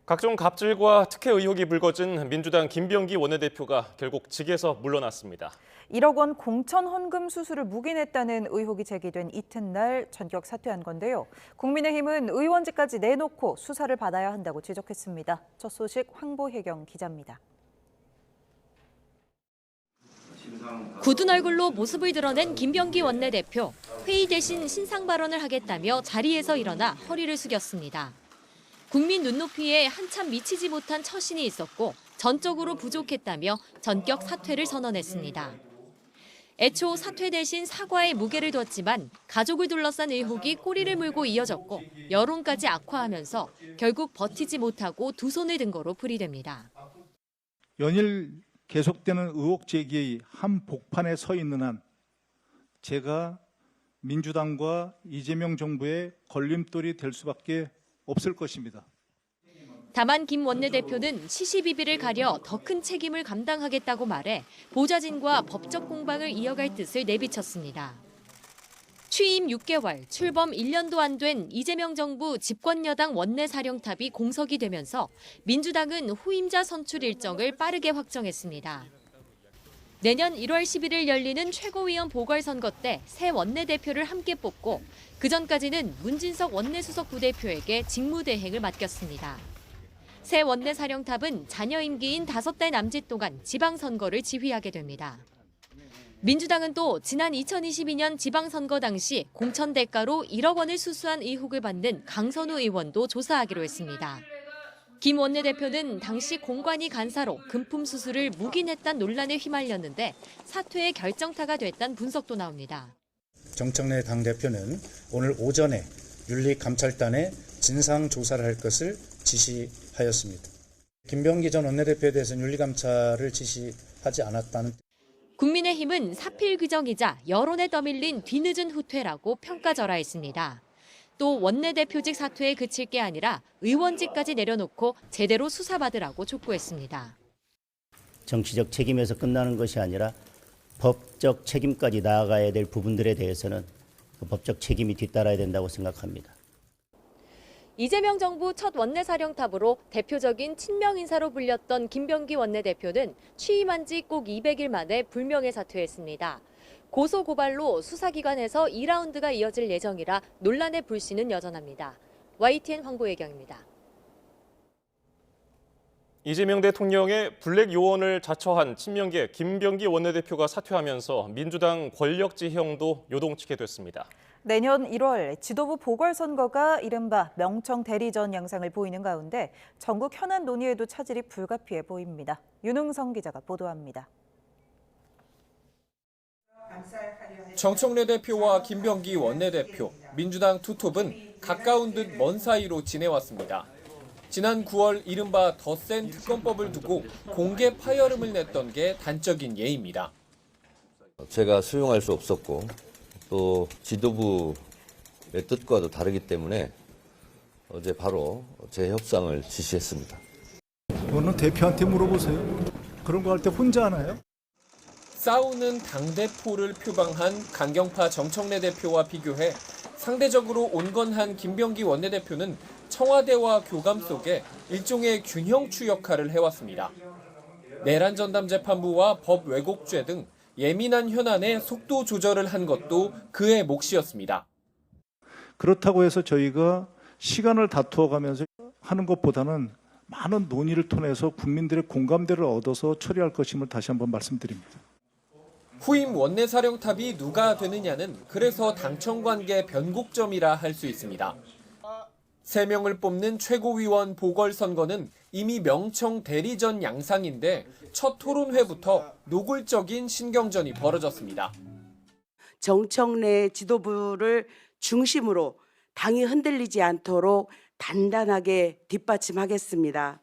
각종 갑질과 특혜 의혹이 불거진 민주당 김병기 원내대표가 결국 직에서 물러났습니다. 1억 원 공천 헌금 수수를 묵인했다는 의혹이 제기된 이튿날 전격 사퇴한 건데요. 국민의힘은 의원직까지 내놓고 수사를 받아야 한다고 지적했습니다. 첫 소식 황보혜경 기자입니다. 굳은 얼굴로 모습을 드러낸 김병기 원내대표. 회의 대신 신상 발언을 하겠다며 자리에서 일어나 허리를 숙였습니다. 국민 눈높이에 한참 미치지 못한 처신이 있었고 전적으로 부족했다며 전격 사퇴를 선언했습니다. 애초 사퇴 대신 사과에 무게를 뒀지만 가족을 둘러싼 의혹이 꼬리를 물고 이어졌고 여론까지 악화하면서 결국 버티지 못하고 두 손을 든 거로 풀이됩니다. 연일 계속되는 의혹 제기의 한복판에 서 있는 한 제가 민주당과 이재명 정부의 걸림돌이 될 수밖에 없을 것입니다. 다만 김 원내대표는 시시비비를 가려 더 큰 책임을 감당하겠다고 말해 보좌진과 법적 공방을 이어갈 뜻을 내비쳤습니다. 취임 6개월, 출범 1년도 안 된 이재명 정부 집권여당 원내사령탑이 공석이 되면서 민주당은 후임자 선출 일정을 빠르게 확정했습니다. 내년 1월 11일 열리는 최고위원 보궐선거 때 새 원내대표를 함께 뽑고 그전까지는 문진석 원내수석 부대표에게 직무대행을 맡겼습니다. 새 원내사령탑은 자녀 임기인 5달 남짓 동안 지방선거를 지휘하게 됩니다. 민주당은 또 지난 2022년 지방선거 당시 공천 대가로 1억 원을 수수한 의혹을 받는 강선우 의원도 조사하기로 했습니다. 김 원내대표는 당시 공관위 간사로 금품 수수를 묵인했다는 논란에 휘말렸는데 사퇴의 결정타가 됐다는 분석도 나옵니다. 정청래 당대표는 오늘 오전에 윤리감찰단에 진상조사를 할 것을 지시하였습니다. 김병기 전 원내대표에 대해서는 윤리감찰을 지시하지 않았다는. 국민의힘은 사필 규정이자 여론에 떠밀린 뒤늦은 후퇴라고 평가절하했습니다. 또 원내대표직 사퇴에 그칠 게 아니라 의원직까지 내려놓고 제대로 수사받으라고 촉구했습니다. 정치적 책임에서 끝나는 것이 아니라 법적 책임까지 나아가야 될 부분들에 대해서는 그 법적 책임이 뒤따라야 된다고 생각합니다. 이재명 정부 첫 원내사령탑으로 대표적인 친명 인사로 불렸던 김병기 원내대표는 취임한 지 꼭 200일 만에 불명예 사퇴했습니다. 고소 고발로 수사기관에서 2라운드가 이어질 예정이라 논란의 불씨는 여전합니다. YTN 황보혜경입니다. 이재명 대통령의 블랙 요원을 자처한 친명계 김병기 원내대표가 사퇴하면서 민주당 권력 지형도 요동치게 됐습니다. 내년 1월 지도부 보궐선거가 이른바 명청 대리전 양상을 보이는 가운데 전국 현안 논의에도 차질이 불가피해 보입니다. 윤흥성 기자가 보도합니다. 정청래 대표와 김병기 원내대표, 민주당 투톱은 가까운 듯 먼 사이로 지내왔습니다. 지난 9월 이른바 더 센 특검법을 두고 공개 파열음을 냈던 게 단적인 예입니다. 제가 수용할 수 없었고 또 지도부의 뜻과도 다르기 때문에 어제 바로 재협상을 지시했습니다. 그거는 대표한테 물어보세요. 그런 거 할 때 혼자 하나요? 싸우는 당대표를 표방한 강경파 정청래 대표와 비교해 상대적으로 온건한 김병기 원내대표는 청와대와 교감 속에 일종의 균형추 역할을 해왔습니다. 내란 전담 재판부와 법 왜곡죄 등 예민한 현안에 속도 조절을 한 것도 그의 몫이었습니다. 그렇다고 해서 저희가 시간을 다투어가면서 하는 것보다는 많은 논의를 통해서 국민들의 공감대를 얻어서 처리할 것임을 다시 한번 말씀드립니다. 후임 원내사령탑이 누가 되느냐는 그래서 당청관계 변곡점이라 할 수 있습니다. 3명을 뽑는 최고위원 보궐선거는 이미 명청 대리전 양상인데 첫 토론회부터 노골적인 신경전이 벌어졌습니다. 정청래 지도부를 중심으로 당이 흔들리지 않도록 단단하게 뒷받침하겠습니다.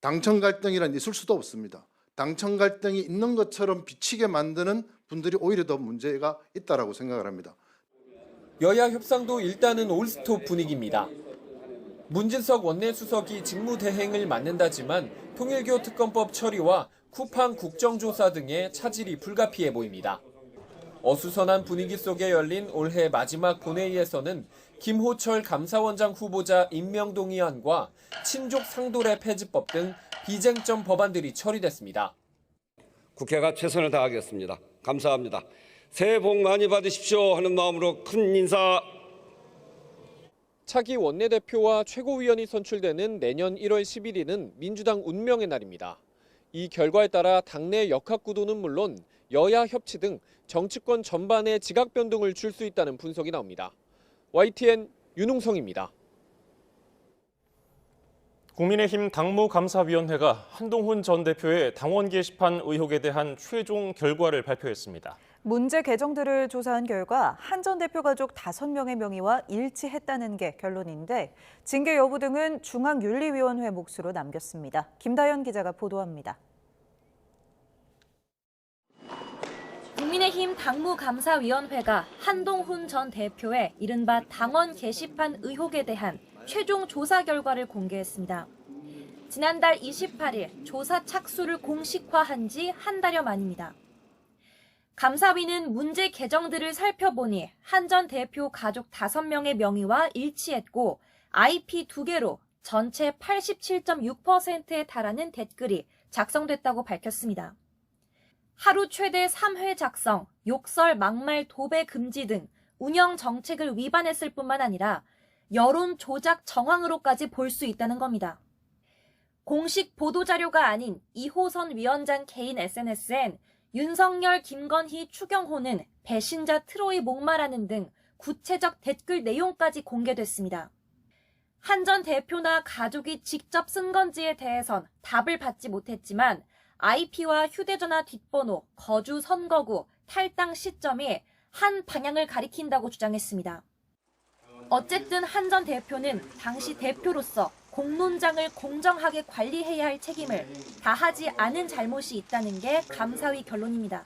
당청 갈등이란 있을 수도 없습니다. 당청 갈등이 있는 것처럼 비치게 만드는 분들이 오히려 더 문제가 있다고 생각을 합니다. 여야 협상도 일단은 올스톱 분위기입니다. 문진석 원내수석이 직무대행을 맡는다지만 통일교 특검법 처리와 쿠팡 국정조사 등의 차질이 불가피해 보입니다. 어수선한 분위기 속에 열린 올해 마지막 본회의에서는 김호철 감사원장 후보자 임명동의안과 친족 상도례 폐지법 등 비쟁점 법안들이 처리됐습니다. 국회가 최선을 다하겠습니다. 감사합니다. 새해 복 많이 받으십시오 하는 마음으로 큰 인사. 차기 원내대표와 최고위원이 선출되는 내년 1월 11일은 민주당 운명의 날입니다. 이 결과에 따라 당내 역학구도는 물론 여야 협치 등 정치권 전반에 지각 변동을 줄 수 있다는 분석이 나옵니다. YTN 윤웅성입니다. 국민의힘 당무감사위원회가 한동훈 전 대표의 당원 게시판 의혹에 대한 최종 결과를 발표했습니다. 문제 계정들을 조사한 결과 한 전 대표 가족 5명의 명의와 일치했다는 게 결론인데 징계 여부 등은 중앙윤리위원회 몫으로 남겼습니다. 김다연 기자가 보도합니다. 국민의힘 당무감사위원회가 한동훈 전 대표의 이른바 당원 게시판 의혹에 대한 최종 조사 결과를 공개했습니다. 지난달 28일 조사 착수를 공식화한 지 한 달여 만입니다. 감사위는 문제 계정들을 살펴보니 한 전 대표 가족 5명의 명의와 일치했고 IP 2개로 전체 87.6%에 달하는 댓글이 작성됐다고 밝혔습니다. 하루 최대 3회 작성, 욕설, 막말, 도배 금지 등 운영 정책을 위반했을 뿐만 아니라 여론 조작 정황으로까지 볼 수 있다는 겁니다. 공식 보도자료가 아닌 이호선 위원장 개인 SNS엔 윤석열, 김건희, 추경호는 배신자 트로이 목마라는 등 구체적 댓글 내용까지 공개됐습니다. 한 전 대표나 가족이 직접 쓴 건지에 대해선 답을 받지 못했지만 IP와 휴대전화 뒷번호, 거주 선거구, 탈당 시점이 한 방향을 가리킨다고 주장했습니다. 어쨌든 한 전 대표는 당시 대표로서 공론장을 공정하게 관리해야 할 책임을 다하지 않은 잘못이 있다는 게 감사위 결론입니다.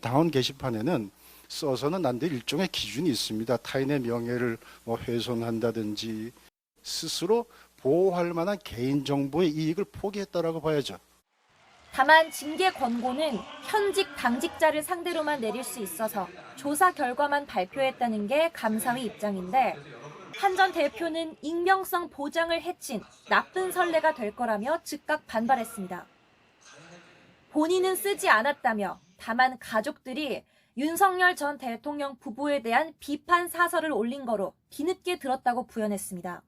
당원 게시판에는 써서는 안 될 일종의 기준이 있습니다. 타인의 명예를 훼손한다든지 스스로 보호할 만한 개인정보의 이익을 포기했다라고 봐야죠. 다만 징계 권고는 현직 당직자를 상대로만 내릴 수 있어서 조사 결과만 발표했다는 게 감사위 입장인데 한 전 대표는 익명성 보장을 해친 나쁜 선례가 될 거라며 즉각 반발했습니다. 본인은 쓰지 않았다며 다만 가족들이 윤석열 전 대통령 부부에 대한 비판 사설을 올린 거로 뒤늦게 들었다고 부연했습니다.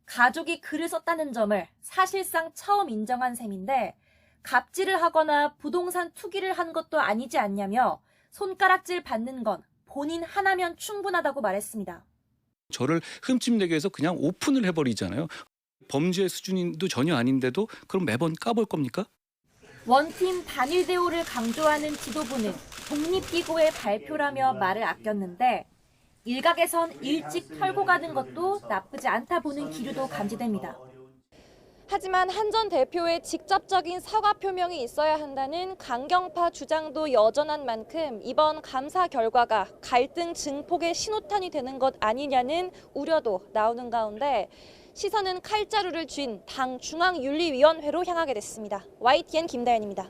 가족이 글을 썼다는 점을 사실상 처음 인정한 셈인데 갑질을 하거나 부동산 투기를 한 것도 아니지 않냐며 손가락질 받는 건 본인 하나면 충분하다고 말했습니다. 저를 흠집내기 위해서 그냥 오픈을 해버리잖아요. 범죄 수준도 전혀 아닌데도 그럼 매번 까볼 겁니까? 원팀 단일 대우를 강조하는 지도부는 독립기구의 발표라며 말을 아꼈는데 일각에선 일찍 털고 가는 것도 나쁘지 않다 보는 기류도 감지됩니다. 하지만 한 전 대표의 직접적인 사과 표명이 있어야 한다는 강경파 주장도 여전한 만큼 이번 감사 결과가 갈등 증폭의 신호탄이 되는 것 아니냐는 우려도 나오는 가운데 시선은 칼자루를 쥔 당 중앙윤리위원회로 향하게 됐습니다. YTN 김다연입니다.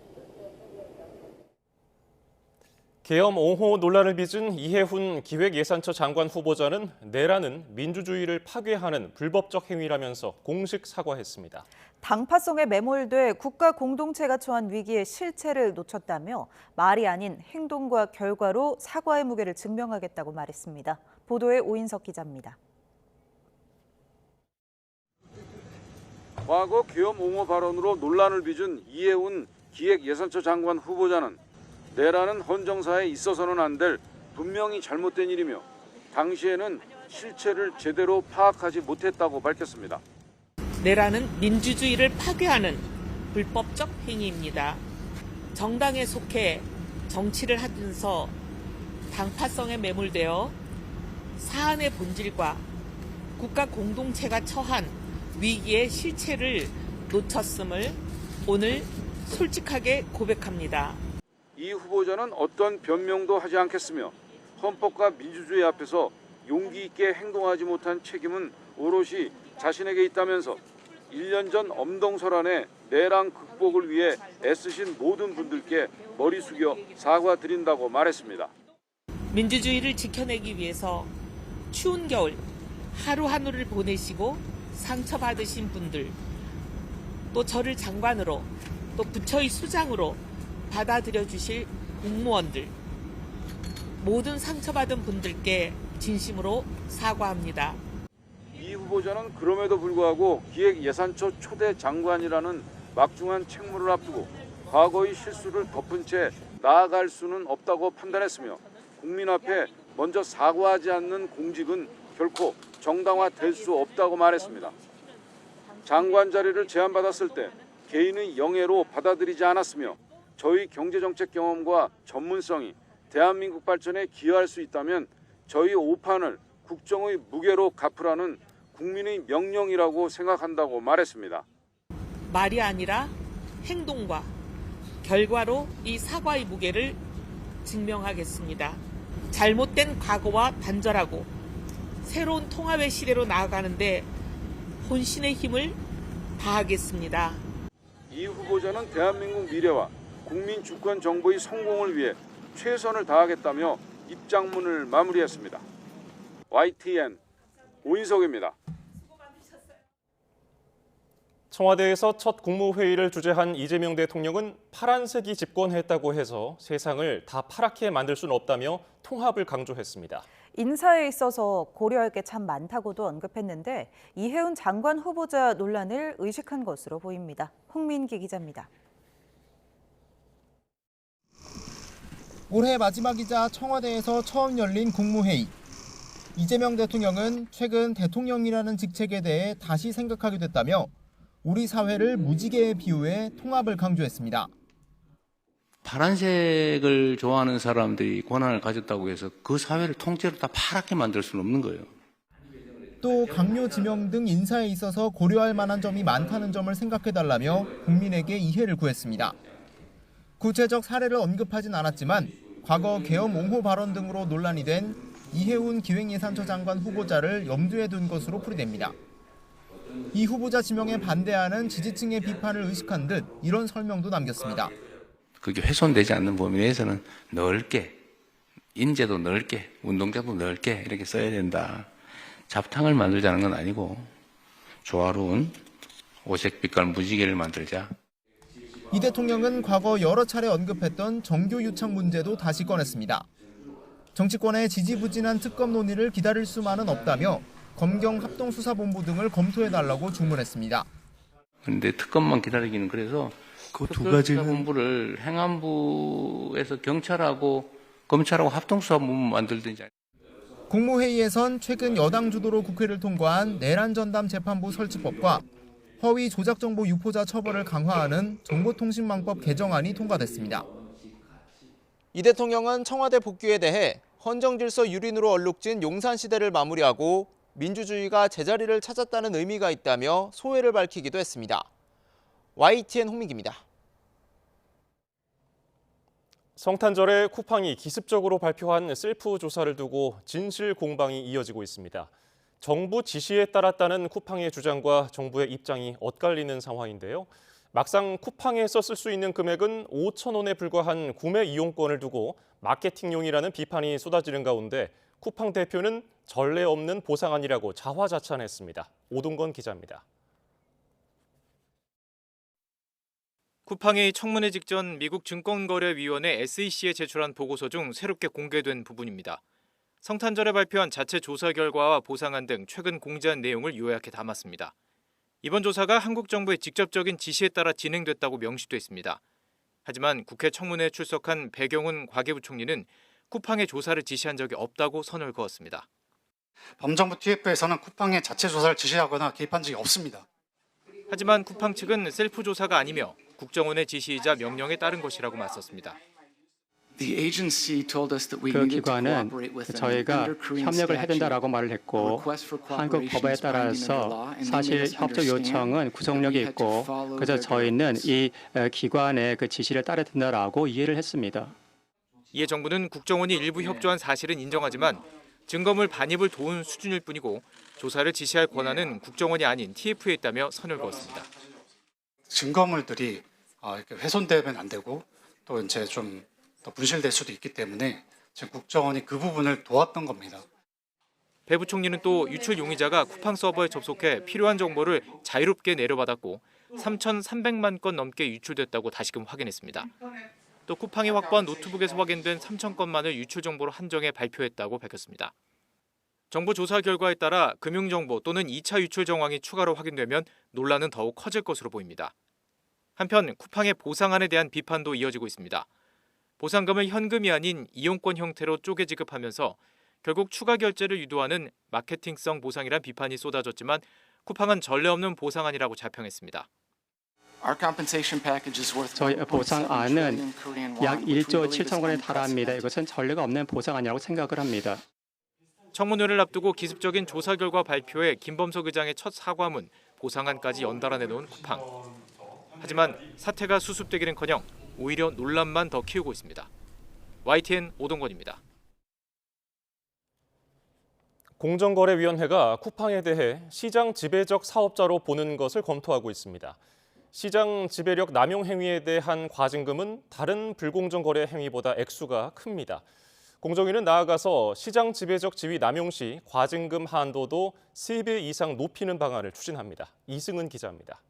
계엄 옹호 논란을 빚은 이해훈 기획예산처 장관 후보자는 내라는 민주주의를 파괴하는 불법적 행위라면서 공식 사과했습니다. 당파성에 매몰돼 국가 공동체가 처한 위기의 실체를 놓쳤다며 말이 아닌 행동과 결과로 사과의 무게를 증명하겠다고 말했습니다. 보도에 오인석 기자입니다. 과거 계엄 옹호 발언으로 논란을 빚은 이해훈 기획예산처 장관 후보자는 내라는 헌정사에 있어서는 안 될 분명히 잘못된 일이며 당시에는 실체를 제대로 파악하지 못했다고 밝혔습니다. 내라는 민주주의를 파괴하는 불법적 행위입니다. 정당에 속해 정치를 하면서 당파성에 매몰되어 사안의 본질과 국가 공동체가 처한 위기의 실체를 놓쳤음을 오늘 솔직하게 고백합니다. 이 후보자는 어떤 변명도 하지 않겠으며 헌법과 민주주의 앞에서 용기 있게 행동하지 못한 책임은 오롯이 자신에게 있다면서 1년 전 엄동설안의 내란 극복을 위해 애쓰신 모든 분들께 머리 숙여 사과드린다고 말했습니다. 민주주의를 지켜내기 위해서 추운 겨울 하루하루를 보내시고 상처받으신 분들, 또 저를 장관으로, 또 부처의 수장으로 받아들여 주실 공무원들, 모든 상처받은 분들께 진심으로 사과합니다. 이 후보자는 그럼에도 불구하고 기획예산처 초대 장관이라는 막중한 책무를 앞두고 과거의 실수를 덮은 채 나아갈 수는 없다고 판단했으며 국민 앞에 먼저 사과하지 않는 공직은 결코 정당화될 수 없다고 말했습니다. 장관 자리를 제안받았을 때 개인의 영예로 받아들이지 않았으며 저희 경제정책 경험과 전문성이 대한민국 발전에 기여할 수 있다면 저희 오판을 국정의 무게로 갚으라는 국민의 명령이라고 생각한다고 말했습니다. 말이 아니라 행동과 결과로 이 사과의 무게를 증명하겠습니다. 잘못된 과거와 단절하고 새로운 통합의 시대로 나아가는데 혼신의 힘을 다하겠습니다. 이 후보자는 대한민국 미래와 국민 주권 정부의 성공을 위해 최선을 다하겠다며 입장문을 마무리했습니다. YTN 오인석입니다. 청와대에서 첫 국무회의를 주재한 이재명 대통령은 파란색이 집권했다고 해서 세상을 다 파랗게 만들 수는 없다며 통합을 강조했습니다. 인사에 있어서 고려할 게 참 많다고도 언급했는데 이해운 장관 후보자 논란을 의식한 것으로 보입니다. 홍민기 기자입니다. 올해 마지막이자 청와대에서 처음 열린 국무회의. 이재명 대통령은 최근 대통령이라는 직책에 대해 다시 생각하게 됐다며 우리 사회를 무지개에 비유해 통합을 강조했습니다. 파란색을 좋아하는 사람들이 권한을 가졌다고 해서 그 사회를 통째로 다 파랗게 만들 수는 없는 거예요. 또 강요 지명 등 인사에 있어서 고려할 만한 점이 많다는 점을 생각해달라며 국민에게 이해를 구했습니다. 구체적 사례를 언급하진 않았지만 과거 계엄 옹호 발언 등으로 논란이 된 이해운 기획예산처 장관 후보자를 염두에 둔 것으로 풀이됩니다. 이 후보자 지명에 반대하는 지지층의 비판을 의식한 듯 이런 설명도 남겼습니다. 그게 훼손되지 않는 범위 내에서는 넓게, 인재도 넓게, 운동장도 넓게 이렇게 써야 된다. 잡탕을 만들자는 건 아니고 조화로운 오색빛깔 무지개를 만들자. 이 대통령은 과거 여러 차례 언급했던 정교 유착 문제도 다시 꺼냈습니다. 정치권의 지지부진한 특검 논의를 기다릴 수만은 없다며 검경 합동수사본부 등을 검토해달라고 주문했습니다. 그런데 특검만 기다리기는 그래서 그 두 가지는 수사본부를 행안부에서 경찰하고 검찰하고 합동수사본부 만들든지. 국무회의에선 최근 여당 주도로 국회를 통과한 내란전담 재판부 설치법과 허위 조작정보 유포자 처벌을 강화하는 정보통신망법 개정안이 통과됐습니다. 이 대통령은 청와대 복귀에 대해 헌정질서 유린으로 얼룩진 용산시대를 마무리하고 민주주의가 제자리를 찾았다는 의미가 있다며 소회를 밝히기도 했습니다. YTN 홍민기입니다. 성탄절에 쿠팡이 기습적으로 발표한 셀프 조사를 두고 진실 공방이 이어지고 있습니다. 정부 지시에 따랐다는 쿠팡의 주장과 정부의 입장이 엇갈리는 상황인데요. 막상 쿠팡에서 쓸 수 있는 금액은 5천 원에 불과한 구매 이용권을 두고 마케팅용이라는 비판이 쏟아지는 가운데 쿠팡 대표는 전례 없는 보상안이라고 자화자찬했습니다. 오동건 기자입니다. 쿠팡이 청문회 직전 미국 증권거래위원회 SEC에 제출한 보고서 중 새롭게 공개된 부분입니다. 성탄절에 발표한 자체 조사 결과와 보상안 등 최근 공지한 내용을 요약해 담았습니다. 이번 조사가 한국 정부의 직접적인 지시에 따라 진행됐다고 명시돼 있습니다. 하지만 국회 청문회에 출석한 배경훈 과기부총리는 쿠팡의 조사를 지시한 적이 없다고 선을 그었습니다. 범정부 TF에서는 쿠팡의 자체 조사를 지시하거나 개입한 적이 없습니다. 하지만 쿠팡 측은 셀프 조사가 아니며 국정원의 지시이자 명령에 따른 것이라고 맞섰습니다. 그 기관은 저희가 협력을 해야 된다라고 말을 했고 한국 법에 따라서 사실 협조 요청은 구속력이 있고 그래서 저희는 이 기관의 그 지시를 따라야 된다라고 이해를 했습니다. 이에 정부는 국정원이 일부 협조한 사실은 인정하지만 증거물 반입을 도운 수준일 뿐이고 조사를 지시할 권한은 국정원이 아닌 TF에 있다며 선을 그었습니다. 증거물들이 이렇게 훼손되면 안 되고 또 이제 좀 더 분실될 수도 있기 때문에 지금 국정원이 그 부분을 도왔던 겁니다. 배 부총리는 또 유출 용의자가 쿠팡 서버에 접속해 필요한 정보를 자유롭게 내려받았고 3,300만 건 넘게 유출됐다고 다시금 확인했습니다. 또 쿠팡이 확보한 노트북에서 확인된 3,000건만을 유출 정보로 한정해 발표했다고 밝혔습니다. 정부 조사 결과에 따라 금융정보 또는 2차 유출 정황이 추가로 확인되면 논란은 더욱 커질 것으로 보입니다. 한편 쿠팡의 보상안에 대한 비판도 이어지고 있습니다. 보상금을 현금이 아닌 이용권 형태로 쪼개 지급하면서 결국 추가 결제를 유도하는 마케팅성 보상이란 비판이 쏟아졌지만 쿠팡은 전례 없는 보상안이라고 자평했습니다. 저희 보상안은 약 1조 7천 원에 달합니다. 이것은 전례가 없는 보상안이라고 생각을 합니다. 청문회를 앞두고 기습적인 조사 결과 발표에 김범석 의장의 첫 사과문, 보상안까지 연달아 내놓은 쿠팡. 하지만 사태가 수습되기는커녕 오히려 논란만 더 키우고 있습니다. YTN 오동건입니다. 공정거래위원회가 쿠팡에 대해 시장 지배적 사업자로 보는 것을 검토하고 있습니다. 시장 지배력 남용 행위에 대한 과징금은 다른 불공정 거래 행위보다 액수가 큽니다. 공정위는 나아가서 시장 지배적 지위 남용 시 과징금 한도도 3배 이상 높이는 방안을 추진합니다. 이승은 기자입니다.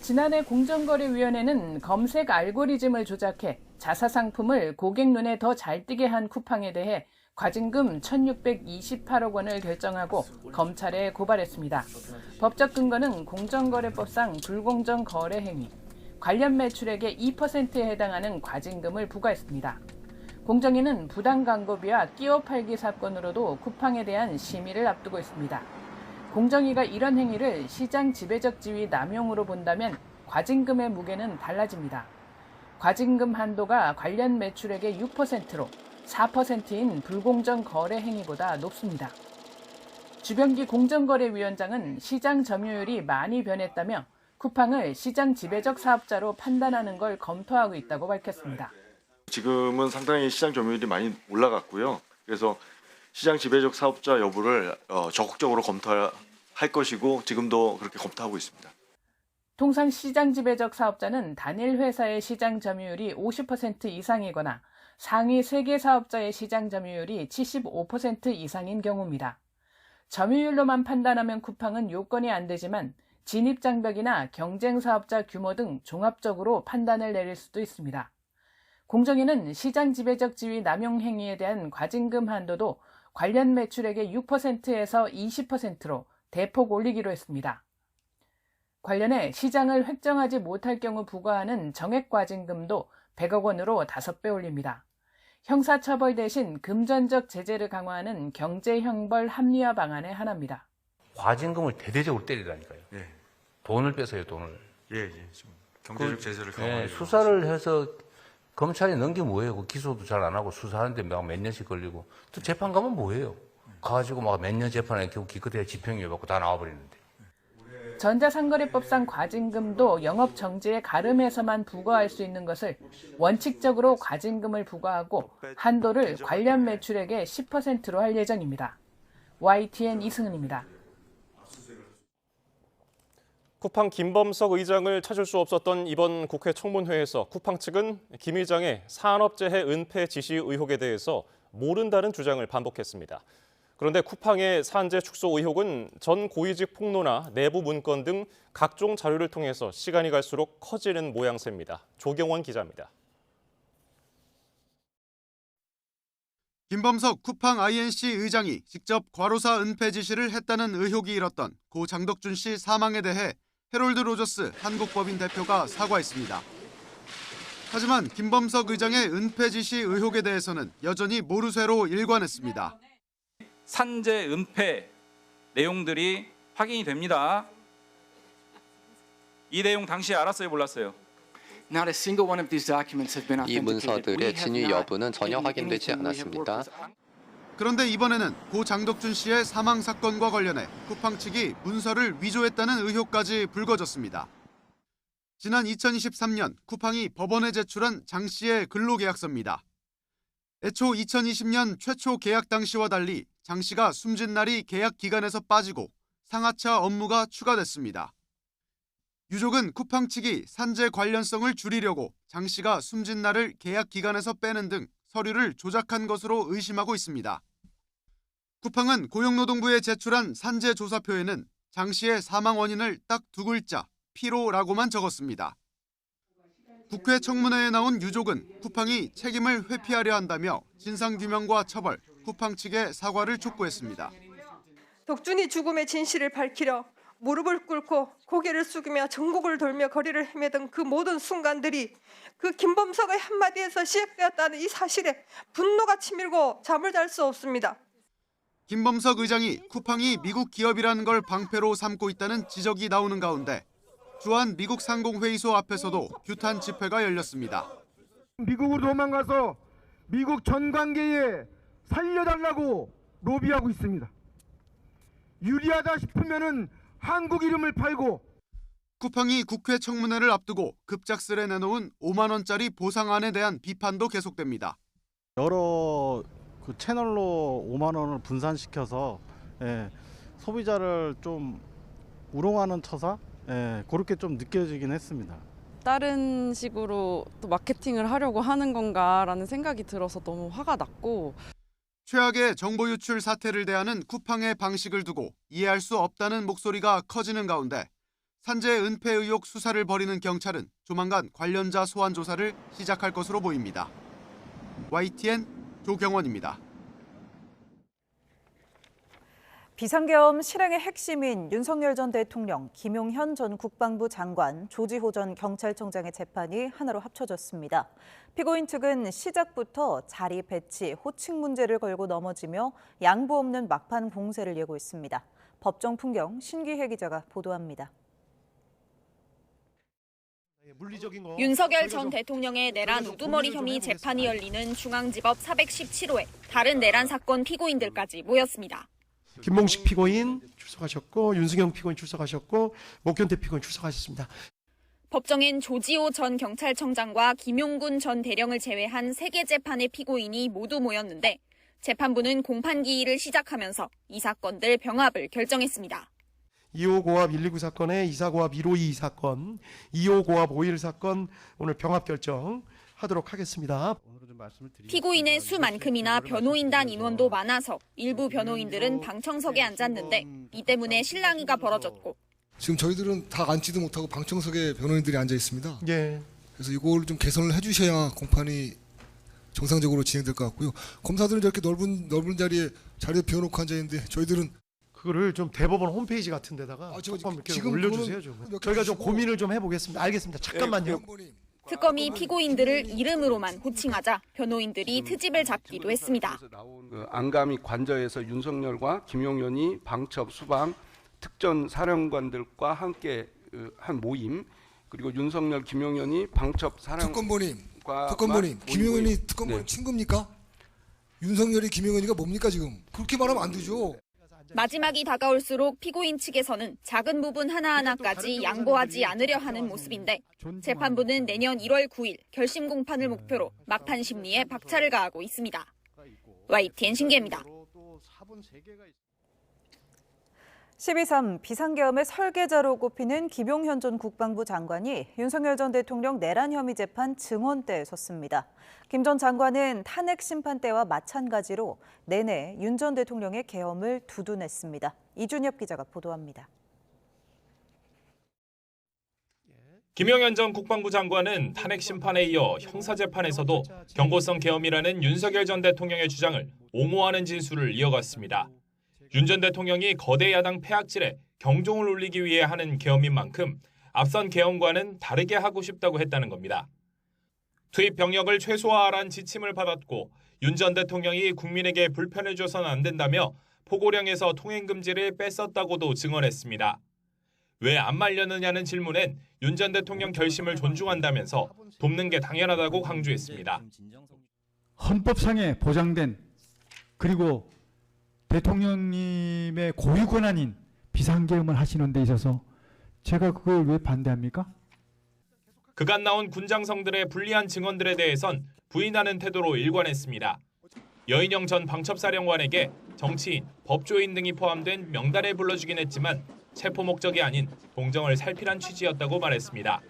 지난해 공정거래위원회는 검색 알고리즘을 조작해 자사 상품을 고객 눈에 더 잘 띄게 한 쿠팡에 대해 과징금 1,628억 원을 결정하고 검찰에 고발했습니다. 법적 근거는 공정거래법상 불공정 거래 행위, 관련 매출액의 2%에 해당하는 과징금을 부과했습니다. 공정위는 부당 광고비와 끼워 팔기 사건으로도 쿠팡에 대한 심의를 앞두고 있습니다. 공정위가 이런 행위를 시장 지배적 지위 남용으로 본다면 과징금의 무게는 달라집니다. 과징금 한도가 관련 매출액의 6%로 4%인 불공정 거래 행위보다 높습니다. 주병기 공정거래위원장은 시장 점유율이 많이 변했다며 쿠팡을 시장 지배적 사업자로 판단하는 걸 검토하고 있다고 밝혔습니다. 지금은 상당히 시장 점유율이 많이 올라갔고요. 그래서 시장 지배적 사업자 여부를 적극적으로 검토할 것이고 지금도 그렇게 검토하고 있습니다. 통상 시장 지배적 사업자는 단일 회사의 시장 점유율이 50% 이상이거나 상위 3개 사업자의 시장 점유율이 75% 이상인 경우입니다. 점유율로만 판단하면 쿠팡은 요건이 안 되지만 진입장벽이나 경쟁 사업자 규모 등 종합적으로 판단을 내릴 수도 있습니다. 공정위는 시장 지배적 지위 남용 행위에 대한 과징금 한도도 관련 매출액의 6%에서 20%로 대폭 올리기로 했습니다. 관련해 시장을 획정하지 못할 경우 부과하는 정액 과징금도 100억 원으로 5배 올립니다. 형사처벌 대신 금전적 제재를 강화하는 경제형벌 합리화 방안의 하나입니다. 과징금을 대대적으로 때리라니까요. 예. 돈을 뺏어요, 돈을. 예. 지금 경제적 제재를 강화해요. 수사를 해서 검찰이 넣은 게 뭐예요? 그 기소도 잘 안 하고 수사하는데 막 몇 년씩 걸리고 또 재판 가면 뭐예요? 가가지고 막 몇 년 재판에 결국 기껏해야 집행유예 받고 다 나와버리는데. 전자상거래법상 과징금도 영업 정지에 가름해서만 부과할 수 있는 것을 원칙적으로 과징금을 부과하고 한도를 관련 매출액의 10%로 할 예정입니다. YTN 이승은입니다. 쿠팡 김범석 의장을 찾을 수 없었던 이번 국회 청문회에서 쿠팡 측은 김 의장의 산업재해 은폐 지시 의혹에 대해서 모른다는 주장을 반복했습니다. 그런데 쿠팡의 산재 축소 의혹은 전 고위직 폭로나 내부 문건 등 각종 자료를 통해서 시간이 갈수록 커지는 모양새입니다. 조경원 기자입니다. 김범석 쿠팡 INC 의장이 직접 과로사 은폐 지시를 했다는 의혹이 일었던 고 장덕준 씨 사망에 대해 해롤드 로저스 한국법인 대표가 사과했습니다. 하지만 김범석 의장의 은폐 지시 의혹에 대해서는 여전히 모르쇠로 일관했습니다. 산재 은폐 내용들이 확인이 됩니다. 이 내용 당시에 알았어요, 몰랐어요? 이 문서들의 진위 여부는 전혀 확인되지 않았습니다. 그런데 이번에는 고 장덕준 씨의 사망 사건과 관련해 쿠팡 측이 문서를 위조했다는 의혹까지 불거졌습니다. 지난 2023년 쿠팡이 법원에 제출한 장 씨의 근로계약서입니다. 애초 2020년 최초 계약 당시와 달리 장 씨가 숨진 날이 계약 기간에서 빠지고 상하차 업무가 추가됐습니다. 유족은 쿠팡 측이 산재 관련성을 줄이려고 장 씨가 숨진 날을 계약 기간에서 빼는 등 서류를 조작한 것으로 의심하고 있습니다. 쿠팡은 고용노동부에 제출한 산재 조사표에는 장 씨의 사망 원인을 딱 두 글자, 피로라고만 적었습니다. 국회 청문회에 나온 유족은 쿠팡이 책임을 회피하려 한다며 진상규명과 처벌, 쿠팡 측의 사과를 촉구했습니다. 덕준이 죽음의 진실을 밝히려 무릎을 꿇고 고개를 숙이며 전국을 돌며 거리를 헤매던 그 모든 순간들이 그 김범석의 한마디에서 시작되었다는 이 사실에 분노가 치밀고 잠을 잘 수 없습니다. 김범석 의장이 쿠팡이 미국 기업이라는 걸 방패로 삼고 있다는 지적이 나오는 가운데 주한 미국 상공회의소 앞에서도 규탄 집회가 열렸습니다. 미국으로 도망가서 미국 전 관계에 살려달라고 로비하고 있습니다. 유리하다 싶으면은 한국 이름을 팔고. 쿠팡이 국회 청문회를 앞두고 급작스레 내놓은 5만 원짜리 보상안에 대한 비판도 계속됩니다. 여러 채널로 5만 원을 분산시켜서 소비자를 좀 우롱하는 처사? 그렇게 좀 느껴지긴 했습니다. 다른 식으로 또 마케팅을 하려고 하는 건가라는 생각이 들어서 너무 화가 났고. 최악의 정보 유출 사태를 대하는 쿠팡의 방식을 두고 이해할 수 없다는 목소리가 커지는 가운데 산재 은폐 의혹 수사를 벌이는 경찰은 조만간 관련자 소환 조사를 시작할 것으로 보입니다. YTN 조경원입니다. 비상계엄 실행의 핵심인 윤석열 전 대통령, 김용현 전 국방부 장관, 조지호 전 경찰청장의 재판이 하나로 합쳐졌습니다. 피고인 측은 시작부터 자리 배치, 호칭 문제를 걸고 넘어지며 양보 없는 막판 공세를 예고했습니다. 법정 풍경 신기혜 기자가 보도합니다. 윤석열 전 대통령의 내란 우두머리 혐의 재판이 열리는 중앙지법 417호에 다른 내란 사건 피고인들까지 모였습니다. 김몽식 피고인 출석하셨고 윤승영 피고인 출석하셨고 목견태 피고인 출석하셨습니다. 법정엔 조지호 전 경찰청장과 김용군 전 대령을 제외한 3개 재판의 피고인이 모두 모였는데 재판부는 공판기일을 시작하면서 이 사건들 병합을 결정했습니다. 2호 고압 129 사건에 2사 고압 152 사건, 2호 고압 51 사건 오늘 병합 결정하도록 하겠습니다. 피고인의 수만큼이나 변호인단 인원도 많아서 일부 변호인들은 방청석에 앉았는데 이 때문에 실랑이가 벌어졌고 지금 저희들은 다 앉지도 못하고 방청석에 변호인들이 앉아 있습니다. 예. 그래서 이걸 좀 개선을 해주셔야 공판이 정상적으로 진행될 것 같고요. 검사들은 이렇게 넓은 자리에 비워놓고 앉아 있는데 저희들은 그거를 좀 대법원 홈페이지 같은 데다가 지금 올려주세요. 좀. 저희가 좀 고민을 좀 해보겠습니다. 알겠습니다. 잠깐만요. 특검이 피고인들을 이름으로만 호칭하자 변호인들이 트집을 잡기도 했습니다. 안감이 관저에서 윤석열과 김용현이 방첩, 수방, 특전 사령관들과 함께 한 모임, 그리고 윤석열, 김용현이 방첩 사령관과 특검보님, 김용현이 특검보님 친구입니까? 윤석열이 김용현이가 뭡니까 지금? 그렇게 말하면 안 되죠. 마지막이 다가올수록 피고인 측에서는 작은 부분 하나하나까지 양보하지 않으려 하는 모습인데 재판부는 내년 1월 9일 결심 공판을 목표로 막판 심리에 박차를 가하고 있습니다. YTN 신기혜입니다. 12.3 비상계엄의 설계자로 꼽히는 김용현 전 국방부 장관이 윤석열 전 대통령 내란 혐의 재판 증언대에 섰습니다. 김 전 장관은 탄핵 심판 때와 마찬가지로 내내 윤 전 대통령의 계엄을 두둔했습니다. 이준엽 기자가 보도합니다. 김용현 전 국방부 장관은 탄핵 심판에 이어 형사재판에서도 경고성 계엄이라는 윤석열 전 대통령의 주장을 옹호하는 진술을 이어갔습니다. 윤 전 대통령이 거대 야당 폐악질에 경종을 울리기 위해 하는 계엄인 만큼 앞선 계엄과는 다르게 하고 싶다고 했다는 겁니다. 투입 병력을 최소화하라는 지침을 받았고 윤 전 대통령이 국민에게 불편을 줘서는 안 된다며 포고령에서 통행금지를 뺐었다고도 증언했습니다. 왜 안 말렸느냐는 질문엔 윤 전 대통령 결심을 존중한다면서 돕는 게 당연하다고 강조했습니다. 헌법상에 보장된 그리고 대통령님의 고유 권한인 비상계엄을 하시는 데 있어서 제가 그걸 왜 반대합니까? 그간 나온 군장성들의 불리한 증언들에 대해선 부인하는 태도로 일관했습니다. 여인영 전 방첩사령관에게 정치인, 법조인 등이 포함된 명단에 불러주긴 했지만 체포 목적이 아닌 동정을 살피란 취지였다고 말했습니다.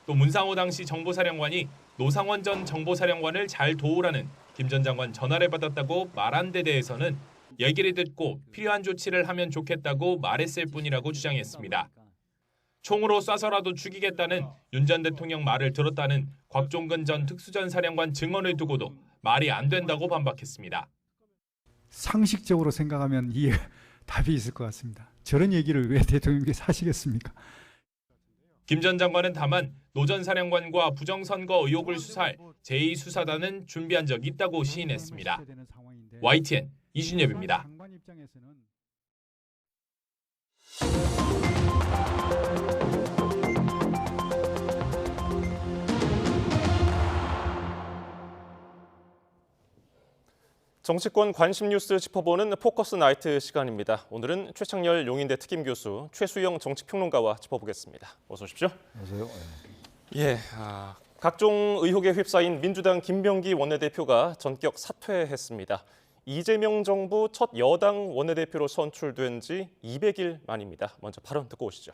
또 문상호 당시 정보사령관이 노상원 전 정보사령관을 잘 도우라는 김 전 장관 전화를 받았다고 말한 데 대해서는 얘기를 듣고 필요한 조치를 하면 좋겠다고 말했을 뿐이라고 주장했습니다. 총으로 쏴서라도 죽이겠다는 윤 전 대통령 말을 들었다는 곽종근 전 특수전사령관 증언을 두고도 말이 안 된다고 반박했습니다. 상식적으로 생각하면 이해 답이 있을 것 같습니다. 저런 얘기를 왜 대통령께서 하시겠습니까? 김 전 장관은 다만 노 전 사령관과 부정선거 의혹을 수사할 제2수사단은 준비한 적 있다고 시인했습니다. YTN 이준엽입니다. 정치권 관심 뉴스 짚어보는 포커스 나이트 시간입니다. 오늘은 최창렬 용인대 특임교수, 최수영 정치평론가와 짚어보겠습니다. 어서 오십시오. 안녕하세요. 예, 각종 의혹에 휩싸인 민주당 김병기 원내대표가 전격 사퇴했습니다. 이재명 정부 첫 여당 원내대표로 선출된 지 200일 만입니다. 먼저 발언 듣고 오시죠.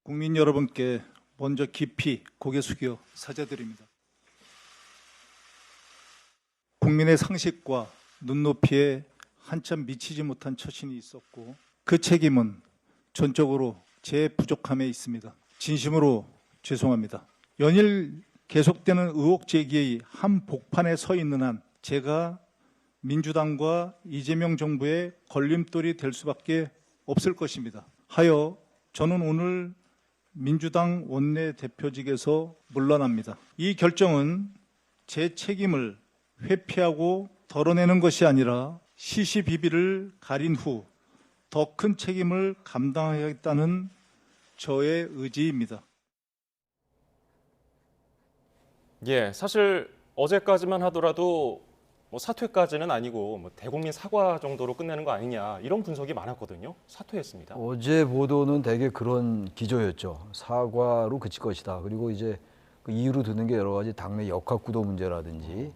국민 여러분께 먼저 깊이 고개 숙여 사죄드립니다. 국민의 상식과 눈높이에 한참 미치지 못한 처신이 있었고 그 책임은 전적으로 제 부족함에 있습니다. 진심으로 죄송합니다. 연일 계속되는 의혹 제기의 한복판에 서 있는 한 제가 민주당과 이재명 정부의 걸림돌이 될 수밖에 없을 것입니다. 하여 저는 오늘 민주당 원내대표직에서 물러납니다. 이 결정은 제 책임을 회피하고 덜어내는 것이 아니라 시시비비를 가린 후 더 큰 책임을 감당하겠다는 저의 의지입니다. 예, 사실 어제까지만 하더라도 사퇴까지는 아니고 대국민 사과 정도로 끝내는 거 아니냐 이런 분석이 많았거든요. 사퇴했습니다. 어제 보도는 대개 그런 기조였죠. 사과로 그칠 것이다. 그리고 이제 그 이유로 드는 게 여러 가지 당내 역학구도 문제라든지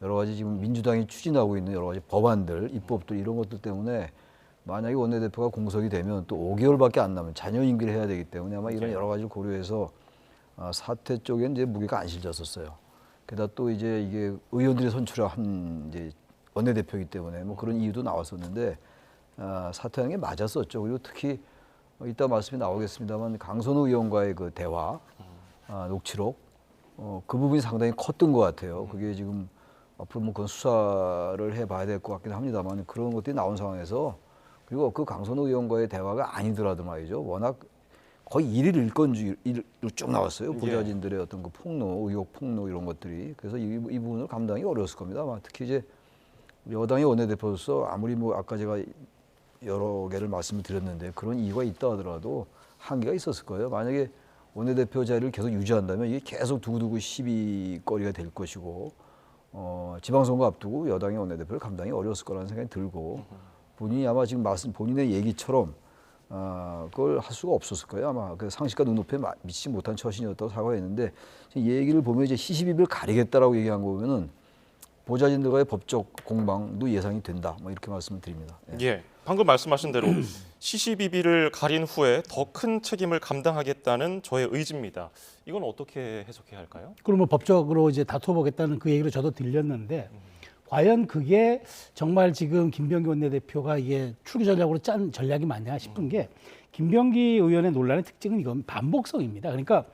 여러 가지 지금 민주당이 추진하고 있는 여러 가지 법안들, 입법들 이런 것들 때문에 만약에 원내대표가 공석이 되면 또 5개월밖에 안 남은 잔여 임기를 해야 되기 때문에 아마 이런 여러 가지를 고려해서 사퇴 쪽엔 이제 무게가 안 실렸었어요. 게다가 또 이제 이게 의원들이 선출한 이제 원내대표이기 때문에 뭐 그런 이유도 나왔었는데 사퇴하는 게 맞았었죠. 그리고 특히 이따 말씀이 나오겠습니다만 강선우 의원과의 그 대화, 녹취록 그 부분이 상당히 컸던 것 같아요. 그게 지금 앞으로 뭐 그건 수사를 해봐야 될 것 같긴 합니다만 그런 것들이 나온 상황에서 그리고 그 강선우 의원과의 대화가 아니더라도 말이죠. 워낙 거의 일일 일건주의로 쭉 나왔어요. 보좌진들의 어떤 그 폭로, 의혹 폭로 이런 것들이. 그래서 이 부분을 감당이 어려웠을 겁니다. 아마 특히 이제 여당의 원내대표로서 아무리 뭐 아까 제가 여러 개를 말씀을 드렸는데 그런 이유가 있다 하더라도 한계가 있었을 거예요. 만약에 원내대표 자리를 계속 유지한다면 이게 계속 두고두고 시비거리가 될 것이고 지방선거 앞두고 여당의 원내대표를 감당이 어려웠을 거라는 생각이 들고 본인이 아마 지금 본인의 얘기처럼 그걸 할 수가 없었을 거예요. 아마 그 상식과 눈높이에 미치지 못한 처신이었다고 사과했는데 이 얘기를 보면 이제 시시비비를 가리겠다라고 얘기한 거 보면은 보좌진들과의 법적 공방도 예상이 된다. 뭐 이렇게 말씀을 드립니다. 예, 방금 말씀하신 대로 시시비비를 가린 후에 더 큰 책임을 감당하겠다는 저의 의지입니다. 이건 어떻게 해석해야 할까요? 그러면 법적으로 이제 다퉈보겠다는 그 얘기를 저도 들렸는데 과연 그게 정말 지금 김병기 원내대표가 이게 출구 전략으로 짠 전략이 맞냐 싶은 게 김병기 의원의 논란의 특징은 이건 반복성입니다. 그러니까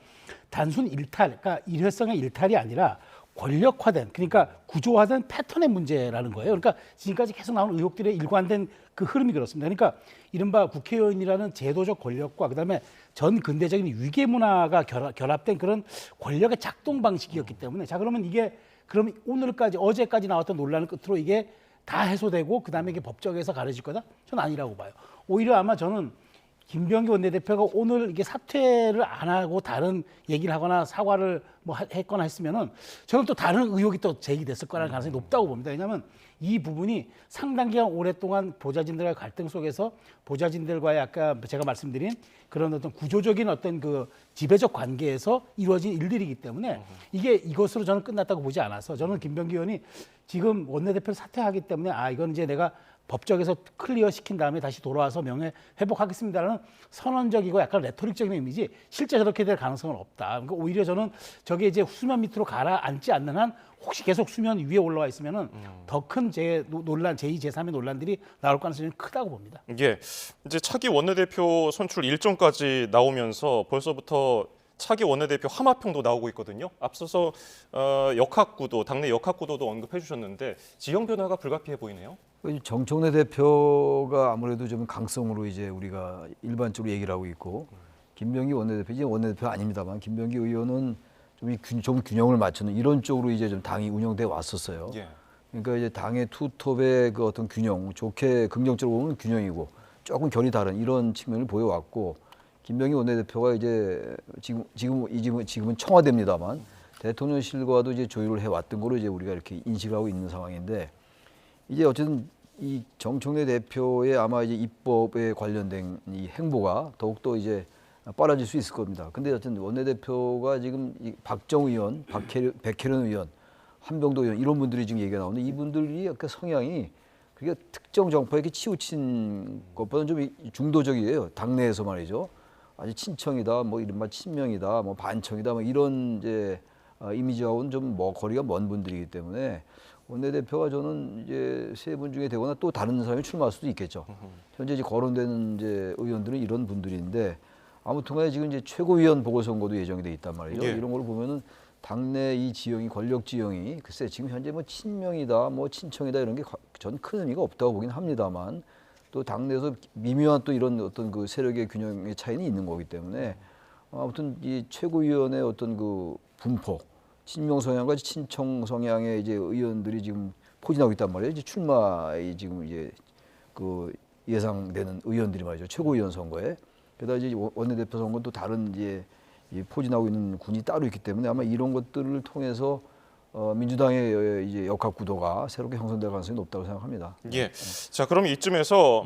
단순 일탈, 그러니까 일회성의 일탈이 아니라 권력화된, 그러니까 구조화된 패턴의 문제라는 거예요. 그러니까 지금까지 계속 나온 의혹들의 일관된 그 흐름이 그렇습니다. 그러니까 이른바 국회의원이라는 제도적 권력과 그다음에 전 근대적인 위계 문화가 결합된 그런 권력의 작동 방식이었기 때문에 자 그러면 이게 그럼 오늘까지 어제까지 나왔던 논란을 끝으로 이게 다 해소되고 그다음에 이게 법적에서 가려질 거다? 저는 아니라고 봐요. 오히려 아마 저는 김병기 원내대표가 오늘 이게 사퇴를 안 하고 다른 얘기를 하거나 사과를 뭐 했거나 했으면은 저는 또 다른 의혹이 또 제기됐을 거라는 가능성이 높다고 봅니다. 왜냐하면 이 부분이 상당 기간 오랫동안 보좌진들과의 갈등 속에서 보좌진들과의 아까 제가 말씀드린 그런 어떤 구조적인 어떤 그 지배적 관계에서 이루어진 일들이기 때문에 이게 이것으로 저는 끝났다고 보지 않아서 저는 김병기 의원이 지금 원내대표를 사퇴하기 때문에 이건 이제 내가 법적에서 클리어 시킨 다음에 다시 돌아와서 명예 회복하겠습니다라는 선언적이고 약간 레토릭적인 의미지 실제 저렇게 될 가능성은 없다. 그러니까 오히려 저는 저게 이제 수면 밑으로 가라앉지 않는 한 혹시 계속 수면 위에 올라와 있으면은 더 큰 논란, 제2, 제3의 논란들이 나올 가능성이 크다고 봅니다. 예, 이제 차기 원내대표 선출 일정까지 나오면서 벌써부터 차기 원내대표 하마평도 나오고 있거든요. 앞서서 역학구도, 당내 역학구도도 언급해 주셨는데 지형 변화가 불가피해 보이네요. 정청래 대표가 아무래도 좀 강성으로 이제 우리가 일반적으로 얘기를 하고 있고 김병기 원내대표, 이제 원내대표 아닙니다만 김병기 의원은 좀 균형을 맞추는 이런 쪽으로 이제 좀 당이 운영돼 왔었어요. 예. 그러니까 이제 당의 투톱의 그 어떤 균형, 좋게 긍정적으로 보면 균형이고 조금 결이 다른 이런 측면을 보여왔고 김병기 원내대표가 이제 지금은 청와대입니다만 대통령실과도 이제 조율을 해왔던 거로 이제 우리가 이렇게 인식하고 있는 상황인데 이제 어쨌든 이 정청래 대표의 아마 이제 입법에 관련된 이 행보가 더욱더 이제 빨라질 수 있을 겁니다. 근데 어쨌든 원내대표가 지금 이 박정우 의원, 백혜련 의원, 한병도 의원 이런 분들이 지금 얘기가 나오는데 이분들이 약간 성향이 그게 특정 정파에 이렇게 치우친 것보다는 좀 중도적이에요. 당내에서 말이죠. 아주 친청이다, 뭐 이른바 친명이다, 뭐 반청이다, 뭐 이런 이제 이미지하고는 좀 뭐 거리가 먼 분들이기 때문에 원내대표가 저는 이제 세 분 중에 되거나 또 다른 사람이 출마할 수도 있겠죠. 현재 이제 거론되는 이제 의원들은 이런 분들인데 아무튼간에 지금 이제 최고위원 보궐선거도 예정이 돼 있단 말이죠. 예. 이런 걸 보면은 당내 이 지형이 권력 지형이 글쎄 지금 현재 뭐 친명이다, 뭐 친청이다 이런 게 전 큰 의미가 없다고 보긴 합니다만 또 당내에서 미묘한 또 이런 어떤 그 세력의 균형의 차이는 있는 거기 때문에 아무튼 이 최고위원의 어떤 그 분포, 친명 성향과 친청 성향의 이제 의원들이 지금 포진하고 있단 말이에요. 이제 출마에 지금 이제 그 예상되는 의원들이 말이죠. 최고위원 선거에. 게다가 이제 원내대표 선거는 또 다른 이제 포진하고 있는 군이 따로 있기 때문에 아마 이런 것들을 통해서 민주당의 이제 역학 구도가 새롭게 형성될 가능성이 높다고 생각합니다. 예. 자, 그럼 이쯤에서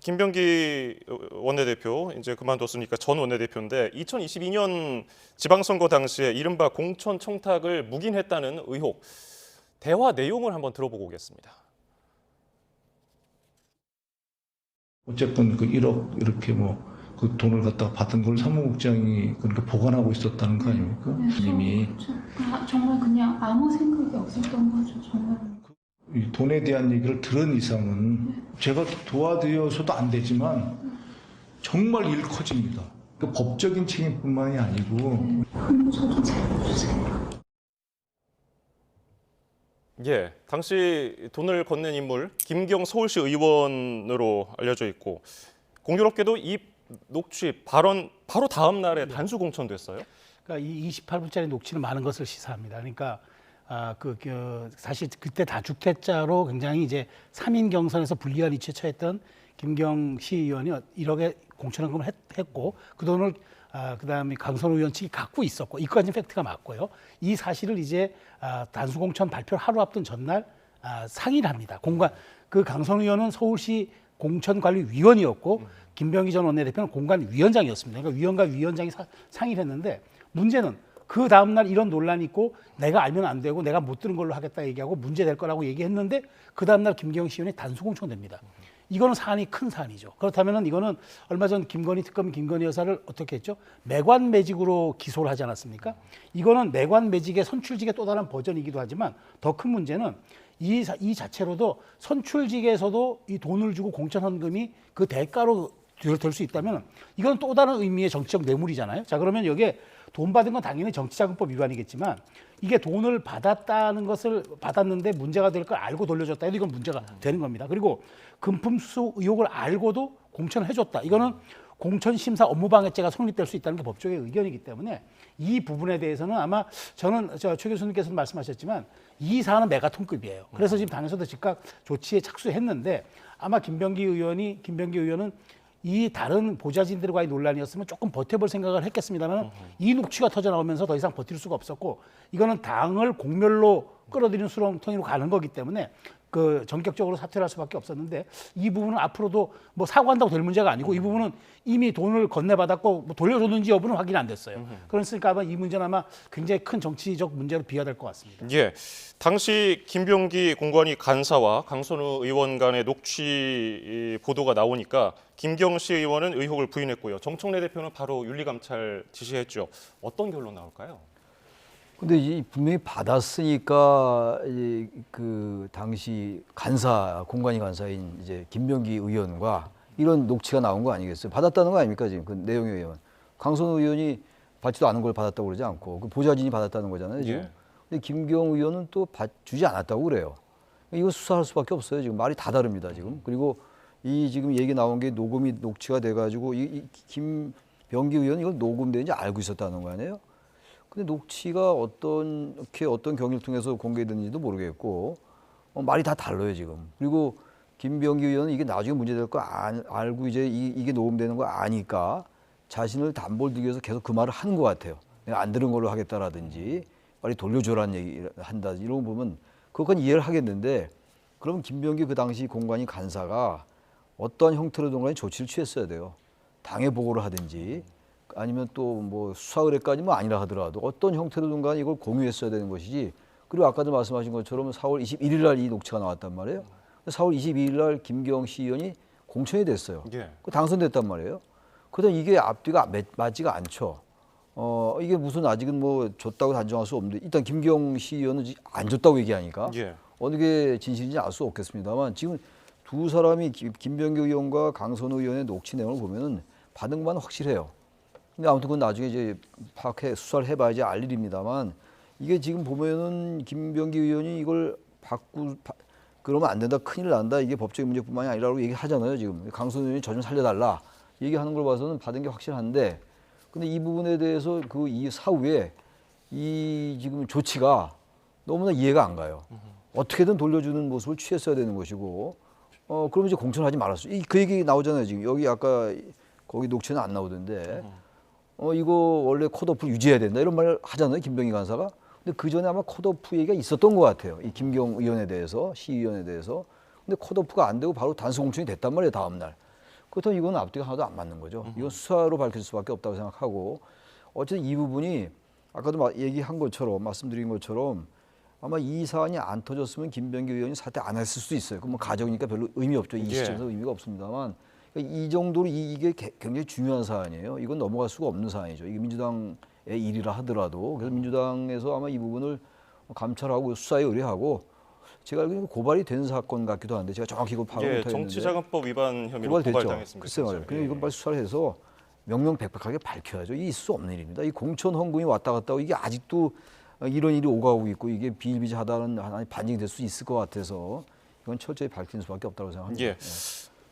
김병기 원내대표 이제 그만뒀으니까 전 원내대표인데 2022년 지방선거 당시에 이른바 공천 청탁을 묵인했다는 의혹. 대화 내용을 한번 들어보고 오겠습니다. 어쨌건 그 1억 이렇게 뭐 그 돈을 갖다가 받은 걸 사무국장이 그렇게 보관하고 있었다는 거 아닙니까? 이미 정말 그냥 아무 생각이 없었던 거죠. 정말. 이 돈에 대한 얘기를 들은 이상은 제가 도와드려서도 안 되지만 정말 일 커집니다. 그 법적인 책임뿐만이 아니고. 저도 잘 모르세요. 예, 당시 돈을 건넨 인물 김경 서울시 의원으로 알려져 있고 공교롭게도 이 녹취 발언 바로 다음 날에 단수 공천됐어요. 그러니까 이 28분짜리 녹취는 많은 것을 시사합니다. 그러니까 사실 그때 다주택자로 굉장히 이제 3인 경선에서 불리한 위치에 처했던 김경 시의원이 1억의 공천헌금을 했고 그 돈을 그다음에 강선우 의원 측이 갖고 있었고 이까지는 팩트가 맞고요. 이 사실을 이제 단수 공천 발표를 하루 앞둔 전날 상의를 합니다. 그 강선우 의원은 서울시 공천관리위원이었고 김병기 전 원내대표는 공관위원장이었습니다. 그러니까 위원과 위원장이 상의를 했는데 문제는 그 다음날 이런 논란이 있고 내가 알면 안 되고 내가 못 들은 걸로 하겠다 얘기하고 문제될 거라고 얘기했는데 그 다음날 김경 시의원이 단수 공천됩니다. 이거는 사안이 큰 사안이죠. 그렇다면 이거는 얼마 전 김건희 특검 김건희 여사를 어떻게 했죠? 매관 매직으로 기소를 하지 않았습니까? 이거는 매관 매직의 선출직의 또 다른 버전이기도 하지만 더 큰 문제는 이 자체로도 선출직에서도 이 돈을 주고 공천 헌금이 그 대가로 될 수 있다면 이건 또 다른 의미의 정치적 뇌물이잖아요. 자, 그러면 여기에 돈 받은 건 당연히 정치자금법 위반이겠지만 이게 돈을 받았는데 문제가 될 걸 알고 돌려줬다 해도 이건 문제가 되는 겁니다. 그리고 금품 수수 의혹을 알고도 공천을 해줬다. 이거는 공천심사 업무방해죄가 성립될 수 있다는 게 법조계 의견이기 때문에 이 부분에 대해서는 아마 저는 최 교수님께서도 말씀하셨지만 이 사안은 메가톤급이에요. 그래서 지금 당에서도 즉각 조치에 착수했는데 아마 김병기 의원은 이 다른 보좌진들과의 논란이었으면 조금 버텨볼 생각을 했겠습니다만 이 녹취가 터져 나오면서 더 이상 버틸 수가 없었고 이거는 당을 공멸로 끌어들이는 수렁텅이로 가는 거기 때문에 그 전격적으로 사퇴를 할 수밖에 없었는데 이 부분은 앞으로도 뭐 사과한다고 될 문제가 아니고 이 부분은 이미 돈을 건네받았고 뭐 돌려줬는지 여부는 확인이 안 됐어요. 그러니까 아마 이 문제는 아마 굉장히 큰 정치적 문제로 비화될 것 같습니다. 예, 당시 김병기 공관위 간사와 강선우 의원 간의 녹취 보도가 나오니까 김경시 의원은 의혹을 부인했고요. 정청래 대표는 바로 윤리감찰 지시했죠. 어떤 결론 나올까요? 근데 이 분명히 받았으니까 그 당시 간사 공관위 간사인 이제 김병기 의원과 이런 녹취가 나온 거 아니겠어요? 받았다는 거 아닙니까 지금 그 내용에 의하면 강선우 의원이 받지도 않은 걸 받았다고 그러지 않고 그 보좌진이 받았다는 거잖아요 지금. 예. 근데 김경 의원은 또 주지 않았다고 그래요. 이거 수사할 수밖에 없어요 지금 말이 다 다릅니다 지금. 그리고 이 지금 얘기 나온 게 녹취가 돼가지고 이 김병기 의원 이걸 녹음되는지 알고 있었다는 거 아니에요? 근데 녹취가 어떤 경위를 통해서 공개됐는지도 모르겠고 말이 다 달라요 지금. 그리고 김병기 의원은 이게 나중에 문제될 거 알고 이제 이게 녹음되는 거 아니까 자신을 담보를 들기 위해서 계속 그 말을 하는 것 같아요. 내가 안 들은 걸로 하겠다라든지 빨리 돌려줘라는 얘기를 한다 이런 거 보면 그것까지 이해를 하겠는데 그러면 김병기 그 당시 공관위 간사가 어떠한 형태로든 간에 조치를 취했어야 돼요. 당해 보고를 하든지 아니면 또 뭐 수사 의뢰까지 뭐 아니라 하더라도 어떤 형태로든 간에 이걸 공유했어야 되는 것이지. 그리고 아까도 말씀하신 것처럼 4월 21일 날 이 녹취가 나왔단 말이에요. 4월 22일 날 김경시 의원이 공천이 됐어요. 예. 당선됐단 말이에요. 그러다 이게 앞뒤가 맞지가 않죠. 이게 무슨 아직은 뭐 줬다고 단정할 수 없는데 일단 김경시 의원은 안 줬다고 얘기하니까 예. 어느 게 진실인지 알 수 없겠습니다만 지금 두 사람이 김병기 의원과 강선우 의원의 녹취 내용을 보면은 받은 것만 확실해요. 근데 아무튼 그건 나중에 이제 수사를 해봐야지 알 일입니다만 이게 지금 보면은 김병기 의원이 이걸 그러면 안 된다, 큰일 난다, 이게 법적인 문제뿐만이 아니라고 얘기하잖아요 지금. 강선우 의원이 저 좀 살려달라 얘기하는 걸 봐서는 받은 게 확실한데 근데 이 부분에 대해서 그 이 사후에 이 지금 조치가 너무나 이해가 안 가요. 어떻게든 돌려주는 모습을 취했어야 되는 것이고 그러면 이제 공천하지 말았어요. 그 얘기 나오잖아요 지금. 여기 아까 거기 녹취는 안 나오던데 이거 원래 컷오프 유지해야 된다 이런 말 하잖아요 김병기 간사가. 근데 그 전에 아마 컷오프 얘기가 있었던 것 같아요. 이 김경 의원에 대해서 시의원에 대해서. 근데 컷오프가 안 되고 바로 단수 공천이 됐단 말이에요 다음 날. 그렇다면 이건 앞뒤가 하나도 안 맞는 거죠. 이건 수사로 밝힐 수밖에 없다고 생각하고 어쨌든 이 부분이 아까도 얘기한 것처럼 말씀드린 것처럼 아마 이 사안이 안 터졌으면 김병기 의원이 사퇴 안 했을 수도 있어요. 그 뭐 가정이니까 별로 의미 없죠. 이 시점에서 의미가 없습니다만 이 정도로 이게 굉장히 중요한 사안이에요. 이건 넘어갈 수가 없는 사안이죠. 이게 민주당의 일이라 하더라도 그래서 민주당에서 아마 이 부분을 감찰하고 수사에 의뢰하고 제가 알기로는 고발이 된 사건 같기도 한데 제가 정확히 이거 파악을 못하겠는데 정치자금법 위반 혐의로 고발당했습니다. 글쎄 말이에요. 그럼 이건 빨리 수사를 해서 명명백백하게 밝혀야죠. 이게 있을 수 없는 일입니다. 이 공천 헌금이 왔다 갔다 하고 이게 아직도 이런 일이 오가고 있고 이게 비일비재하다는 하나의 반증이 될 수 있을 것 같아서 이건 철저히 밝히는 수밖에 없다고 생각합니다. 예.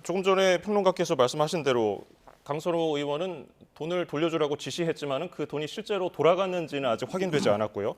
조금 전에 평론가께서 말씀하신 대로 강선우 의원은 돈을 돌려주라고 지시했지만은 그 돈이 실제로 돌아갔는지는 아직 확인되지 않았고요.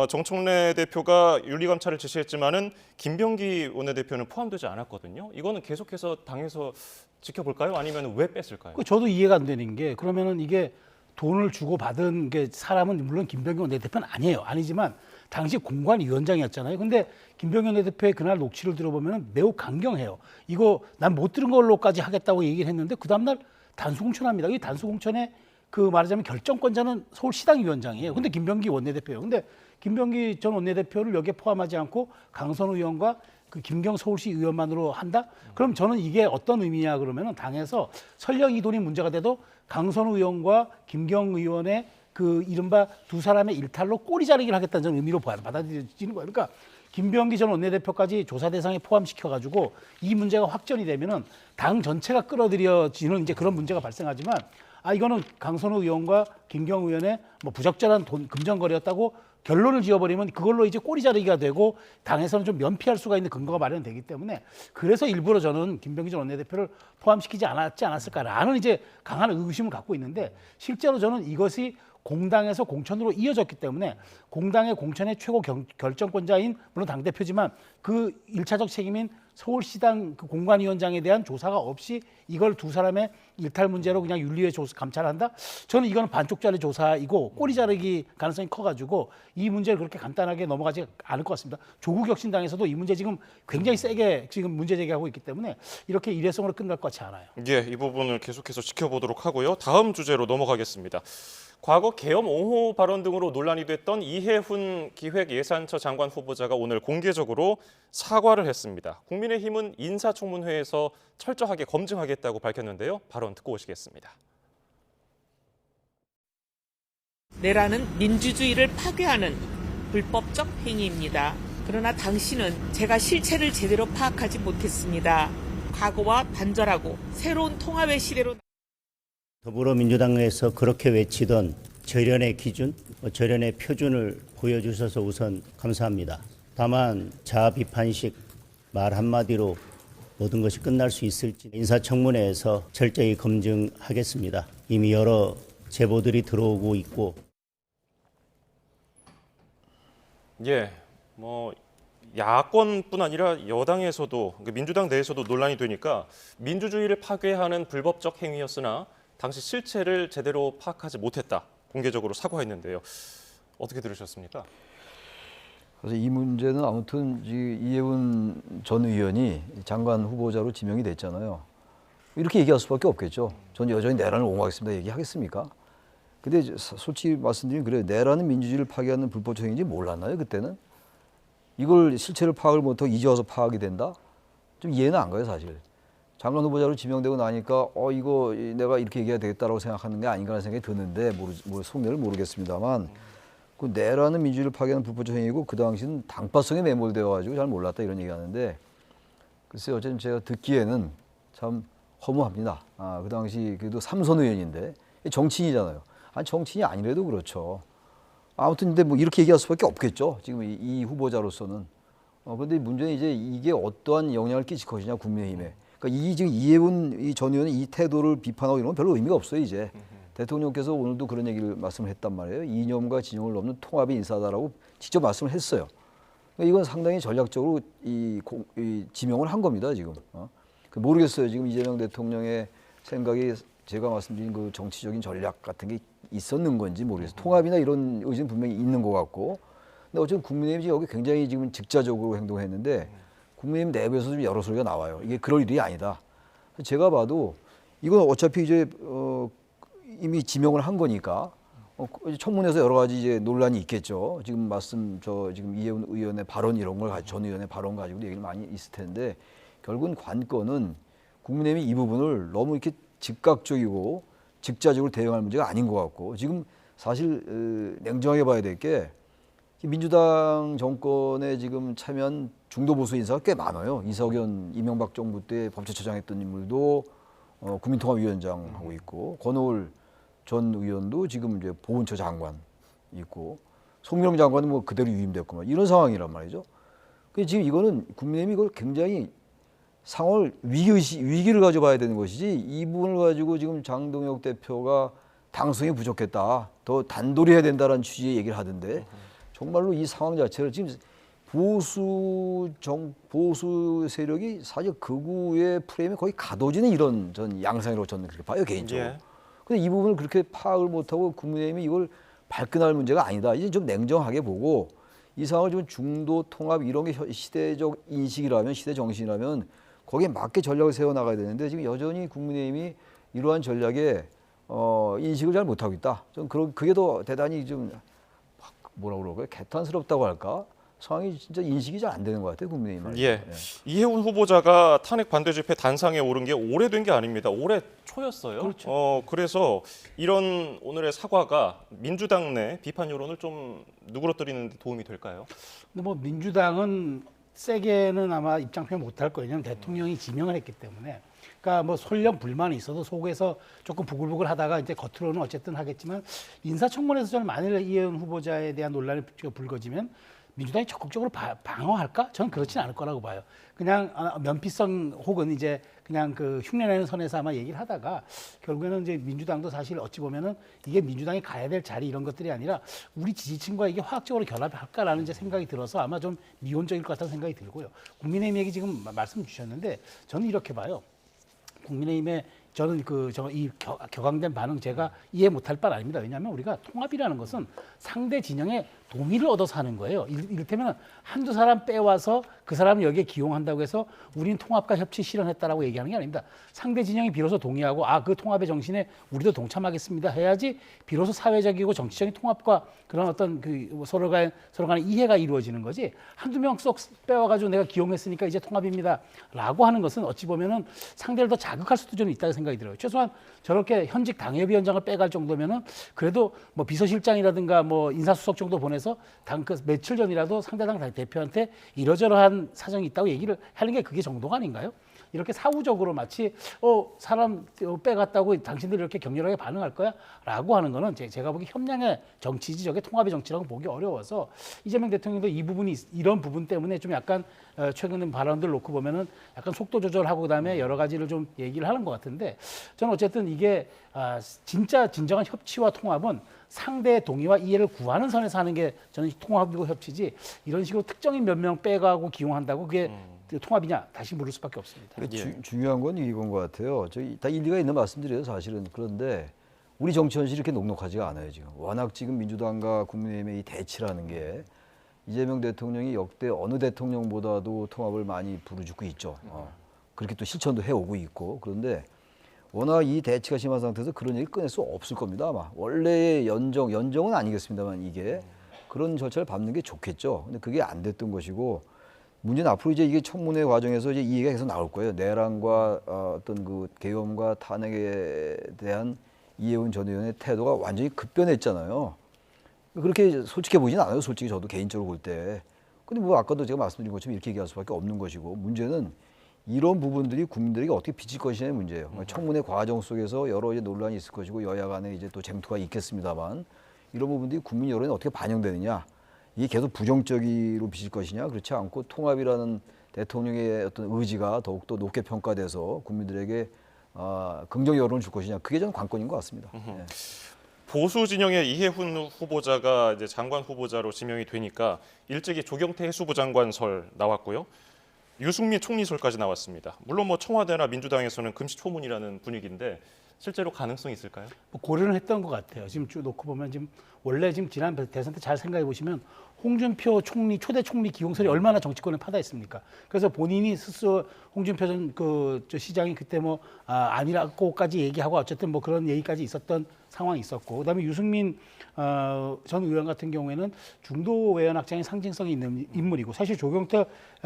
정청래 대표가 윤리감찰을 지시했지만은 김병기 원내대표는 포함되지 않았거든요. 이거는 계속해서 당에서 지켜볼까요? 아니면 왜 뺐을까요? 저도 이해가 안 되는 게 그러면은 이게 돈을 주고 받은 게 사람은 물론 김병기 원내대표는 아니에요. 아니지만 당시 공관위원장이었잖아요. 근데 김병기 원내대표의 그날 녹취를 들어보면 매우 강경해요. 이거 난 못 들은 걸로까지 하겠다고 얘기를 했는데 그 다음날 단수공천합니다. 이 단수공천에 그 말하자면 결정권자는 서울시당 위원장이에요. 근데 김병기 원내대표예요. 근데 김병기 전 원내대표를 여기에 포함하지 않고 강선우 의원과 그 김경 서울시 의원만으로 한다? 그럼 저는 이게 어떤 의미냐 그러면은 당에서 설령 이 돈이 문제가 돼도 강선우 의원과 김경 의원의 그 이른바 두 사람의 일탈로 꼬리 자르기를 하겠다는 저는 의미로 받아들여지는 거예요. 그러니까 김병기 전 원내대표까지 조사 대상에 포함시켜가지고 이 문제가 확전이 되면은 당 전체가 끌어들여지는 이제 그런 문제가 발생하지만 이거는 강선우 의원과 김경 의원의 뭐 부적절한 돈 금전거래였다고 결론을 지어버리면 그걸로 이제 꼬리 자르기가 되고 당에서는 좀 면피할 수가 있는 근거가 마련되기 때문에 그래서 일부러 저는 김병기 전 원내대표를 포함시키지 않았을까라는 이제 강한 의구심을 갖고 있는데 실제로 저는 이것이 공당에서 공천으로 이어졌기 때문에 공당의 공천의 최고 결정권자인 물론 당대표지만 그 1차적 책임인 서울시당 그 공관위원장에 대한 조사가 없이 이걸 두 사람의 일탈 문제로 그냥 윤리위 감찰한다? 저는 이거는 반쪽짜리 조사이고 꼬리 자르기 가능성이 커가지고 이 문제를 그렇게 간단하게 넘어가지 않을 것 같습니다. 조국 혁신당에서도 이 문제 지금 굉장히 세게 지금 문제 제기하고 있기 때문에 이렇게 일회성으로 끝날 것 같지 않아요. 예, 이 부분을 계속해서 지켜보도록 하고요. 다음 주제로 넘어가겠습니다. 과거 계엄 옹호 발언 등으로 논란이 됐던 이해훈 기획예산처 장관 후보자가 오늘 공개적으로 사과를 했습니다. 국민의힘은 인사청문회에서 철저하게 검증하겠다고 밝혔는데요. 발언 듣고 오시겠습니다. 내라는 민주주의를 파괴하는 불법적 행위입니다. 그러나 당신은 제가 실체를 제대로 파악하지 못했습니다. 각오와 단절하고 새로운 통합의 시대로 더불어민주당에서 그렇게 외치던 절연의 기준, 절연의 표준을 보여주셔서 우선 감사합니다. 다만 자아 비판식 말 한마디로 모든 것이 끝날 수 있을지 인사청문회에서 철저히 검증하겠습니다. 이미 여러 제보들이 들어오고 있고. 예, 야권뿐 아니라 여당에서도 민주당 내에서도 논란이 되니까 민주주의를 파괴하는 불법적 행위였으나 당시 실체를 제대로 파악하지 못했다. 공개적으로 사과했는데요. 어떻게 들으셨습니까? 그래서 이 문제는 아무튼 이해훈 전 의원이 장관 후보자로 지명이 됐잖아요. 이렇게 얘기할 수밖에 없겠죠. 저는 여전히 내란을 옹호하겠습니다. 얘기하겠습니까? 근데 솔직히 말씀드리면 그래요. 내란은 민주주의를 파괴하는 불법적 행위인지 몰랐나요? 그때는? 이걸 실체를 파악을 못하고 이제 와서 파악이 된다? 좀 이해는 안 가요, 사실. 장관 후보자로 지명되고 나니까 이거 내가 이렇게 얘기해야 되겠다라고 생각하는 게 아닌가 하는 생각이 드는데 속내를 모르겠습니다만 그 내라는 민주주의를 파괴하는 불법적 행위고 그 당시는 당파성에 매몰되어 가지고 잘 몰랐다 이런 얘기하는데 글쎄요, 어쨌든 제가 듣기에는 참 허무합니다. 그 당시 그래도 삼선 의원인데 정치인이잖아요. 아니 정치인이 아니래도 그렇죠. 아무튼 근데 이렇게 얘기할 수밖에 없겠죠. 지금 이 후보자로서는. 그런데 문제는 이제 이게 어떠한 영향을 끼칠 것이냐 국민의힘에. 그러니까 지금 이해훈 전 의원은 이 태도를 비판하고 이런 건 별로 의미가 없어요 이제. 대통령께서 오늘도 그런 얘기를 말씀을 했단 말이에요. 이념과 진영을 넘는 통합의 인사다라고 직접 말씀을 했어요. 그러니까 이건 상당히 전략적으로 이 지명을 한 겁니다 지금. 모르겠어요 지금 이재명 대통령의 생각이 제가 말씀드린 그 정치적인 전략 같은 게 있었는 건지 모르겠어요. 통합이나 이런 의지는 분명히 있는 것 같고. 근데 어쨌든 국민의힘이 여기 굉장히 지금 직자적으로 행동했는데. 국민의힘 내부에서 좀 여러 소리가 나와요. 이게 그럴 일이 아니다. 제가 봐도 이건 어차피 이제 이미 지명을 한 거니까 청문회에서 여러 가지 이제 논란이 있겠죠. 지금 지금 이해훈 의원의 발언 이런 걸 전 의원의 발언 가지고 얘기를 많이 있을 텐데 결국은 관건은 국민의힘이 이 부분을 너무 이렇게 즉각적이고 직자적으로 대응할 문제가 아닌 것 같고 지금 사실 냉정하게 봐야 될 게 민주당 정권에 지금 참여한 중도 보수 인사가 꽤 많아요. 이석연, 이명박 정부 때 법제처장 했던 인물도 국민통합위원장 하고 있고 권오을 전 의원도 지금 이제 보훈처 장관 있고 송명 장관은 그대로 유임됐고 이런 상황이란 말이죠. 그래서 지금 이거는 국민의힘이 이걸 굉장히 상황을 위기를 가져봐야 되는 것이지 이 부분을 가지고 지금 장동혁 대표가 당성이 부족했다. 더 단돌이 해야 된다라는 취지의 얘기를 하던데 정말로 이 상황 자체를 지금 보수 세력이 사실 극우의 프레임에 거의 가둬지는 이런 전 양상이라고 저는 그렇게 봐요 개인적으로. 예. 근데 이 부분을 그렇게 파악을 못하고 국민의힘이 이걸 발끈할 문제가 아니다. 이제 좀 냉정하게 보고 이 상황을 좀 중도 통합 이런 게 시대적 인식이라면 시대 정신이라면 거기에 맞게 전략을 세워 나가야 되는데 지금 여전히 국민의힘이 이러한 전략에 인식을 잘 못하고 있다. 좀 그게 더 대단히 좀 뭐라고 그럴까요? 개탄스럽다고 할까? 상황이 진짜 인식이 잘 안 되는 것 같아요, 국민의힘은. 예. 이해훈 후보자가 탄핵 반대 집회 단상에 오른 게 오래된 게 아닙니다. 올해 초였어요. 그렇죠. 그래서 이런 오늘의 사과가 민주당 내 비판 여론을 좀 누그러뜨리는 데 도움이 될까요? 근데 민주당은 세게는 아마 입장 표현 못할 거예요. 왜냐하면 대통령이 지명을 했기 때문에. 그러니까 설령 불만이 있어도 속에서 조금 부글부글 하다가 이제 겉으로는 어쨌든 하겠지만 인사청문회에서 저는 만일 이해훈 후보자에 대한 논란이 불거지면 민주당이 적극적으로 방어할까? 저는 그렇지는 않을 거라고 봐요. 그냥 면피성 혹은 이제 그냥 그 흉내내는 선에서 아마 얘기를 하다가 결국에는 이제 민주당도 사실 어찌 보면은 이게 민주당이 가야 될 자리 이런 것들이 아니라 우리 지지층과 이게 화학적으로 결합할까라는 이제 생각이 들어서 아마 좀 미온적일 것 같다는 생각이 들고요. 국민의힘 얘기 지금 말씀 주셨는데 저는 이렇게 봐요. 국민의힘의 저는 이 격앙된 반응 제가 이해 못할 바는 아닙니다. 왜냐하면 우리가 통합이라는 것은 상대 진영의 동의를 얻어서 하는 거예요. 이를테면 한두 사람 빼와서 그 사람을 여기에 기용한다고 해서 우리는 통합과 협치 실현했다라고 얘기하는 게 아닙니다. 상대 진영이 비로소 동의하고 그 통합의 정신에 우리도 동참하겠습니다 해야지 비로소 사회적이고 정치적인 통합과 그런 어떤 서로 간의 이해가 이루어지는 거지. 한두 명 쏙 빼와가지고 내가 기용했으니까 이제 통합입니다라고 하는 것은 어찌 보면은 상대를 더 자극할 수도 좀 있다고 생각이 들어요. 최소한 저렇게 현직 당협위원장을 빼갈 정도면은 그래도 뭐 비서실장이라든가 뭐 인사수석 정도 보내서 며칠 전이라도 상대당 대표한테 이러저러한 사정이 있다고 얘기를 하는 게 그게 정도가 아닌가요? 이렇게 사후적으로 마치 사람 빼갔다고 당신들이 이렇게 격렬하게 반응할 거야? 라고 하는 거는 제가 보기 협량의 정치지 저게 통합의 정치라고 보기 어려워서 이재명 대통령도 이 부분이 이런 부분 때문에 좀 약간 최근 발언들 놓고 보면은 약간 속도 조절하고 그다음에 여러 가지를 좀 얘기를 하는 것 같은데 저는 어쨌든 이게 진정한 협치와 통합은 상대의 동의와 이해를 구하는 선에서 하는 게 저는 통합이고 협치지 이런 식으로 특정인 몇 명 빼가고 기용한다고 그게 통합이냐 다시 물을 수밖에 없습니다. 중요한 건 이건 것 같아요. 저희 다 일리가 있는 말씀드려요 사실은. 그런데 우리 정치 현실이 이렇게 녹록하지가 않아요 지금. 워낙 지금 민주당과 국민의힘의 이 대치라는 게 이재명 대통령이 역대 어느 대통령보다도 통합을 많이 부르짖고 있죠. 그렇게 또 실천도 해오고 있고. 그런데 워낙 이 대치가 심한 상태에서 그런 얘기 꺼낼 수 없을 겁니다 아마. 원래의 연정은 아니겠습니다만 이게 그런 절차를 밟는 게 좋겠죠. 근데 그게 안 됐던 것이고 문제는 앞으로 이제 이게 청문회 과정에서 이제 이 얘기가 계속 나올 거예요. 내란과 어떤 그 계엄과 탄핵에 대한 이해운 전 의원의 태도가 완전히 급변했잖아요. 그렇게 솔직해 보이진 않아요. 솔직히 저도 개인적으로 볼 때. 근데 뭐 아까도 제가 말씀드린 것처럼 이렇게 얘기할 수밖에 없는 것이고 문제는 이런 부분들이 국민들에게 어떻게 비칠 것이냐의 문제예요. 청문회 과정 속에서 여러 이제 논란이 있을 것이고 여야 간에 이제 또 쟁투가 있겠습니다만 이런 부분들이 국민 여론에 어떻게 반영되느냐. 이게 계속 부정적으로 비칠 것이냐 그렇지 않고 통합이라는 대통령의 어떤 의지가 더욱더 높게 평가돼서 국민들에게 긍정 여론을 줄 것이냐 그게 저는 관건인 것 같습니다. 네. 보수 진영의 이해훈 후보자가 이제 장관 후보자로 지명이 되니까 일찍이 조경태 해수부 장관설 나왔고요. 유승민 총리설까지 나왔습니다. 물론 뭐 청와대나 민주당에서는 금시초문이라는 분위기인데 실제로 가능성이 있을까요? 고려는 했던 것 같아요. 지금 쭉 놓고 보면 지금 원래 지금 지난 대선 때 잘 생각해 보시면 홍준표 총리 초대 총리 기용설이 얼마나 정치권을 파다했습니까? 그래서 본인이 스스로 홍준표 전 시장이 그때 뭐 아니라고까지 얘기하고 어쨌든 뭐 그런 얘기까지 있었던 상황이 있었고 그다음에 유승민 전 의원 같은 경우에는 중도 외연 확장의 상징성이 있는 인물이고 사실 조경태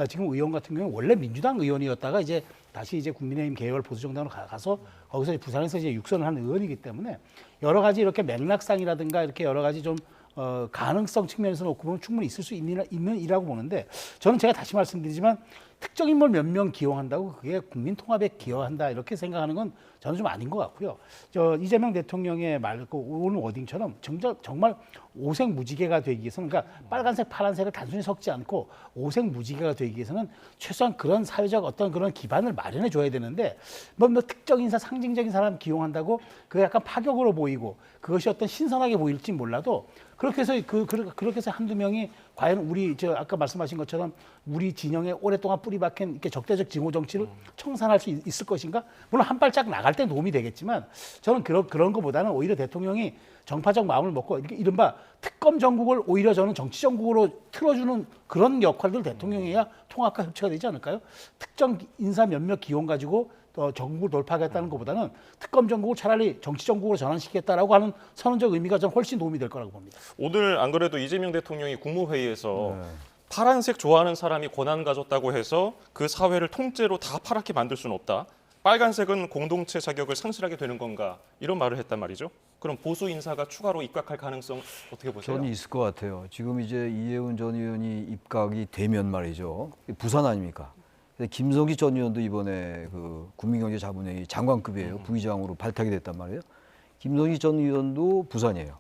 지금 의원 같은 경우는 원래 민주당 의원이었다가 이제 다시 이제 국민의힘 계열 보수정당으로 가서 거기서 부산에서 이제 육선을 한 의원이기 때문에 여러 가지 이렇게 맥락상이라든가 이렇게 여러 가지 좀 가능성 측면에서 놓고 보면 충분히 있을 수 있는 일이라고 보는데 저는 제가 다시 말씀드리지만 특정 인물 몇 명 기용한다고 그게 국민 통합에 기여한다 이렇게 생각하는 건 저는 좀 아닌 것 같고요. 이재명 대통령의 오늘 워딩처럼 정말 오색무지개가 되기 위해서는 그러니까 빨간색, 파란색을 단순히 섞지 않고 오색무지개가 되기 위해서는 최소한 그런 사회적 어떤 그런 기반을 마련해 줘야 되는데 뭐 특정 인사, 상징적인 사람 기용한다고 그게 약간 파격으로 보이고 그것이 어떤 신선하게 보일지 몰라도 그렇게 해서 그렇게 해서 한두 명이 과연 우리 아까 말씀하신 것처럼 우리 진영에 오랫동안 뿌리 박힌 이렇게 적대적 징후 정치를 청산할 수 있을 것인가? 물론 한 발짝 나갈 때 도움이 되겠지만 저는 그런 것보다는 오히려 대통령이 정파적 마음을 먹고 이른바 특검 정국을 오히려 저는 정치 정국으로 틀어주는 그런 역할들 대통령이 해야 통합과 협치가 되지 않을까요? 특정 인사 몇몇 기용 가지고 정국을 돌파하겠다는 것보다는 특검 정국을 차라리 정치 정국으로 전환시키겠다라고 하는 선언적 의미가 저는 훨씬 도움이 될 거라고 봅니다. 오늘 안 그래도 이재명 대통령이 국무회의에서 파란색 좋아하는 사람이 권한 가졌다고 해서 그 사회를 통째로 다 파랗게 만들 수는 없다. 빨간색은 공동체 자격을 상실하게 되는 건가 이런 말을 했단 말이죠. 그럼 보수 인사가 추가로 입각할 가능성 어떻게 보세요? 저는 있을 것 같아요. 지금 이제 이해훈 전 의원이 입각이 되면 말이죠. 부산 아닙니까? 김성기 전 의원도 이번에 그 국민경제자문회의 장관급이에요. 부의장으로 발탁이 됐단 말이에요. 김성기 전 의원도 부산이에요.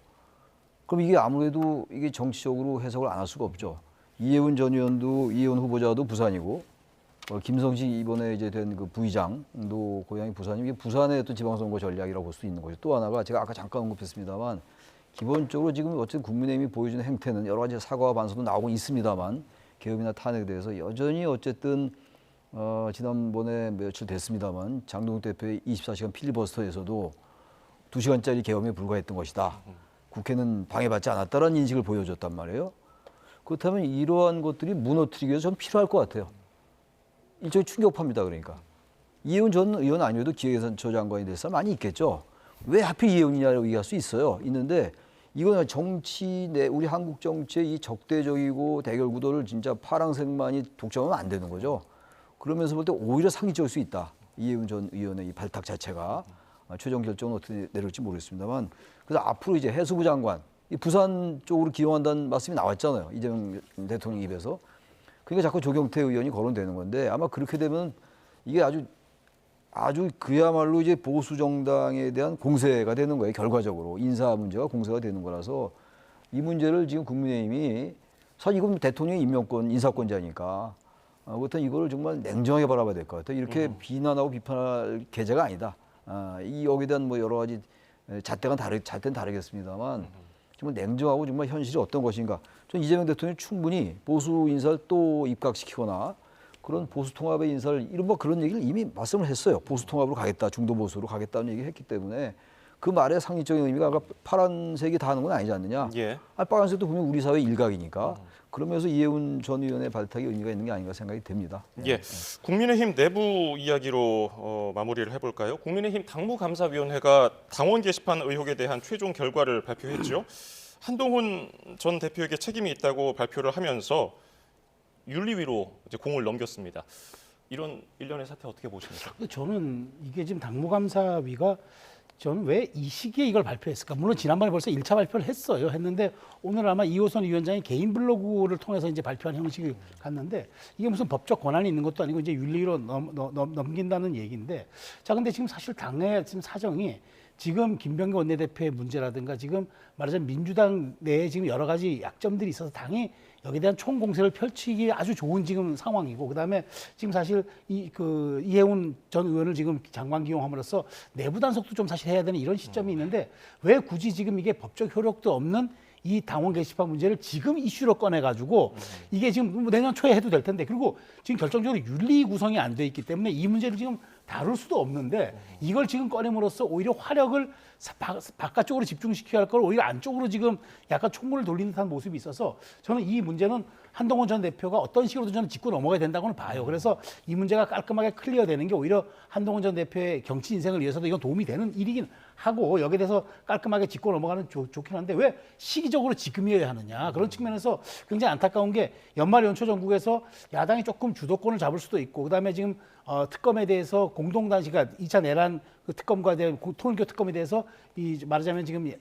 그럼 이게 아무래도 이게 정치적으로 해석을 안 할 수가 없죠. 이혜훈 전 의원도 이혜훈 후보자도 부산이고 김성식 이번에 이제 된 그 부의장도 고향이 부산이고 이게 부산의 또 지방선거 전략이라고 볼 수 있는 거죠. 또 하나가 제가 아까 잠깐 언급했습니다만 기본적으로 지금 어쨌든 국민의힘이 보여주는 행태는 여러 가지 사과와 반성도 나오고 있습니다만 계엄이나 탄핵에 대해서 여전히 어쨌든 지난번에 며칠 됐습니다만 장동욱 대표의 24시간 필리버스터에서도 2시간짜리 계엄에 불과했던 것이다. 국회는 방해받지 않았다라는 인식을 보여줬단 말이에요. 그렇다면 이러한 것들이 무너뜨리기 위해서 좀 필요할 것 같아요. 일종의 충격파입니다. 그러니까. 이혜훈 전 의원 아니어도 기획예산처 장관이 될 사람 많이 있겠죠. 왜 하필 이혜훈이냐고 얘기할 수 있어요. 있는데 이건 정치 내 우리 한국 정치의 이 적대적이고 대결 구도를 진짜 파랑색만이 독점하면 안 되는 거죠. 그러면서 볼 때 오히려 상기적일 수 있다. 이혜훈 전 의원의 이 발탁 자체가 최종 결정은 어떻게 내릴지 모르겠습니다만 그래서 앞으로 이제 해수부 장관 이 부산 쪽으로 기용한다는 말씀이 나왔잖아요. 이재명 대통령 입에서. 그러니까 자꾸 조경태 의원이 거론되는 건데 아마 그렇게 되면 이게 아주 그야말로 이제 보수 정당에 대한 공세가 되는 거예요. 결과적으로 인사 문제가 공세가 되는 거라서 이 문제를 지금 국민의힘이 사실 이건 대통령의 임명권 인사권자니까 그렇다면 이거를 정말 냉정하게 바라봐야 될 것 같아요. 이렇게 비난하고 비판할 계제가 아니다. 이 여기에 대한 뭐 여러 가지 잣대는 다르겠습니다만 정말 냉정하고 정말 현실이 어떤 것인가. 전 이재명 대통령이 충분히 보수 인사를 또 입각시키거나 그런 보수 통합의 인사를 이른바 그런 얘기를 이미 말씀을 했어요. 보수 통합으로 가겠다, 중도 보수로 가겠다는 얘기를 했기 때문에 그 말의 상징적인 의미가 아까 파란색이 다 하는 건 아니지 않느냐. 예. 빨간색도 보면 우리 사회 일각이니까. 그러면서 이혜훈 전 의원의 발탁이 의미가 있는 게 아닌가 생각이 듭니다. 예, 국민의힘 내부 이야기로 마무리를 해볼까요? 국민의힘 당무감사위원회가 당원 게시판 의혹에 대한 최종 결과를 발표했죠. 한동훈 전 대표에게 책임이 있다고 발표를 하면서 윤리위로 이제 공을 넘겼습니다. 이런 일련의 사태 어떻게 보십니까? 저는 이게 지금 당무감사위가 저는 왜 이 시기에 이걸 발표했을까? 물론 지난번에 벌써 1차 발표를 했는데 오늘 아마 이호선 위원장이 개인 블로그를 통해서 이제 발표한 형식을 갔는데 이게 무슨 법적 권한이 있는 것도 아니고 이제 윤리로 넘긴다는 얘기인데 자, 근데 지금 사실 당내 지금 사정이 지금 김병기 원내대표의 문제라든가 지금 말하자면 민주당 내에 지금 여러 가지 약점들이 있어서 당이 여기에 대한 총공세를 펼치기 아주 좋은 지금 상황이고 그다음에 지금 사실 이혜훈 전 의원을 지금 장관 기용함으로써 내부 단속도 좀 사실 해야 되는 이런 시점이 있는데 왜 굳이 지금 이게 법적 효력도 없는 이 당원 게시판 문제를 지금 이슈로 꺼내가지고 이게 지금 내년 초에 해도 될 텐데 그리고 지금 결정적으로 윤리 구성이 안 돼 있기 때문에 이 문제를 지금 다룰 수도 없는데 이걸 지금 꺼냄으로써 오히려 화력을 바깥쪽으로 집중시켜야 할 걸 오히려 안쪽으로 지금 약간 총구를 돌리는 듯한 모습이 있어서 저는 이 문제는 한동훈 전 대표가 어떤 식으로든 저는 짚고 넘어가야 된다고는 봐요. 그래서 이 문제가 깔끔하게 클리어되는 게 오히려 한동훈 전 대표의 정치 인생을 위해서도 이건 도움이 되는 일이긴 하고 여기에 대해서 깔끔하게 짚고 넘어가는 좋긴 한데 왜 시기적으로 지금이어야 하느냐. 그런 측면에서 굉장히 안타까운 게 연말 연초 전국에서 야당이 조금 주도권을 잡을 수도 있고 그다음에 지금 특검에 대해서 공동단식가 2차 내란 그 특검과 대한 통일교 특검에 대해서 말하자면 지금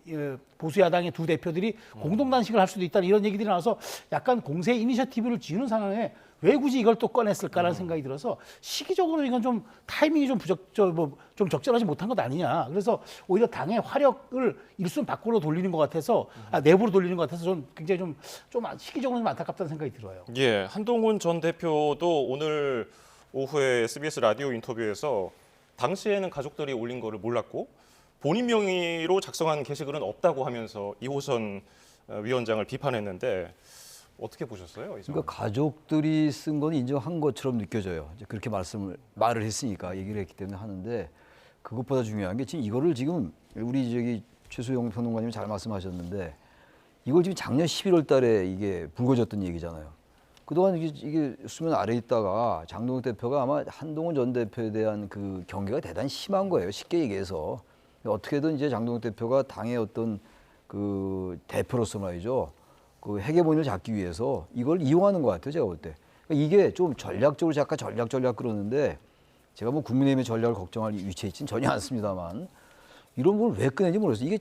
보수 야당의 두 대표들이 공동단식을 할 수도 있다는 이런 얘기들이 나와서 약간 공세 이니셔티브를 쥐는 상황에 왜 굳이 이걸 또 꺼냈을까라는 생각이 들어서 시기적으로 이건 좀 타이밍이 좀 좀 적절하지 못한 것 아니냐. 그래서 오히려 당의 화력을 일순 밖으로 돌리는 것 같아서 내부로 돌리는 것 같아서 저는 굉장히 좀 시기적으로 좀 안타깝다는 생각이 들어요. 예, 한동훈 전 대표도 오늘 오후에 SBS 라디오 인터뷰에서 당시에는 가족들이 올린 거를 몰랐고 본인 명의로 작성한 게시글은 없다고 하면서 이호선 위원장을 비판했는데 어떻게 보셨어요? 그러니까 가족들이 쓴 건 인정한 것처럼 느껴져요. 이제 그렇게 말을 했으니까 얘기를 했기 때문에 하는데 그것보다 중요한 게 지금 이거를 지금 우리 최수영 평론가님이 잘 말씀하셨는데 이걸 지금 작년 11월 달에 이게 불거졌던 얘기잖아요. 그동안 이게 수면 아래 있다가 장동욱 대표가 아마 한동훈 전 대표에 대한 그 경계가 대단히 심한 거예요. 쉽게 얘기해서. 어떻게든 이제 장동욱 대표가 당의 어떤 그 대표로서 말이죠. 그 헤게모니를 잡기 위해서 이걸 이용하는 것 같아요. 제가 볼 때. 그러니까 이게 좀 전략적으로 잠깐 전략 그러는데 제가 뭐 국민의힘의 전략을 걱정할 위치에 있지는 전혀 않습니다만 이런 걸 왜 꺼내는지 모르겠어요. 이게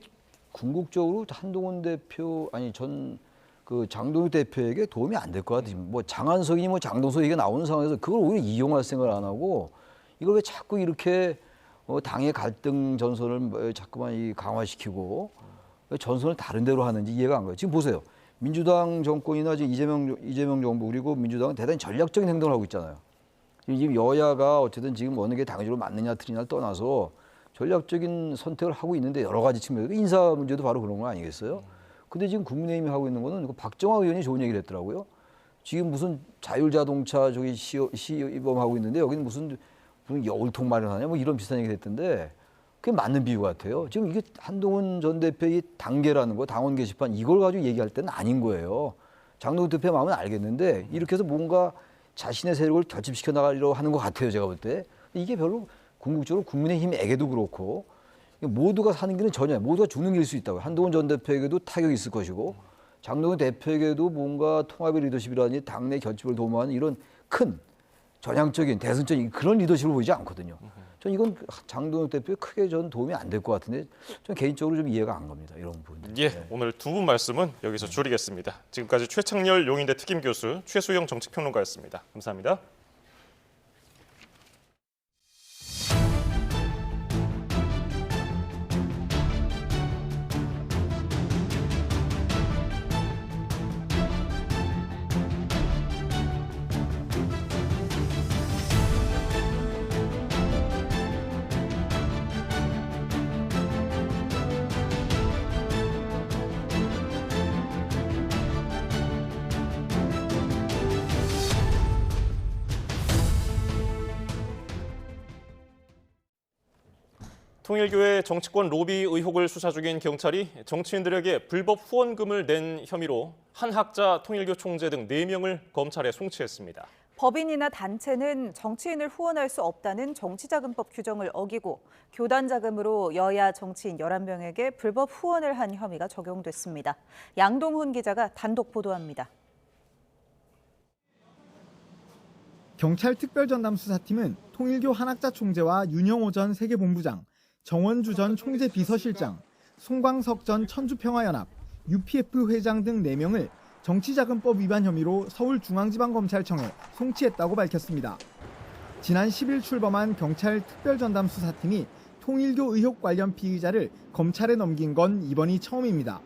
궁극적으로 한동훈 대표 그 장동욱 대표에게 도움이 안 될 것 같아요. 뭐 장한석이니 뭐 장동석 얘기가 나오는 상황에서 그걸 오히려 이용할 생각을 안 하고 이걸 왜 자꾸 이렇게 당의 갈등 전선을 자꾸만 강화시키고 왜 전선을 다른 데로 하는지 이해가 안 가요. 지금 보세요. 민주당 정권이나 지금 이재명 정부 그리고 민주당은 대단히 전략적인 행동을 하고 있잖아요. 지금 여야가 어쨌든 지금 어느 게 당적으로 맞느냐 틀리냐를 떠나서 전략적인 선택을 하고 있는데 여러 가지 측면에서 인사 문제도 바로 그런 거 아니겠어요? 근데 지금 국민의힘이 하고 있는 거는 박정화 의원이 좋은 얘기를 했더라고요. 지금 무슨 자율자동차 저기 시범하고 있는데 여기는 무슨 여울통 마련하냐 뭐 이런 비슷한 얘기를 했던데 그게 맞는 비유 같아요. 지금 이게 한동훈 전 대표의 단계라는 거, 당원 게시판 이걸 가지고 얘기할 때는 아닌 거예요. 장동훈 대표의 마음은 알겠는데 이렇게 해서 뭔가 자신의 세력을 결집시켜 나가려고 하는 것 같아요. 제가 볼 때. 이게 별로 궁극적으로 국민의힘에게도 그렇고 모두가 사는 길은 전혀 모두가 죽는 길일 수 있다고요. 한동훈 전 대표에게도 타격이 있을 것이고 장동훈 대표에게도 뭔가 통합의 리더십이라든지 당내 결집을 도모하는 이런 큰 전향적인 대선적인 그런 리더십을 보이지 않거든요. 전 이건 장동훈 대표에 크게 전 도움이 안 될 것 같은데 전 개인적으로 좀 이해가 안 갑니다. 이런 부분들. 예, 오늘 두 분 말씀은 여기서 줄이겠습니다. 지금까지 최창렬 용인대 특임교수, 최수영 정책평론가였습니다. 감사합니다. 통일교의 정치권 로비 의혹을 수사 중인 경찰이 정치인들에게 불법 후원금을 낸 혐의로 한 학자, 통일교 총재 등 4명을 검찰에 송치했습니다. 법인이나 단체는 정치인을 후원할 수 없다는 정치자금법 규정을 어기고 교단 자금으로 여야 정치인 11명에게 불법 후원을 한 혐의가 적용됐습니다. 양동훈 기자가 단독 보도합니다. 경찰 특별전담 수사팀은 통일교 한학자 총재와 윤영호 전 세계본부장, 정원주 전 총재 비서실장, 송광석 전 천주평화연합, UPF 회장 등 4명을 정치자금법 위반 혐의로 서울중앙지방검찰청에 송치했다고 밝혔습니다. 지난 10일 출범한 경찰 특별전담 수사팀이 통일교 의혹 관련 피의자를 검찰에 넘긴 건 이번이 처음입니다.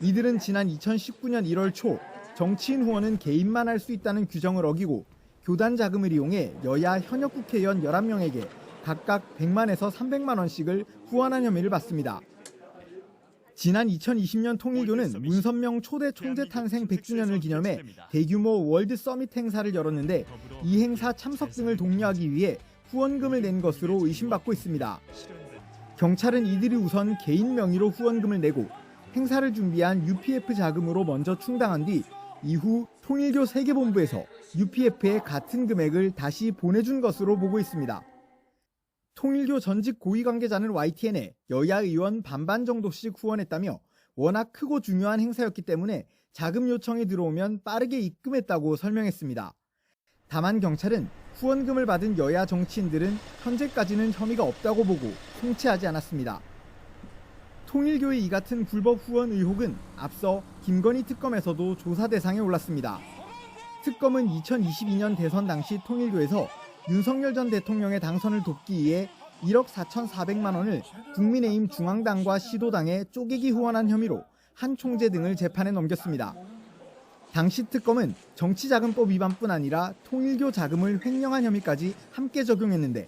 이들은 지난 2019년 1월 초 정치인 후원은 개인만 할 수 있다는 규정을 어기고 교단 자금을 이용해 여야 현역 국회의원 11명에게 각각 100만에서 300만 원씩을 후원한 혐의를 받습니다. 지난 2020년 통일교는 문선명 초대 총재 탄생 100주년을 기념해 대규모 월드 서밋 행사를 열었는데 이 행사 참석 등을 독려하기 위해 후원금을 낸 것으로 의심받고 있습니다. 경찰은 이들이 우선 개인 명의로 후원금을 내고 행사를 준비한 UPF 자금으로 먼저 충당한 뒤 이후 통일교 세계본부에서 UPF에 같은 금액을 다시 보내준 것으로 보고 있습니다. 통일교 전직 고위 관계자는 YTN에 여야 의원 반반 정도씩 후원했다며 워낙 크고 중요한 행사였기 때문에 자금 요청이 들어오면 빠르게 입금했다고 설명했습니다. 다만 경찰은 후원금을 받은 여야 정치인들은 현재까지는 혐의가 없다고 보고 송치하지 않았습니다. 통일교의 이 같은 불법 후원 의혹은 앞서 김건희 특검에서도 조사 대상에 올랐습니다. 특검은 2022년 대선 당시 통일교에서 윤석열 전 대통령의 당선을 돕기 위해 1억 4,400만 원을 국민의힘 중앙당과 시도당에 쪼개기 후원한 혐의로 한 총재 등을 재판에 넘겼습니다. 당시 특검은 정치자금법 위반뿐 아니라 통일교 자금을 횡령한 혐의까지 함께 적용했는데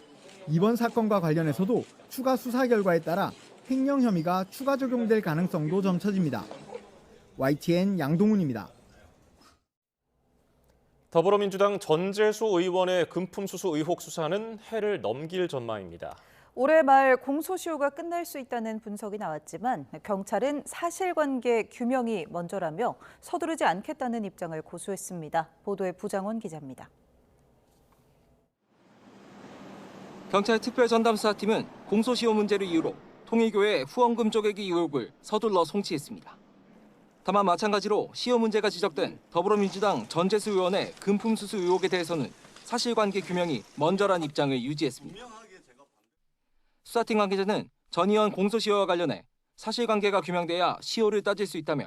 이번 사건과 관련해서도 추가 수사 결과에 따라 횡령 혐의가 추가 적용될 가능성도 점쳐집니다. YTN 양동훈입니다. 더불어민주당 전재수 의원의 금품수수 의혹 수사는 해를 넘길 전망입니다. 올해 말 공소시효가 끝날 수 있다는 분석이 나왔지만 경찰은 사실관계 규명이 먼저라며 서두르지 않겠다는 입장을 고수했습니다. 보도에 부장원 기자입니다. 경찰 특별전담수사팀은 공소시효 문제를 이유로 통일교의 후원금 쪼개기 의혹을 서둘러 송치했습니다. 다만 마찬가지로 시효 문제가 지적된 더불어민주당 전재수 의원의 금품수수 의혹에 대해서는 사실관계 규명이 먼저란 입장을 유지했습니다. 수사팀 관계자는 전 의원 공소시효와 관련해 사실관계가 규명돼야 시효를 따질 수 있다며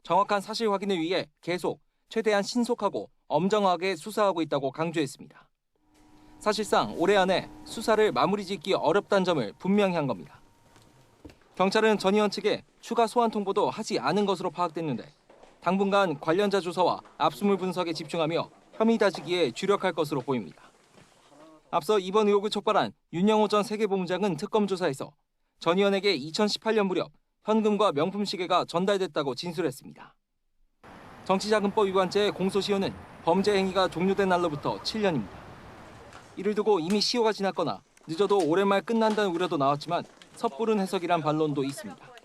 정확한 사실 확인을 위해 계속 최대한 신속하고 엄정하게 수사하고 있다고 강조했습니다. 사실상 올해 안에 수사를 마무리 짓기 어렵다는 점을 분명히 한 겁니다. 경찰은 전 의원 측에 추가 소환 통보도 하지 않은 것으로 파악됐는데 당분간 관련자 조사와 압수물 분석에 집중하며 혐의 다지기에 주력할 것으로 보입니다. 앞서 이번 의혹을 촉발한 윤영호 전 세계본부장은 특검 조사에서 전 의원에게 2018년 무렵 현금과 명품 시계가 전달됐다고 진술했습니다. 정치자금법 위반죄의 공소시효는 범죄 행위가 종료된 날로부터 7년입니다. 이를 두고 이미 시효가 지났거나 늦어도 올해 말 끝난다는 우려도 나왔지만 섣부른 해석이란 반론도 있습니다.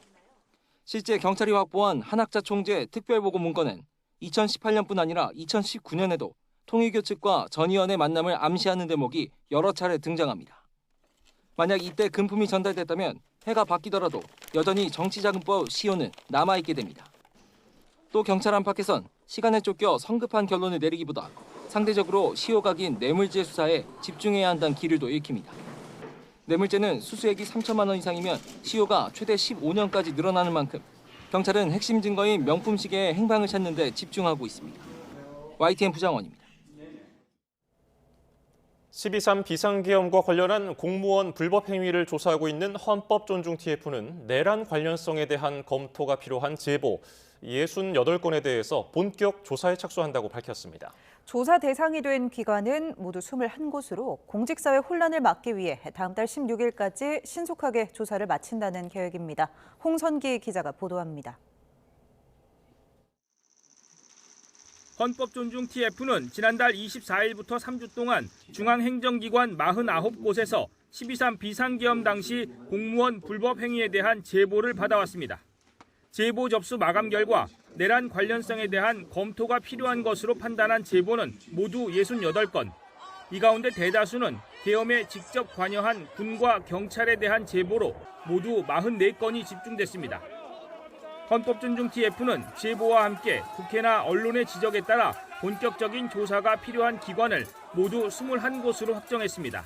실제 경찰이 확보한 한학자 총재 특별보고 문건은 2018년뿐 아니라 2019년에도 통일교 측과 전 의원의 만남을 암시하는 대목이 여러 차례 등장합니다. 만약 이때 금품이 전달됐다면 해가 바뀌더라도 여전히 정치자금법 시효는 남아있게 됩니다. 또 경찰 안팎에선 시간에 쫓겨 성급한 결론을 내리기보다 상대적으로 시효가 긴 뇌물죄 수사에 집중해야 한다는 기류도 읽힙니다. 뇌물죄는 수수액이 3천만 원 이상이면 시효가 최대 15년까지 늘어나는 만큼 경찰은 핵심 증거인 명품 시계의 행방을 찾는 데 집중하고 있습니다. YTN 부장원입니다. 12.3 비상계엄과 관련한 공무원 불법 행위를 조사하고 있는 헌법존중-TF는 내란 관련성에 대한 검토가 필요한 제보 68건에 대해서 본격 조사에 착수한다고 밝혔습니다. 조사 대상이 된 기관은 모두 21곳으로 공직사회 혼란을 막기 위해 다음 달 16일까지 신속하게 조사를 마친다는 계획입니다. 홍선기 기자가 보도합니다. 헌법존중-TF는 지난달 24일부터 3주 동안 중앙행정기관 49곳에서 12.3 비상계엄 당시 공무원 불법 행위에 대한 제보를 받아왔습니다. 제보 접수 마감 결과 내란 관련성에 대한 검토가 필요한 것으로 판단한 제보는 모두 68건. 이 가운데 대다수는 계엄에 직접 관여한 군과 경찰에 대한 제보로 모두 44건이 집중됐습니다. 헌법존중-TF는 제보와 함께 국회나 언론의 지적에 따라 본격적인 조사가 필요한 기관을 모두 21곳으로 확정했습니다.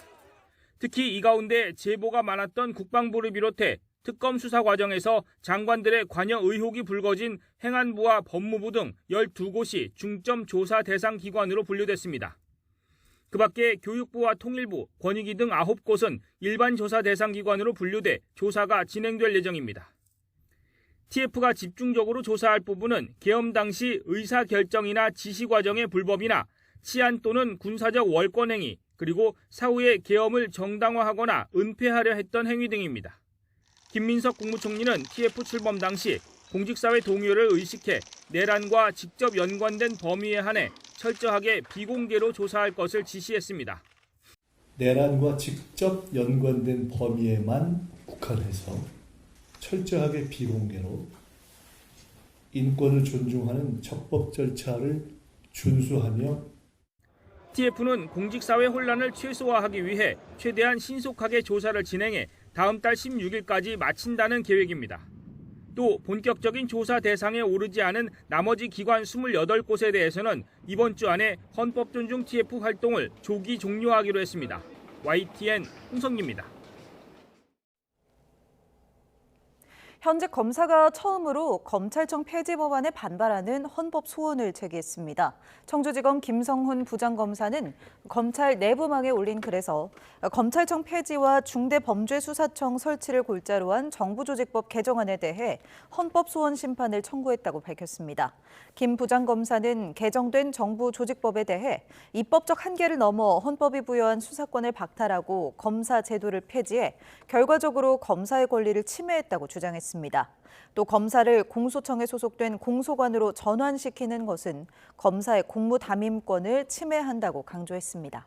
특히 이 가운데 제보가 많았던 국방부를 비롯해 특검 수사 과정에서 장관들의 관여 의혹이 불거진 행안부와 법무부 등 12곳이 중점 조사 대상 기관으로 분류됐습니다. 그 밖에 교육부와 통일부, 권익위 등 9곳은 일반 조사 대상 기관으로 분류돼 조사가 진행될 예정입니다. TF가 집중적으로 조사할 부분은 계엄 당시 의사결정이나 지시 과정의 불법이나 치안 또는 군사적 월권 행위, 그리고 사후에 계엄을 정당화하거나 은폐하려 했던 행위 등입니다. 김민석 국무총리는 TF 출범 당시 공직사회 동료를 의식해 내란과 직접 연관된 범위에 한해 철저하게 비공개로 조사할 것을 지시했습니다. 내란과 직접 연관된 범위에만 국한해서 철저하게 비공개로 인권을 존중하는 적법 절차를 준수하며 TF는 공직사회 혼란을 최소화하기 위해 최대한 신속하게 조사를 진행해 다음 달 16일까지 마친다는 계획입니다. 또 본격적인 조사 대상에 오르지 않은 나머지 기관 28곳에 대해서는 이번 주 안에 헌법존중 TF 활동을 조기 종료하기로 했습니다. YTN 홍성기입니다. 현직 검사가 처음으로 검찰청 폐지 법안에 반발하는 헌법 소원을 제기했습니다. 청주지검 김성훈 부장검사는 검찰 내부망에 올린 글에서 검찰청 폐지와 중대범죄수사청 설치를 골자로 한 정부조직법 개정안에 대해 헌법 소원 심판을 청구했다고 밝혔습니다. 김 부장검사는 개정된 정부조직법에 대해 입법적 한계를 넘어 헌법이 부여한 수사권을 박탈하고 검사 제도를 폐지해 결과적으로 검사의 권리를 침해했다고 주장했습니다. 또 검사를 공소청에 소속된 공소관으로 전환시키는 것은 검사의 공무 담임권을 침해한다고 강조했습니다.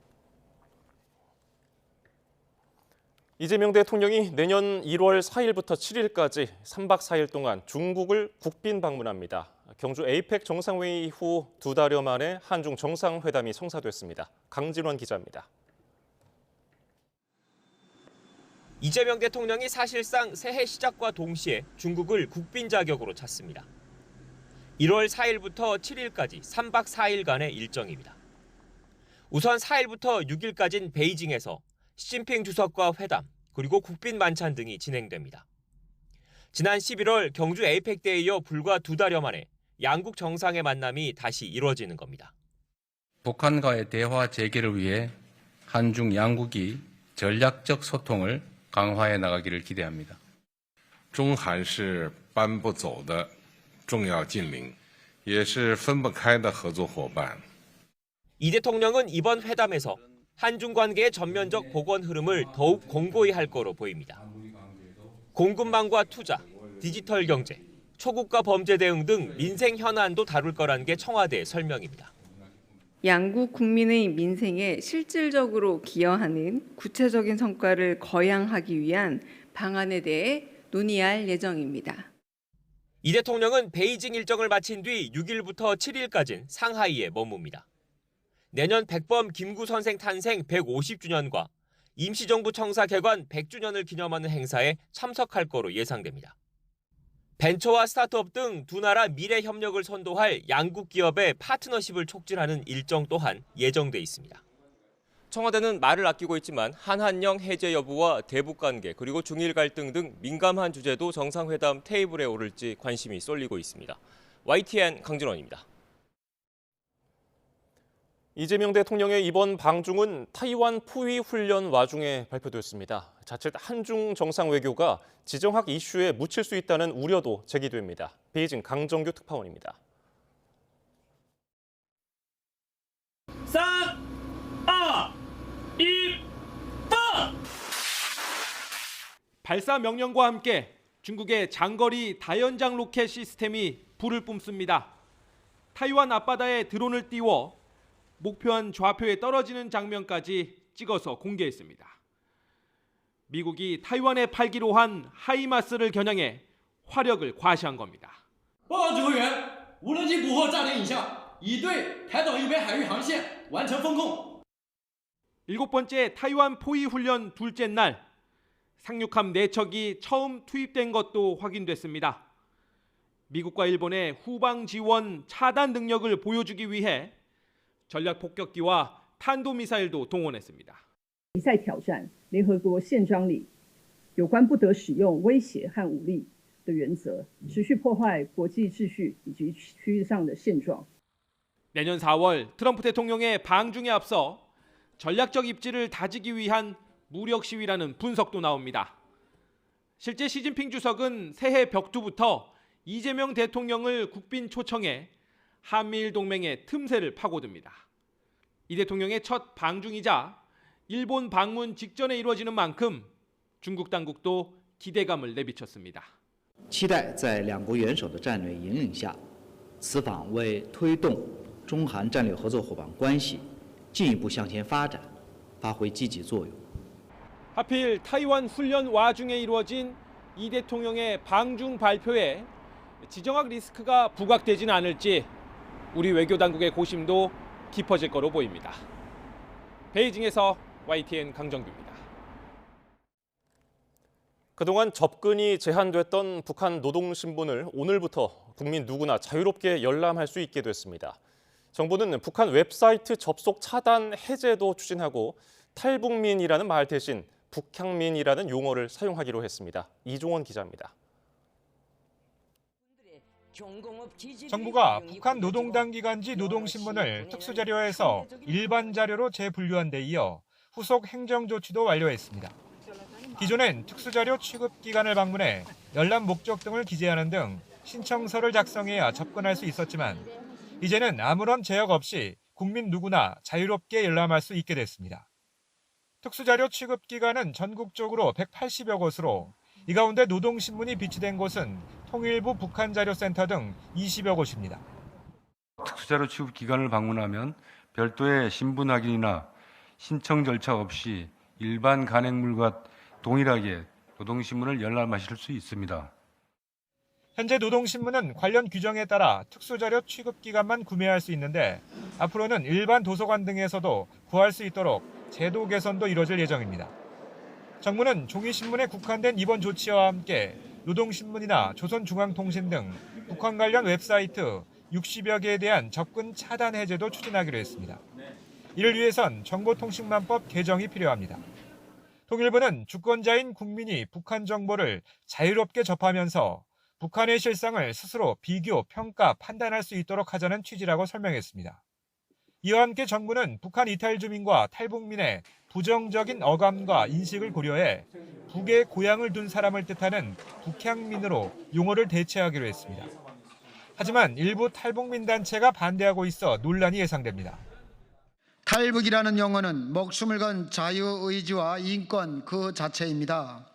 이재명 대통령이 내년 1월 4일부터 7일까지 3박 4일 동안 중국을 국빈 방문합니다. 경주 에이펙 정상회의 이후 2달여 만에 한중 정상회담이 성사됐습니다. 강진원 기자입니다. 이재명 대통령이 사실상 새해 시작과 동시에 중국을 국빈 자격으로 찾습니다. 1월 4일부터 7일까지 3박 4일간의 일정입니다. 우선 4일부터 6일까지는 베이징에서 시진핑 주석과 회담, 그리고 국빈 만찬 등이 진행됩니다. 지난 11월 경주 에이펙대에 이어 불과 2달여 만에 양국 정상의 만남이 다시 이루어지는 겁니다. 북한과의 대화 재개를 위해 한중 양국이 전략적 소통을 강화해 나가기를 기대합니다. 中韩是搬不走的重要近邻，也是分不开的合作伙伴。 이 대통령은 이번 회담에서 한중 관계의 전면적 복원 흐름을 더욱 공고히 할 거로 보입니다. 공급망과 투자, 디지털 경제, 초국가 범죄 대응 등 민생 현안도 다룰 거라는 게 청와대의 설명입니다. 양국 국민의 민생에 실질적으로 기여하는 구체적인 성과를 거양하기 위한 방안에 대해 논의할 예정입니다. 이 대통령은 베이징 일정을 마친 뒤 6일부터 7일까지는 상하이에 머뭅니다. 내년 백범 김구 선생 탄생 150주년과 임시정부 청사 개관 100주년을 기념하는 행사에 참석할 거로 예상됩니다. 벤처와 스타트업 등 두 나라 미래 협력을 선도할 양국 기업의 파트너십을 촉진하는 일정 또한 예정돼 있습니다. 청와대는 말을 아끼고 있지만 한한령 해제 여부와 대북 관계 그리고 중일 갈등 등 민감한 주제도 정상회담 테이블에 오를지 관심이 쏠리고 있습니다. YTN 강진원입니다. 이재명 대통령의 이번 방중은 타이완 포위 훈련 와중에 발표됐습니다. 자칫 한중 정상 외교가 지정학 이슈에 묻힐 수 있다는 우려도 제기됩니다. 베이징 강정규 특파원입니다. 3, 2, 1, 放! 발사 명령과 함께 중국의 장거리 다연장 로켓 시스템이 불을 뿜습니다. 타이완 앞바다에 드론을 띄워 목표한 좌표에 떨어지는 장면까지 찍어서 공개했습니다. 미국이 타이완에 팔기로 한 하이마스를 겨냥해 화력을 과시한 겁니다. 报告指挥员，无人机捕获炸点影像，已对台岛以北海域航线完成封控。 7번째 타이완 포위 훈련 둘째 날, 상륙함 4척이 처음 투입된 것도 확인됐습니다. 미국과 일본의 후방 지원 차단 능력을 보여주기 위해 전략 폭격기와 탄도미사일도 동원했습니다. 一再挑战联合国宪章里有关不得使用威胁和武力的原则，持续破坏国际秩序以及区域上的现状。 내년 4월 트럼프 대통령의 방중에 앞서 전략적 입지를 다지기 위한 무력 시위라는 분석도 나옵니다. 실제 시진핑 주석은 새해 벽두부터 이재명 대통령을 국빈 초청해 한미일 동맹의 틈새를 파고듭니다. 이 대통령의 첫 방중이자 일본 방문 직전에 이루어지는 만큼 중국 당국도 기대감을 내비쳤습니다. 期待在两国元首的战略引领下，此访为推动中韩战略合作伙伴关系进一步向前发展发挥积极作用。 하필 타이완 훈련 와중에 이루어진 이 대통령의 방중 발표에 지정학 리스크가 부각되지는 않을지 우리 외교 당국의 고심도 깊어질 거로 보입니다. 베이징에서 YTN 강정규입니다. 그동안 접근이 제한됐던 북한 노동신문을 오늘부터 국민 누구나 자유롭게 열람할 수 있게 됐습니다. 정부는 북한 웹사이트 접속 차단 해제도 추진하고 탈북민이라는 말 대신 북향민이라는 용어를 사용하기로 했습니다. 이종원 기자입니다. 정부가 북한 노동당 기관지 노동신문을 특수자료에서 일반 자료로 재분류한 데 이어 후속 행정조치도 완료했습니다. 기존엔 특수자료 취급기관을 방문해 열람 목적 등을 기재하는 등 신청서를 작성해야 접근할 수 있었지만 이제는 아무런 제약 없이 국민 누구나 자유롭게 열람할 수 있게 됐습니다. 특수자료 취급기관은 전국적으로 180여 곳으로 이 가운데 노동신문이 비치된 곳은 통일부 북한자료센터 등 20여 곳입니다. 특수자료 취급 기관을 방문하면 별도의 신분 확인이나 신청 절차 없이 일반 간행물과 동일하게 노동신문을 열람하실 수 있습니다. 현재 노동신문은 관련 규정에 따라 특수자료 취급기관만 구매할 수 있는데 앞으로는 일반 도서관 등에서도 구할 수 있도록 제도 개선도 이뤄질 예정입니다. 정부는 종이신문에 국한된 이번 조치와 함께 노동신문이나 조선중앙통신 등 북한 관련 웹사이트 60여 개에 대한 접근 차단 해제도 추진하기로 했습니다. 이를 위해선 정보통신망법 개정이 필요합니다. 통일부는 주권자인 국민이 북한 정보를 자유롭게 접하면서 북한의 실상을 스스로 비교, 평가, 판단할 수 있도록 하자는 취지라고 설명했습니다. 이와 함께 정부는 북한 이탈 주민과 탈북민의 부정적인 어감과 인식을 고려해 북에 고향을 둔 사람을 뜻하는 북향민으로 용어를 대체하기로 했습니다. 하지만 일부 탈북민 단체가 반대하고 있어 논란이 예상됩니다. 탈북이라는 용어는 목숨을 건 자유의지와 인권 그 자체입니다.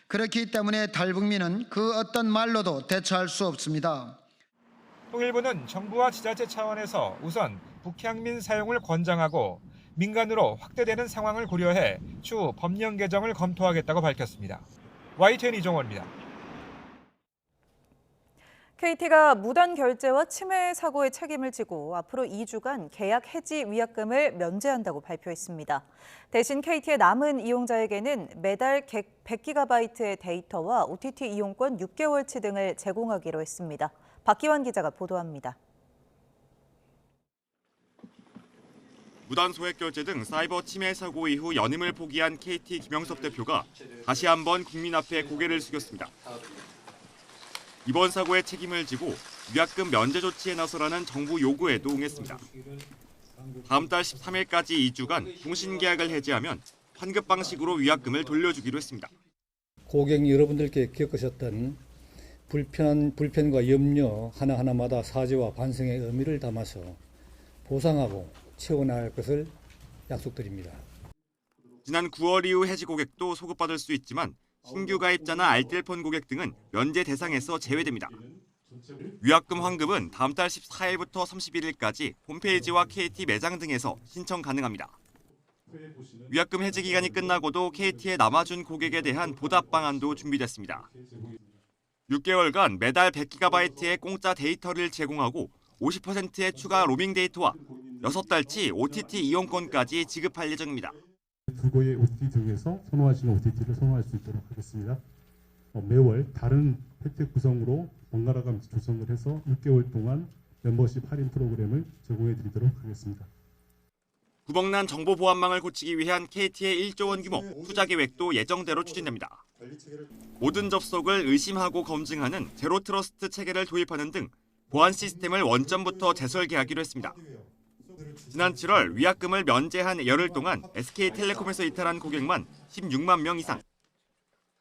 그렇기 때문에 탈북민은 그 어떤 말로도 대처할 수 없습니다. 통일부는 정부와 지자체 차원에서 우선 북향민 사용을 권장하고 민간으로 확대되는 상황을 고려해 추후 법령 개정을 검토하겠다고 밝혔습니다. YTN 이종원입니다. KT가 무단 결제와 침해 사고의 책임을 지고 앞으로 2주간 계약 해지 위약금을 면제한다고 발표했습니다. 대신 KT의 남은 이용자에게는 매달 100GB의 데이터와 OTT 이용권 6개월치 등을 제공하기로 했습니다. 박기환 기자가 보도합니다. 무단 소액 결제 등 사이버 침해 사고 이후 연임을 포기한 KT 김영섭 대표가 다시 한번 국민 앞에 고개를 숙였습니다. 이번 사고의 책임을 지고 위약금 면제 조치에 나서라는 정부 요구에도 응했습니다. 다음 달 13일까지 2주간 통신계약을 해지하면 환급 방식으로 위약금을 돌려주기로 했습니다. 고객 여러분들께 겪으셨던 불편과 염려 하나하나마다 사죄와 반성의 의미를 담아서 보상하고 채워나갈 것을 약속드립니다. 지난 9월 이후 해지 고객도 소급받을 수 있지만 신규 가입자나 알뜰폰 고객 등은 면제 대상에서 제외됩니다. 위약금 환급은 다음 달 14일부터 31일까지 홈페이지와 KT 매장 등에서 신청 가능합니다. 위약금 해지 기간이 끝나고도 KT에 남아준 고객에 대한 보답 방안도 준비됐습니다. 6개월간 매달 100GB의 공짜 데이터를 제공하고 50%의 추가 로밍 데이터와 6달치 OTT 이용권까지 지급할 예정입니다. 두 개의 OTT 중에서 선호하시는 OTT를 선호할 수 있도록 하겠습니다. 매월 다른 혜택 구성으로 번갈아가 조성을 해서 6개월 동안 멤버십 할인 프로그램을 제공해 드리도록 하겠습니다. 구멍난 정보 보안망을 고치기 위한 KT의 1조 원 규모 투자 계획도 예정대로 추진됩니다. 모든 접속을 의심하고 검증하는 제로 트러스트 체계를 도입하는 등 보안 시스템을 원점부터 재설계하기로 했습니다. 지난 7월 위약금을 면제한 열흘 동안 SK텔레콤에서 이탈한 고객만 16만 명 이상.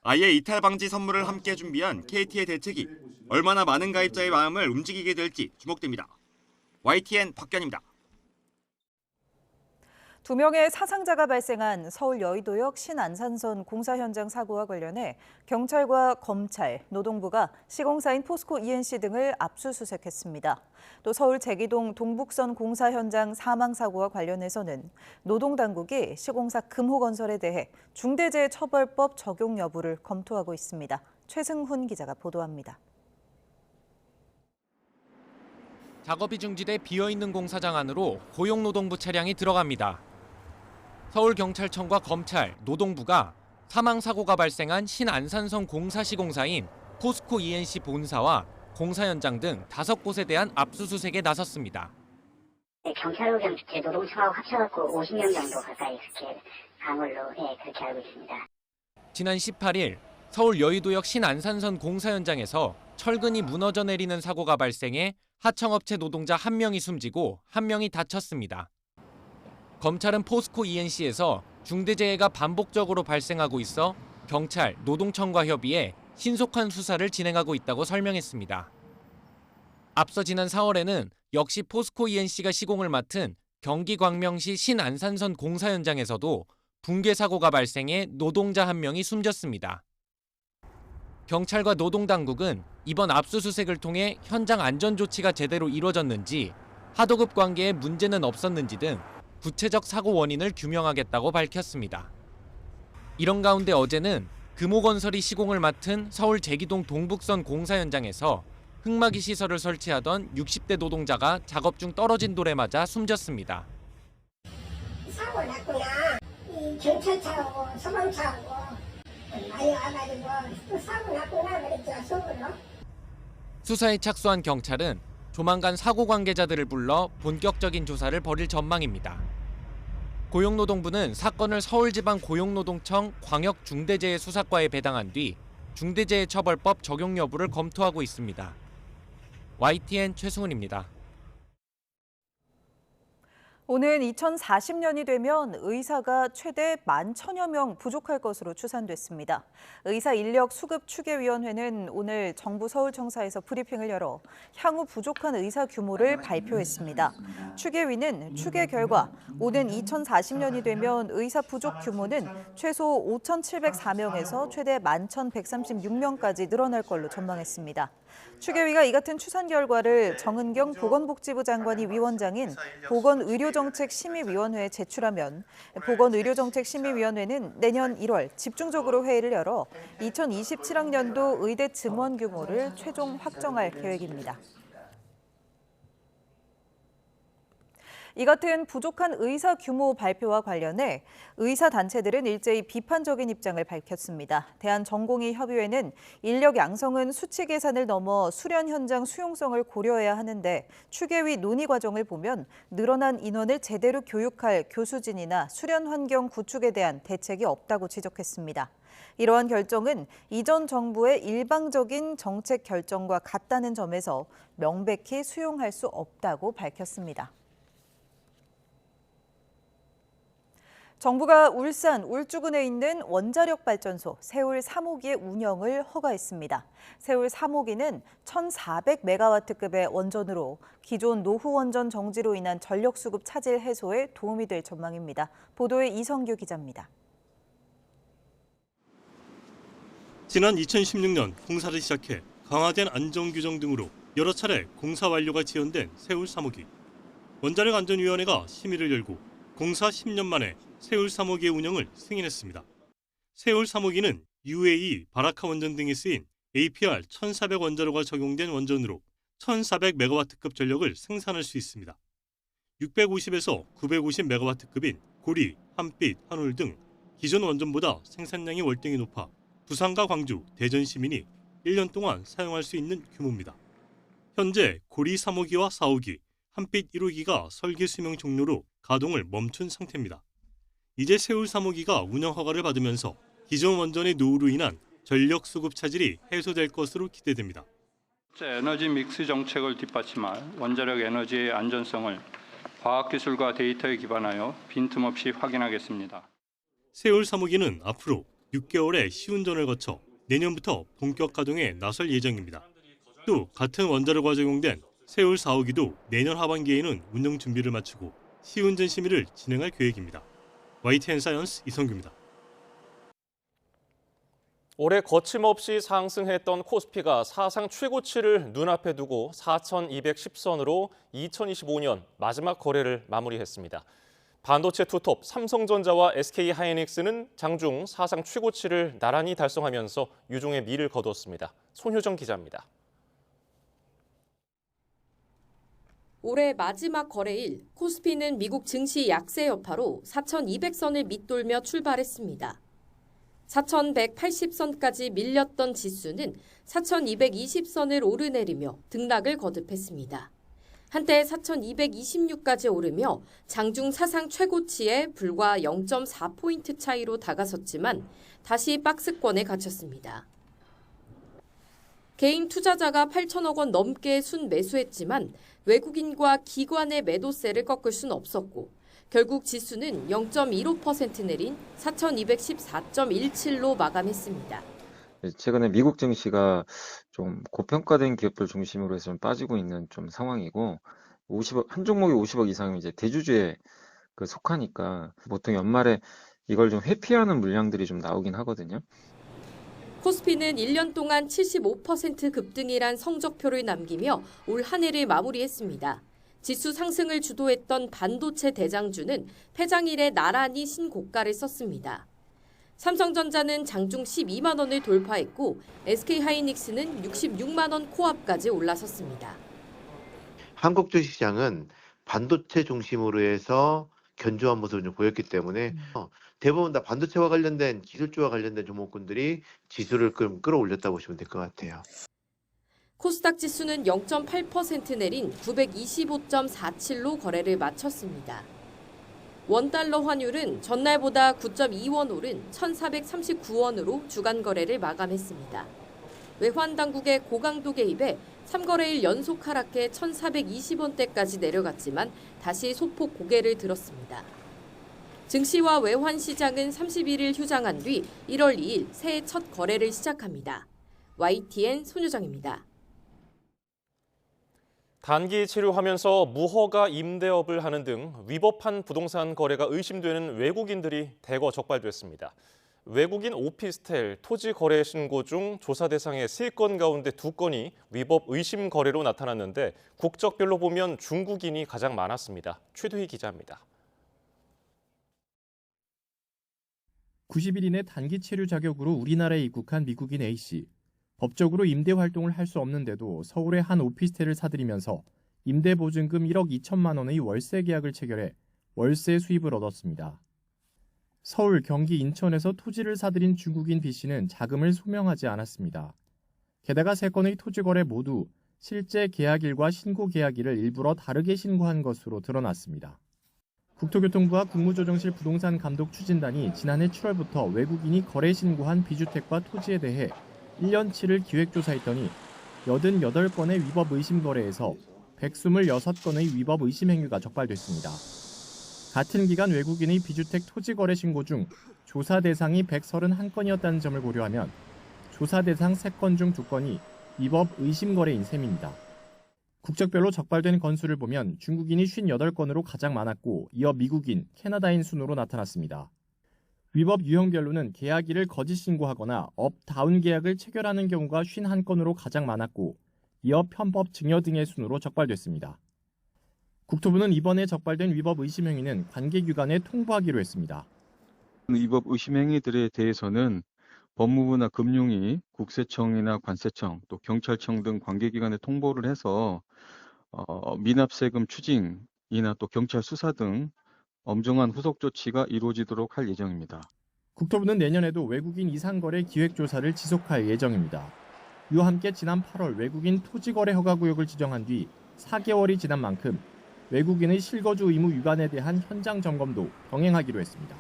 아예 이탈 방지 선물을 함께 준비한 KT의 대책이 얼마나 많은 가입자의 마음을 움직이게 될지 주목됩니다. YTN 박견입니다. 2명의 사상자가 발생한 서울 여의도역 신안산선 공사 현장 사고와 관련해 경찰과 검찰, 노동부가 시공사인 포스코 ENC 등을 압수수색했습니다. 또 서울 제기동 동북선 공사 현장 사망 사고와 관련해서는 노동당국이 시공사 금호건설에 대해 중대재해처벌법 적용 여부를 검토하고 있습니다. 최승훈 기자가 보도합니다. 작업이 중지돼 비어있는 공사장 안으로 고용노동부 차량이 들어갑니다. 서울경찰청과 검찰, 노동부가 사망사고가 발생한 신안산선 공사 시공사인 포스코 ENC 본사와 공사 현장 등 5곳에 대한 압수수색에 나섰습니다. 경찰하고 제 노동청하고 합쳐갖고 50명 정도 가까이 그렇게 가물로 그렇게 알고 있습니다. 지난 18일 서울 여의도역 신안산선 공사 현장에서 철근이 무너져 내리는 사고가 발생해 하청업체 노동자 1명이 숨지고 1명이 다쳤습니다. 검찰은 포스코 ENC에서 중대재해가 반복적으로 발생하고 있어 경찰, 노동청과 협의해 신속한 수사를 진행하고 있다고 설명했습니다. 앞서 지난 4월에는 역시 포스코 ENC가 시공을 맡은 경기 광명시 신안산선 공사 현장에서도 붕괴 사고가 발생해 노동자 1명이 숨졌습니다. 경찰과 노동당국은 이번 압수수색을 통해 현장 안전 조치가 제대로 이루어졌는지, 하도급 관계에 문제는 없었는지 등 구체적 사고 원인을 규명하겠다고 밝혔습니다. 이런 가운데 어제는 금호건설이 시공을 맡은 서울 제기동 동북선 공사 현장에서 흙막이 시설을 설치하던 60대 노동자가 작업 중 떨어진 돌에 맞아 숨졌습니다. 사고 났구나. 이 경찰차하고 소방차하고 많이 와가지고 또 사고 났구나 그랬죠, 속으로. 수사에 착수한 경찰은 조만간 사고 관계자들을 불러 본격적인 조사를 벌일 전망입니다. 고용노동부는 사건을 서울지방고용노동청 광역중대재해수사과에 배당한 뒤 중대재해처벌법 적용 여부를 검토하고 있습니다. YTN 최승훈입니다. 오는 2040년이 되면 의사가 최대 11,000여 명 부족할 것으로 추산됐습니다. 의사 인력 수급 추계위원회는 오늘 정부 서울청사에서 브리핑을 열어 향후 부족한 의사 규모를 발표했습니다. 추계위는 추계 결과 오는 2040년이 되면 의사 부족 규모는 최소 5,704명에서 최대 11,136명까지 늘어날 걸로 전망했습니다. 추계위가 이 같은 추산 결과를 정은경 보건복지부 장관이 위원장인 보건의료정책심의위원회에 제출하면 보건의료정책심의위원회는 내년 1월 집중적으로 회의를 열어 2027학년도 의대 증원 규모를 최종 확정할 계획입니다. 이 같은 부족한 의사 규모 발표와 관련해 의사 단체들은 일제히 비판적인 입장을 밝혔습니다. 대한전공의협의회는 인력 양성은 수치 계산을 넘어 수련 현장 수용성을 고려해야 하는데 추계위 논의 과정을 보면 늘어난 인원을 제대로 교육할 교수진이나 수련 환경 구축에 대한 대책이 없다고 지적했습니다. 이러한 결정은 이전 정부의 일방적인 정책 결정과 같다는 점에서 명백히 수용할 수 없다고 밝혔습니다. 정부가 울산 울주군에 있는 원자력 발전소 세울 3호기의 운영을 허가했습니다. 세울 3호기는 1,400메가와트급의 원전으로 기존 노후 원전 정지로 인한 전력 수급 차질 해소에 도움이 될 전망입니다. 보도에 이성규 기자입니다. 지난 2016년 공사를 시작해 강화된 안전규정 등으로 여러 차례 공사 완료가 지연된 세울 3호기. 원자력안전위원회가 심의를 열고 공사 10년 만에 세울 3호기의 운영을 승인했습니다. 세울 3호기는 UAE 바라카 원전 등에 쓰인 APR 1400 원자로가 적용된 원전으로 1400메가와트급 전력을 생산할 수 있습니다. 650에서 950메가와트급인 고리, 한빛, 한울 등 기존 원전보다 생산량이 월등히 높아 부산과 광주, 대전 시민이 1년 동안 사용할 수 있는 규모입니다. 현재 고리 3호기와 4호기, 한빛 1호기가 설계 수명 종료로 가동을 멈춘 상태입니다. 이제 세울 3호기가 운영 허가를 받으면서 기존 원전의 노후로 인한 전력 수급 차질이 해소될 것으로 기대됩니다. 에너지 믹스 정책을 뒷받침할 원자력 에너지의 안전성을 과학기술과 데이터에 기반하여 빈틈없이 확인하겠습니다. 세울 3호기는 앞으로 6개월의 시운전을 거쳐 내년부터 본격 가동에 나설 예정입니다. 또 같은 원자로가 적용된 세울 4호기도 내년 하반기에는 운영 준비를 마치고 시운전 심의를 진행할 계획입니다. YTN 사이언스 이성규입니다. 올해 거침없이 상승했던 코스피가 사상 최고치를 눈앞에 두고 4,210선으로 2025년 마지막 거래를 마무리했습니다. 반도체 투톱 삼성전자와 SK하이닉스는 장중 사상 최고치를 나란히 달성하면서 유종의 미를 거두었습니다. 손효정 기자입니다. 올해 마지막 거래일 코스피는 미국 증시 약세 여파로 4,200선을 밑돌며 출발했습니다. 4,180선까지 밀렸던 지수는 4,220선을 오르내리며 등락을 거듭했습니다. 한때 4,226까지 오르며 장중 사상 최고치에 불과 0.4포인트 차이로 다가섰지만 다시 박스권에 갇혔습니다. 개인 투자자가 8천억 원 넘게 순매수했지만 외국인과 기관의 매도세를 꺾을 순 없었고 결국 지수는 0.15% 내린 4,214.17로 마감했습니다. 최근에 미국 증시가 좀 고평가된 기업들 중심으로 해서 좀 빠지고 있는 좀 상황이고 50억, 한 종목이 50억 이상이면 이제 대주주에 속하니까 보통 연말에 이걸 좀 회피하는 물량들이 좀 나오긴 하거든요. 코스피는 1년 동안 75% 급등이란 성적표를 남기며 올 한 해를 마무리했습니다. 지수 상승을 주도했던 반도체 대장주는 폐장일에 나란히 신고가를 썼습니다. 삼성전자는 장중 12만 원을 돌파했고 SK하이닉스는 66만 원 코앞까지 올라섰습니다. 한국 주식시장은 반도체 중심으로 해서 견조한 모습을 좀 보였기 때문에 대부분 다 반도체와 관련된 기술주와 관련된 종목군들이 지수를 끌어올렸다고 보시면 될 것 같아요. 코스닥 지수는 0.8% 내린 925.47로 거래를 마쳤습니다. 원달러 환율은 전날보다 9.2원 오른 1,439원으로 주간 거래를 마감했습니다. 외환 당국의 고강도 개입에 3거래일 연속 하락해 1,420원대까지 내려갔지만 다시 소폭 고개를 들었습니다. 증시와 외환시장은 31일 휴장한 뒤 1월 2일 새해 첫 거래를 시작합니다. YTN 손유정입니다. 단기 체류하면서 무허가 임대업을 하는 등 위법한 부동산 거래가 의심되는 외국인들이 대거 적발됐습니다. 외국인 오피스텔 토지 거래 신고 중 조사 대상의 3건 가운데 2건이 위법 의심 거래로 나타났는데 국적별로 보면 중국인이 가장 많았습니다. 최두희 기자입니다. 90일 이내 단기 체류 자격으로 우리나라에 입국한 미국인 A씨. 법적으로 임대 활동을 할 수 없는데도 서울의 한 오피스텔을 사들이면서 임대보증금 1억 2천만 원의 월세 계약을 체결해 월세 수입을 얻었습니다. 서울, 경기, 인천에서 토지를 사들인 중국인 B씨는 자금을 소명하지 않았습니다. 게다가 3건의 토지 거래 모두 실제 계약일과 신고 계약일을 일부러 다르게 신고한 것으로 드러났습니다. 국토교통부와 국무조정실 부동산감독추진단이 지난해 7월부터 외국인이 거래 신고한 비주택과 토지에 대해 1년치를 기획조사했더니 88건의 위법 의심 거래에서 126건의 위법 의심 행위가 적발됐습니다. 같은 기간 외국인의 비주택 토지 거래 신고 중 조사 대상이 131건이었다는 점을 고려하면 조사 대상 3건 중 2건이 위법 의심 거래인 셈입니다. 국적별로 적발된 건수를 보면 중국인이 58건으로 가장 많았고 이어 미국인, 캐나다인 순으로 나타났습니다. 위법 유형별로는 계약일을 거짓 신고하거나 업다운 계약을 체결하는 경우가 51건으로 가장 많았고 이어 편법 증여 등의 순으로 적발됐습니다. 국토부는 이번에 적발된 위법 의심 행위는 관계기관에 통보하기로 했습니다. 위법 의심 행위들에 대해서는 법무부나 금융위, 국세청이나 관세청, 또 경찰청 등 관계기관에 통보를 해서 미납세금 추징이나 또 경찰 수사 등 엄정한 후속 조치가 이루어지도록 할 예정입니다. 국토부는 내년에도 외국인 이상거래 기획조사를 지속할 예정입니다. 이와 함께 지난 8월 외국인 토지거래 허가구역을 지정한 뒤 4개월이 지난 만큼 외국인의 실거주 의무 위반에 대한 현장 점검도 병행하기로 했습니다.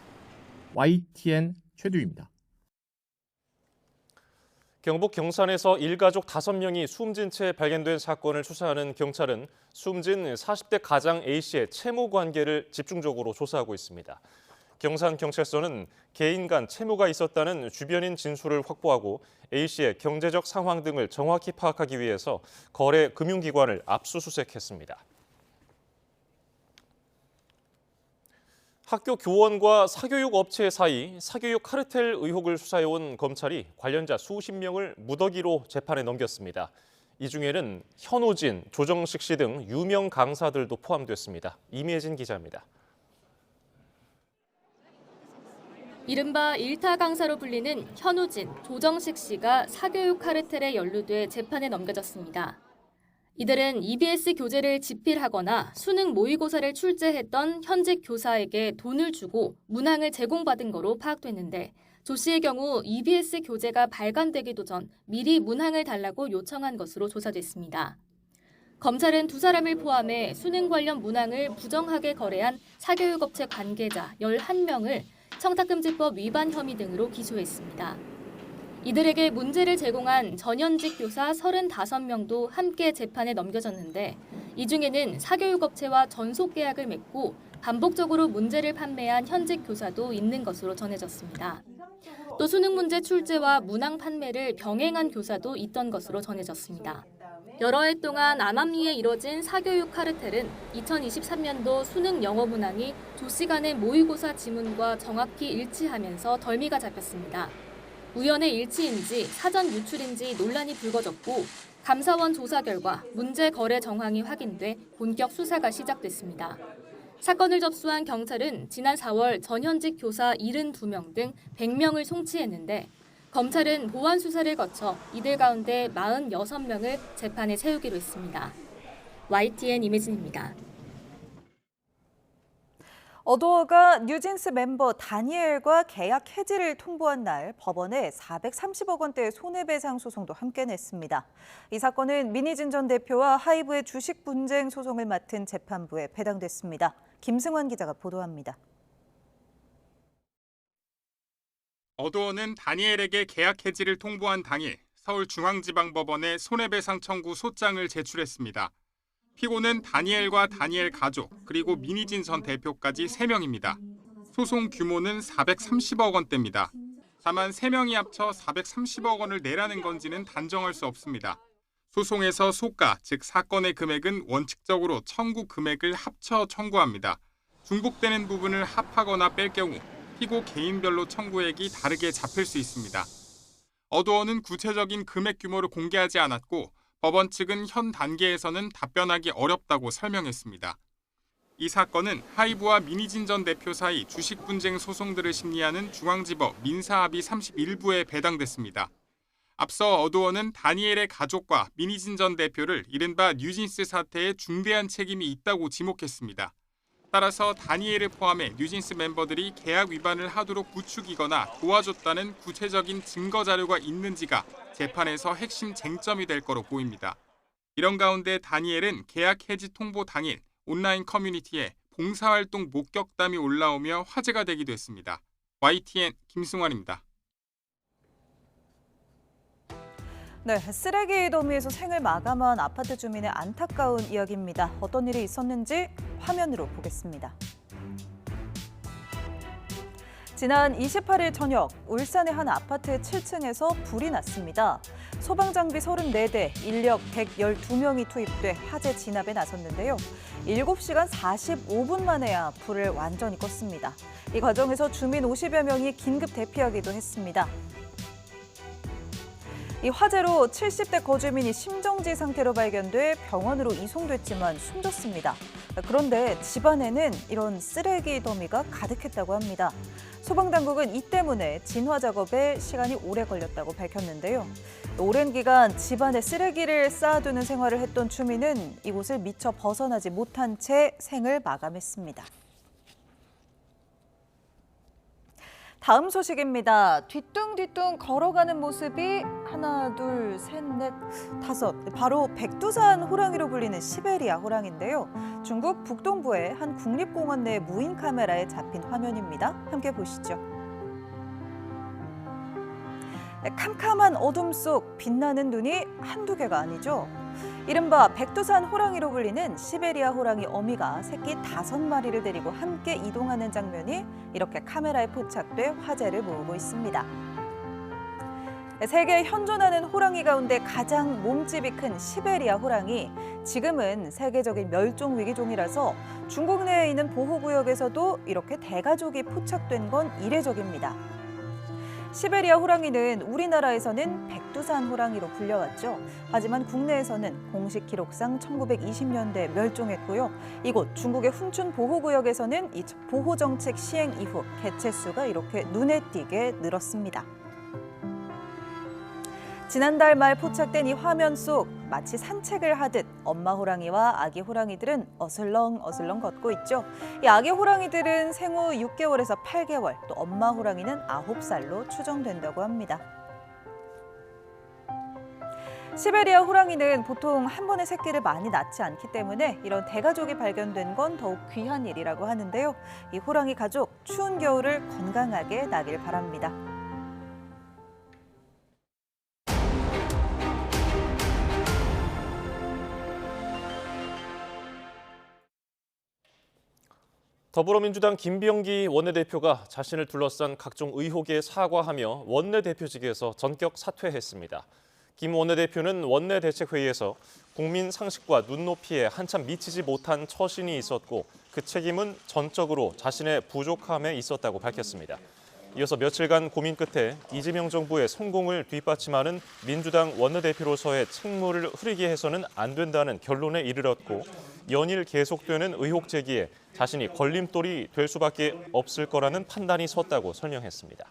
YTN 최두입니다. 경북 경산에서 일가족 5명이 숨진 채 발견된 사건을 수사하는 경찰은 숨진 40대 가장 A씨의 채무 관계를 집중적으로 조사하고 있습니다. 경산경찰서는 개인 간 채무가 있었다는 주변인 진술을 확보하고 A씨의 경제적 상황 등을 정확히 파악하기 위해서 거래 금융기관을 압수수색했습니다. 학교 교원과 사교육 업체 사이 사교육 카르텔 의혹을 수사해온 검찰이 관련자 수십 명을 무더기로 재판에 넘겼습니다. 이 중에는 현우진, 조정식 씨 등 유명 강사들도 포함됐습니다. 이미혜진 기자입니다. 이른바 일타 강사로 불리는 현우진, 조정식 씨가 사교육 카르텔에 연루돼 재판에 넘겨졌습니다. 이들은 EBS 교재를 집필하거나 수능 모의고사를 출제했던 현직 교사에게 돈을 주고 문항을 제공받은 거로 파악됐는데 조 씨의 경우 EBS 교재가 발간되기도 전 미리 문항을 달라고 요청한 것으로 조사됐습니다. 검찰은 2사람을 포함해 수능 관련 문항을 부정하게 거래한 사교육업체 관계자 11명을 청탁금지법 위반 혐의 등으로 기소했습니다. 이들에게 문제를 제공한 전현직 교사 35명도 함께 재판에 넘겨졌는데 이 중에는 사교육업체와 전속 계약을 맺고 반복적으로 문제를 판매한 현직 교사도 있는 것으로 전해졌습니다. 또 수능 문제 출제와 문항 판매를 병행한 교사도 있던 것으로 전해졌습니다. 여러 해 동안 암암리에 이뤄진 사교육 카르텔은 2023년도 수능 영어 문항이 조 씨 간의 모의고사 지문과 정확히 일치하면서 덜미가 잡혔습니다. 우연의 일치인지 사전 유출인지 논란이 불거졌고 감사원 조사 결과 문제 거래 정황이 확인돼 본격 수사가 시작됐습니다. 사건을 접수한 경찰은 지난 4월 전현직 교사 72명 등 100명을 송치했는데 검찰은 보완 수사를 거쳐 이들 가운데 46명을 재판에 세우기로 했습니다. YTN 이매진입니다. 어도어가 뉴진스 멤버 다니엘과 계약 해지를 통보한 날 법원에 430억 원대의 손해배상 소송도 함께 냈습니다. 이 사건은 민희진 전 대표와 하이브의 주식 분쟁 소송을 맡은 재판부에 배당됐습니다. 김승환 기자가 보도합니다. 어도어는 다니엘에게 계약 해지를 통보한 당일 서울중앙지방법원에 손해배상 청구 소장을 제출했습니다. 피고는 다니엘과 다니엘 가족 그리고 민희진 전 대표까지 3명입니다. 소송 규모는 430억 원대입니다. 다만 3명이 합쳐 430억 원을 내라는 건지는 단정할 수 없습니다. 소송에서 소가, 즉 사건의 금액은 원칙적으로 청구 금액을 합쳐 청구합니다. 중복되는 부분을 합하거나 뺄 경우 피고 개인별로 청구액이 다르게 잡힐 수 있습니다. 어도어는 구체적인 금액 규모를 공개하지 않았고 법원 측은 현 단계에서는 답변하기 어렵다고 설명했습니다. 이 사건은 하이브와 민희진 전 대표 사이 주식 분쟁 소송들을 심리하는 중앙지법 민사합의 31부에 배당됐습니다. 앞서 어도어는 다니엘의 가족과 민희진 전 대표를 이른바 뉴진스 사태에 중대한 책임이 있다고 지목했습니다. 따라서 다니엘을 포함해 뉴진스 멤버들이 계약 위반을 하도록 부추기거나 도와줬다는 구체적인 증거 자료가 있는지가 재판에서 핵심 쟁점이 될 거로 보입니다. 이런 가운데 다니엘은 계약 해지 통보 당일 온라인 커뮤니티에 봉사활동 목격담이 올라오며 화제가 되기도 했습니다. YTN 김승환입니다. 네, 쓰레기 더미에서 생을 마감한 아파트 주민의 안타까운 이야기입니다. 어떤 일이 있었는지 화면으로 보겠습니다. 지난 28일 저녁 울산의 한 아파트 7층에서 불이 났습니다. 소방장비 34대, 인력 112명이 투입돼 화재 진압에 나섰는데요. 7시간 45분 만에야 불을 완전히 껐습니다. 이 과정에서 주민 50여 명이 긴급 대피하기도 했습니다. 이 화재로 70대 거주민이 심정지 상태로 발견돼 병원으로 이송됐지만 숨졌습니다. 그런데 집안에는 이런 쓰레기 더미가 가득했다고 합니다. 소방당국은 이 때문에 진화 작업에 시간이 오래 걸렸다고 밝혔는데요. 오랜 기간 집안에 쓰레기를 쌓아두는 생활을 했던 주민은 이곳을 미처 벗어나지 못한 채 생을 마감했습니다. 다음 소식입니다. 뒤뚱뒤뚱 걸어가는 모습이 하나, 둘, 셋, 넷, 다섯. 바로 백두산 호랑이로 불리는 시베리아 호랑인데요. 중국 북동부의 한 국립공원 내 무인 카메라에 잡힌 화면입니다. 함께 보시죠. 캄캄한 어둠 속 빛나는 눈이 한두 개가 아니죠. 이른바 백두산 호랑이로 불리는 시베리아 호랑이 어미가 새끼 5마리를 데리고 함께 이동하는 장면이 이렇게 카메라에 포착돼 화제를 모으고 있습니다. 세계에 현존하는 호랑이 가운데 가장 몸집이 큰 시베리아 호랑이, 지금은 세계적인 멸종 위기종이라서 중국 내에 있는 보호구역에서도 이렇게 대가족이 포착된 건 이례적입니다. 시베리아 호랑이는 우리나라에서는 백두산 호랑이로 불려왔죠. 하지만 국내에서는 공식 기록상 1920년대 멸종했고요. 이곳 중국의 훈춘 보호구역에서는 이 보호정책 시행 이후 개체수가 이렇게 눈에 띄게 늘었습니다. 지난달 말 포착된 이 화면 속 마치 산책을 하듯 엄마 호랑이와 아기 호랑이들은 어슬렁어슬렁 걷고 있죠. 이 아기 호랑이들은 생후 6개월에서 8개월, 또 엄마 호랑이는 9살로 추정된다고 합니다. 시베리아 호랑이는 보통 한 번에 새끼를 많이 낳지 않기 때문에 이런 대가족이 발견된 건 더욱 귀한 일이라고 하는데요. 이 호랑이 가족, 추운 겨울을 건강하게 나길 바랍니다. 더불어민주당 김병기 원내대표가 자신을 둘러싼 각종 의혹에 사과하며 원내대표직에서 전격 사퇴했습니다. 김 원내대표는 원내대책회의에서 국민 상식과 눈높이에 한참 미치지 못한 처신이 있었고 그 책임은 전적으로 자신의 부족함에 있었다고 밝혔습니다. 이어서 며칠간 고민 끝에 이재명 정부의 성공을 뒷받침하는 민주당 원내대표로서의 책무를 흐리게 해서는 안 된다는 결론에 이르렀고 연일 계속되는 의혹 제기에 자신이 걸림돌이 될 수밖에 없을 거라는 판단이 섰다고 설명했습니다.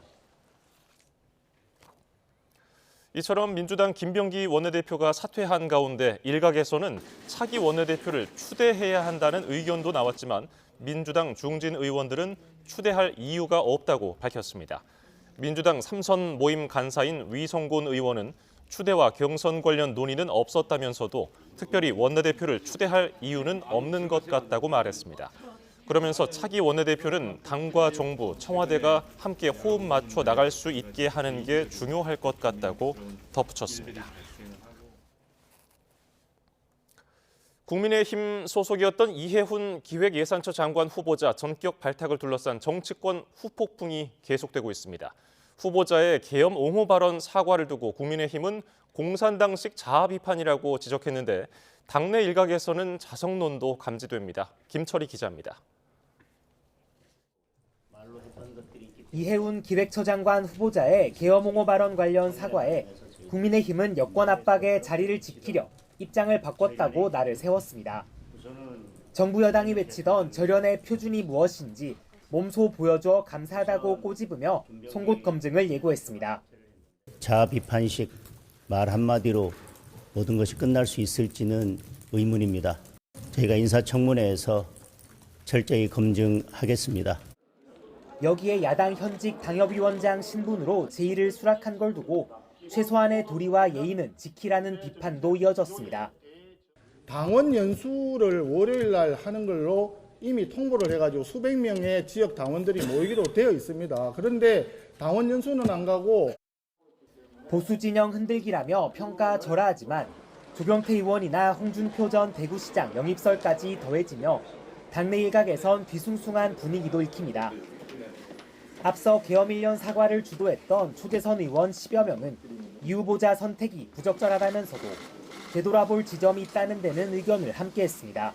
이처럼 민주당 김병기 원내대표가 사퇴한 가운데 일각에서는 차기 원내대표를 추대해야 한다는 의견도 나왔지만 민주당 중진 의원들은 추대할 이유가 없다고 밝혔습니다. 민주당 3선 모임 간사인 위성곤 의원은 추대와 경선 관련 논의는 없었다면서도 특별히 원내대표를 추대할 이유는 없는 것 같다고 말했습니다. 그러면서 차기 원내대표는 당과 정부, 청와대가 함께 호흡 맞춰 나갈 수 있게 하는 게 중요할 것 같다고 덧붙였습니다. 국민의힘 소속이었던 이해훈 기획예산처 장관 후보자 전격 발탁을 둘러싼 정치권 후폭풍이 계속되고 있습니다. 후보자의 계엄 옹호 발언 사과를 두고 국민의힘은 공산당식 자아 비판이라고 지적했는데 당내 일각에서는 자성론도 감지됩니다. 김철희 기자입니다. 이해훈 기획처장관 후보자의 계엄 옹호 발언 관련 사과에 국민의힘은 여권 압박에 자리를 지키려 입장을 바꿨다고 날을 세웠습니다. 정부 여당이 외치던 절연의 표준이 무엇인지 몸소 보여줘 감사하다고 꼬집으며 송곳 검증을 예고했습니다. 자아 비판식 말 한마디로 모든 것이 끝날 수 있을지는 의문입니다. 저희가 인사청문회에서 철저히 검증하겠습니다. 여기에 야당 현직 당협위원장 신분으로 제의를 수락한 걸 두고 최소한의 도리와 예의는 지키라는 비판도 이어졌습니다. 당원 연수를 월요일 날 하는 걸로 이미 통보를 해가지고 수백 명의 지역 당원들이 모이기로 되어 있습니다. 그런데 당원 연수는 안 가고 보수 진영 흔들기라며 평가절하하지만 조경태 의원이나 홍준표 전 대구시장 영입설까지 더해지며 당내 일각에선 뒤숭숭한 분위기도 읽힙니다. 앞서 계엄 1년 사과를 주도했던 초대선 의원 10여 명은 이 후보자 선택이 부적절하다면서도 되돌아볼 지점이 있다는 데는 의견을 함께했습니다.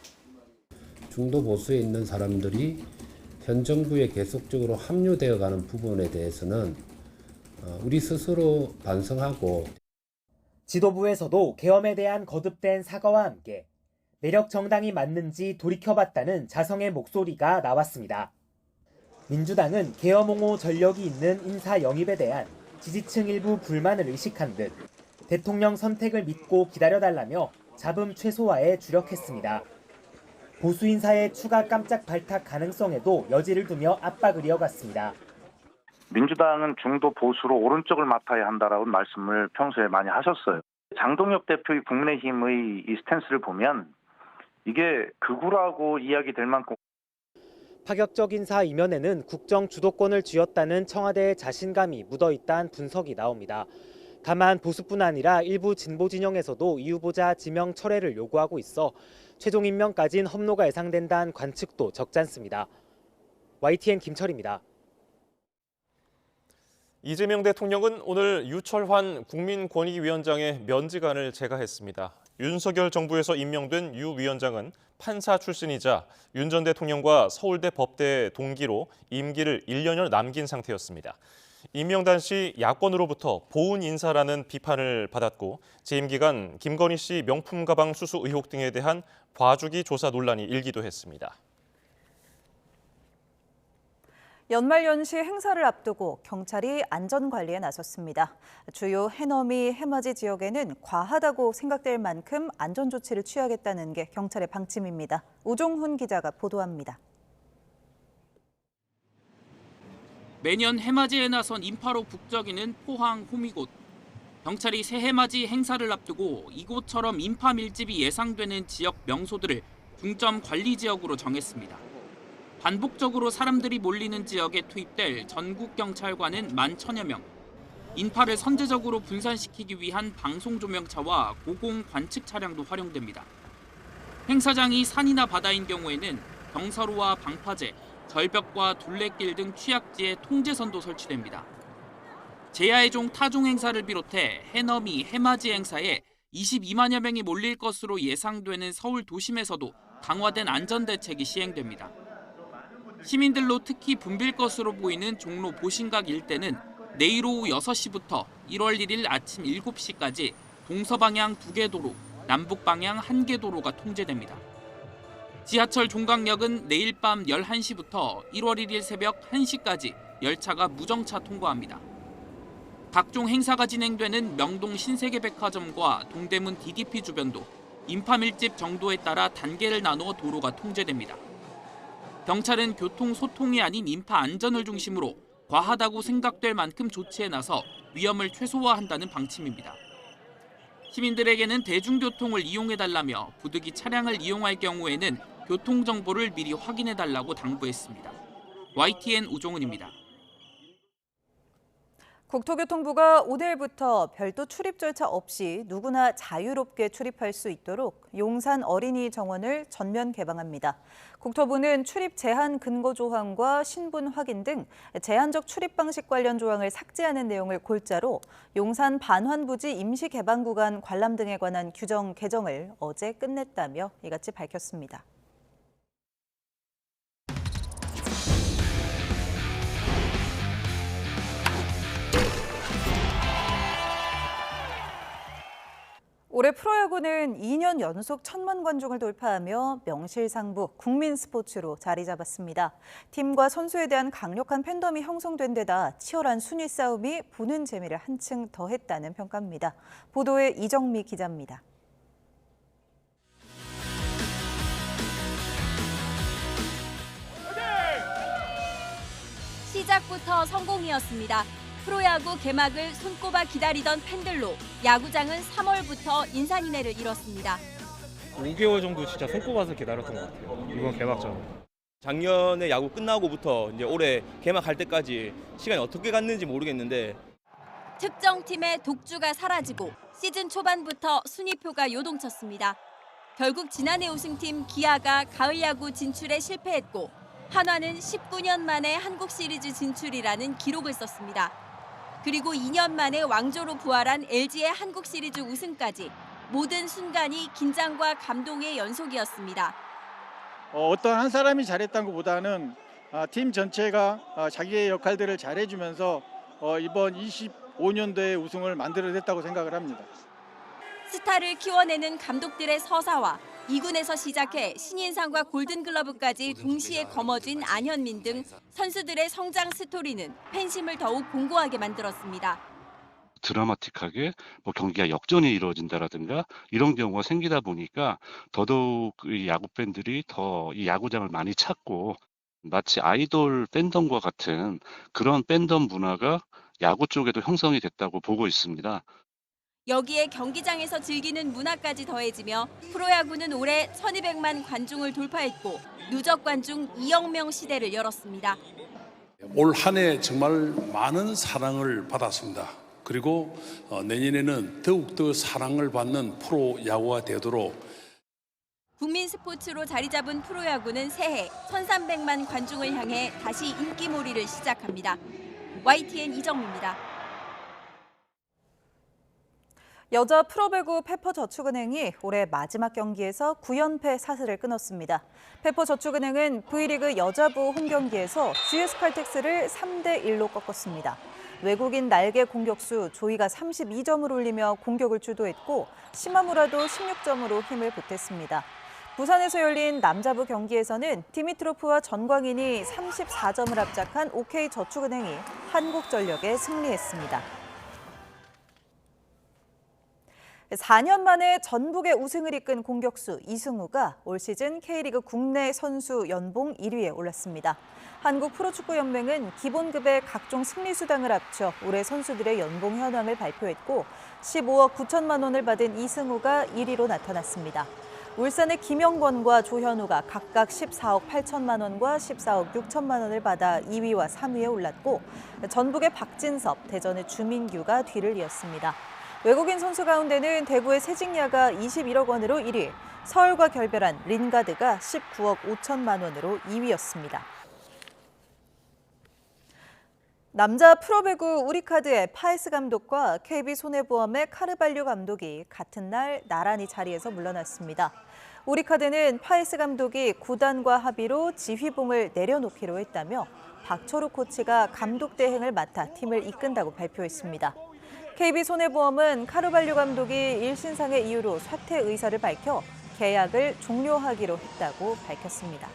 중도 보수에 있는 사람들이 현 정부에 계속적으로 합류되어가는 부분에 대해서는 우리 스스로 반성하고 지도부에서도 계엄에 대한 거듭된 사과와 함께 매력 정당이 맞는지 돌이켜봤다는 자성의 목소리가 나왔습니다. 민주당은 계엄 옹호 전력이 있는 인사 영입에 대한 지지층 일부 불만을 의식한 듯 대통령 선택을 믿고 기다려달라며 잡음 최소화에 주력했습니다. 보수 인사의 추가 깜짝 발탁 가능성에도 여지를 두며 압박을 이어갔습니다. 민주당은 중도 보수로 오른쪽을 맡아야 한다라고 말씀을 평소에 많이 하셨어요. 장동혁 대표의 국민의힘의 이 스탠스를 보면 이게 극우라고 이야기될 만큼 파격적 인사 이면에는 국정 주도권을 쥐었다는 청와대의 자신감이 묻어있다는 분석이 나옵니다. 다만 보수뿐 아니라 일부 진보 진영에서도 이 후보자 지명 철회를 요구하고 있어 최종 임명까지는 험로가 예상된다는 관측도 적지 않습니다. YTN 김철입니다. 이재명 대통령은 오늘 유철환 국민권익위원장의 면직안을 제거했습니다. 윤석열 정부에서 임명된 유 위원장은 판사 출신이자 윤 전 대통령과 서울대 법대 동기로 임기를 1년여 남긴 상태였습니다. 임명 당시 야권으로부터 보훈 인사라는 비판을 받았고 재임 기간 김건희 씨 명품 가방 수수 의혹 등에 대한 봐주기 조사 논란이 일기도 했습니다. 연말연시 행사를 앞두고 경찰이 안전관리에 나섰습니다. 주요 해넘이 해맞이 지역에는 과하다고 생각될 만큼 안전조치를 취하겠다는 게 경찰의 방침입니다. 우종훈 기자가 보도합니다. 매년 해맞이에 나선 인파로 북적이는 포항 호미곶. 경찰이 새 해맞이 행사를 앞두고 이곳처럼 인파 밀집이 예상되는 지역 명소들을 중점 관리 지역으로 정했습니다. 반복적으로 사람들이 몰리는 지역에 투입될 전국 경찰관은 11,000여 명. 인파를 선제적으로 분산시키기 위한 방송 조명차와 고공 관측 차량도 활용됩니다. 행사장이 산이나 바다인 경우에는 경사로와 방파제, 절벽과 둘레길 등 취약지에 통제선도 설치됩니다. 제야의 종 타종 행사를 비롯해 해넘이 해맞이 행사에 22만여 명이 몰릴 것으로 예상되는 서울 도심에서도 강화된 안전대책이 시행됩니다. 시민들로 특히 붐빌 것으로 보이는 종로 보신각 일대는 내일 오후 6시부터 1월 1일 아침 7시까지 동서방향 2개 도로, 남북방향 1개 도로가 통제됩니다. 지하철 종강역은 내일 밤 11시부터 1월 1일 새벽 1시까지 열차가 무정차 통과합니다. 각종 행사가 진행되는 명동 신세계백화점과 동대문 DDP 주변도 인파 밀집 정도에 따라 단계를 나누어 도로가 통제됩니다. 경찰은 교통 소통이 아닌 인파 안전을 중심으로 과하다고 생각될 만큼 조치에 나서 위험을 최소화한다는 방침입니다. 시민들에게는 대중교통을 이용해달라며 부득이 차량을 이용할 경우에는 교통 정보를 미리 확인해달라고 당부했습니다. YTN 우종은입니다. 국토교통부가 오늘부터 별도 출입 절차 없이 누구나 자유롭게 출입할 수 있도록 용산 어린이 정원을 전면 개방합니다. 국토부는 출입 제한 근거 조항과 신분 확인 등 제한적 출입 방식 관련 조항을 삭제하는 내용을 골자로 용산 반환부지 임시 개방 구간 관람 등에 관한 규정 개정을 어제 끝냈다며 이같이 밝혔습니다. 올해 프로야구는 2년 연속 1,000만 관중을 돌파하며 명실상부 국민 스포츠로 자리 잡았습니다. 팀과 선수에 대한 강력한 팬덤이 형성된 데다 치열한 순위 싸움이 보는 재미를 한층 더했다는 평가입니다. 보도에 이정미 기자입니다. 시작부터 성공이었습니다. 프로야구 개막을 손꼽아 기다리던 팬들로 야구장은 3월부터 인산인해를 이뤘습니다. 5개월 정도 진짜 손꼽아서 기다렸던 것 같아요. 이번 개막전. 작년에 야구 끝나고부터 이제 올해 개막할 때까지 시간이 어떻게 갔는지 모르겠는데 특정 팀의 독주가 사라지고 시즌 초반부터 순위표가 요동쳤습니다. 결국 지난해 우승팀 기아가 가을 야구 진출에 실패했고 한화는 19년 만에 한국 시리즈 진출이라는 기록을 썼습니다. 그리고 2년 만에 왕조로 부활한 LG의 한국 시리즈 우승까지 모든 순간이 긴장과 감동의 연속이었습니다. 어떤 한 사람이 잘했다는 것보다는 팀 전체가 자기의 역할들을 잘해주면서 이번 25년도에 우승을 만들어냈다고 생각을 합니다. 스타를 키워내는 감독들의 서사와 2군에서 시작해 신인상과 골든글러브까지 동시에 거머쥔 안현민 등 선수들의 성장 스토리는 팬심을 더욱 공고하게 만들었습니다. 드라마틱하게 경기가 역전이 이루어진다라든가 이런 경우가 생기다 보니까 더더욱 이 야구 팬들이 더 이 야구장을 많이 찾고 마치 아이돌 팬덤과 같은 그런 팬덤 문화가 야구 쪽에도 형성이 됐다고 보고 있습니다. 여기에 경기장에서 즐기는 문화까지 더해지며 프로야구는 올해 1,200만 관중을 돌파했고 누적 관중 2억 명 시대를 열었습니다. 올 한 해 정말 많은 사랑을 받았습니다. 그리고 내년에는 더욱더 사랑을 받는 프로야구가 되도록 국민 스포츠로 자리 잡은 프로야구는 새해 1,300만 관중을 향해 다시 인기몰이를 시작합니다. YTN 이정미입니다. 여자 프로배구 페퍼저축은행이 올해 마지막 경기에서 9연패 사슬을 끊었습니다. 페퍼저축은행은 V리그 여자부 홈경기에서 GS칼텍스를 3대1로 꺾었습니다. 외국인 날개 공격수 조이가 32점을 올리며 공격을 주도했고 시마무라도 16점으로 힘을 보탰습니다. 부산에서 열린 남자부 경기에서는 디미트로프와 전광인이 34점을 합작한 OK저축은행이 한국전력에 승리했습니다. 4년 만에 전북의 우승을 이끈 공격수 이승우가 올 시즌 K리그 국내 선수 연봉 1위에 올랐습니다. 한국 프로축구연맹은 기본급의 각종 승리수당을 합쳐 올해 선수들의 연봉 현황을 발표했고 15억 9천만 원을 받은 이승우가 1위로 나타났습니다. 울산의 김영권과 조현우가 각각 14억 8천만 원과 14억 6천만 원을 받아 2위와 3위에 올랐고 전북의 박진섭, 대전의 주민규가 뒤를 이었습니다. 외국인 선수 가운데는 대구의 세징야가 21억 원으로 1위, 서울과 결별한 린가드가 19억 5천만 원으로 2위였습니다. 남자 프로배구 우리카드의 파에스 감독과 KB손해보험의 카르발류 감독이 같은 날 나란히 자리에서 물러났습니다. 우리카드는 파에스 감독이 구단과 합의로 지휘봉을 내려놓기로 했다며 박철우 코치가 감독 대행을 맡아 팀을 이끈다고 발표했습니다. KB손해보험은 카르발류 감독이 일신상의 이유로 사퇴 의사를 밝혀 계약을 종료하기로 했다고 밝혔습니다.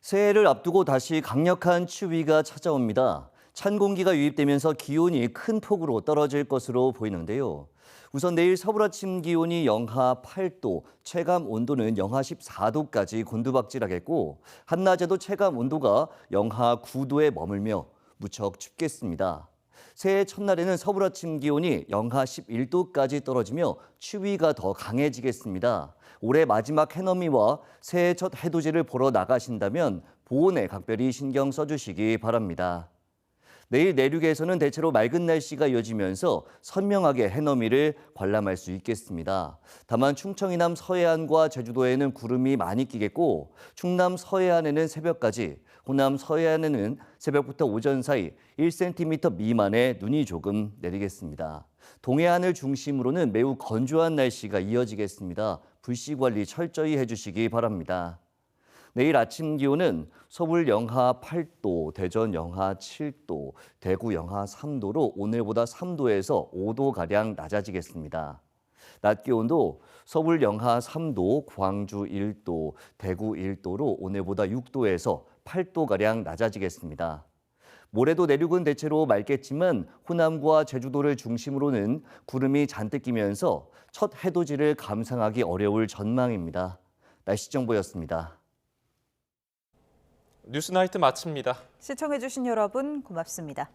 새해를 앞두고 다시 강력한 추위가 찾아옵니다. 찬 공기가 유입되면서 기온이 큰 폭으로 떨어질 것으로 보이는데요. 우선 내일 서울 아침 기온이 영하 8도, 체감 온도는 영하 14도까지 곤두박질하겠고 한낮에도 체감 온도가 영하 9도에 머물며 무척 춥겠습니다. 새해 첫날에는 서울 아침 기온이 영하 11도까지 떨어지며 추위가 더 강해지겠습니다. 올해 마지막 해넘이와 새해 첫 해돋이를 보러 나가신다면 보온에 각별히 신경 써주시기 바랍니다. 내일 내륙에서는 대체로 맑은 날씨가 이어지면서 선명하게 해넘이를 관람할 수 있겠습니다. 다만 충청 이남 서해안과 제주도에는 구름이 많이 끼겠고 충남 서해안에는 새벽까지, 호남 서해안에는 새벽부터 오전 사이 1cm 미만의 눈이 조금 내리겠습니다. 동해안을 중심으로는 매우 건조한 날씨가 이어지겠습니다. 불씨 관리 철저히 해주시기 바랍니다. 내일 아침 기온은 서울 영하 8도, 대전 영하 7도, 대구 영하 3도로 오늘보다 3도에서 5도가량 낮아지겠습니다. 낮 기온도 서울 영하 3도, 광주 1도, 대구 1도로 오늘보다 6도에서 8도가량 낮아지겠습니다. 모레도 내륙은 대체로 맑겠지만 호남과 제주도를 중심으로는 구름이 잔뜩 끼면서 첫 해돋이를 감상하기 어려울 전망입니다. 날씨 정보였습니다. 뉴스나이트 마칩니다. 시청해주신 여러분 고맙습니다.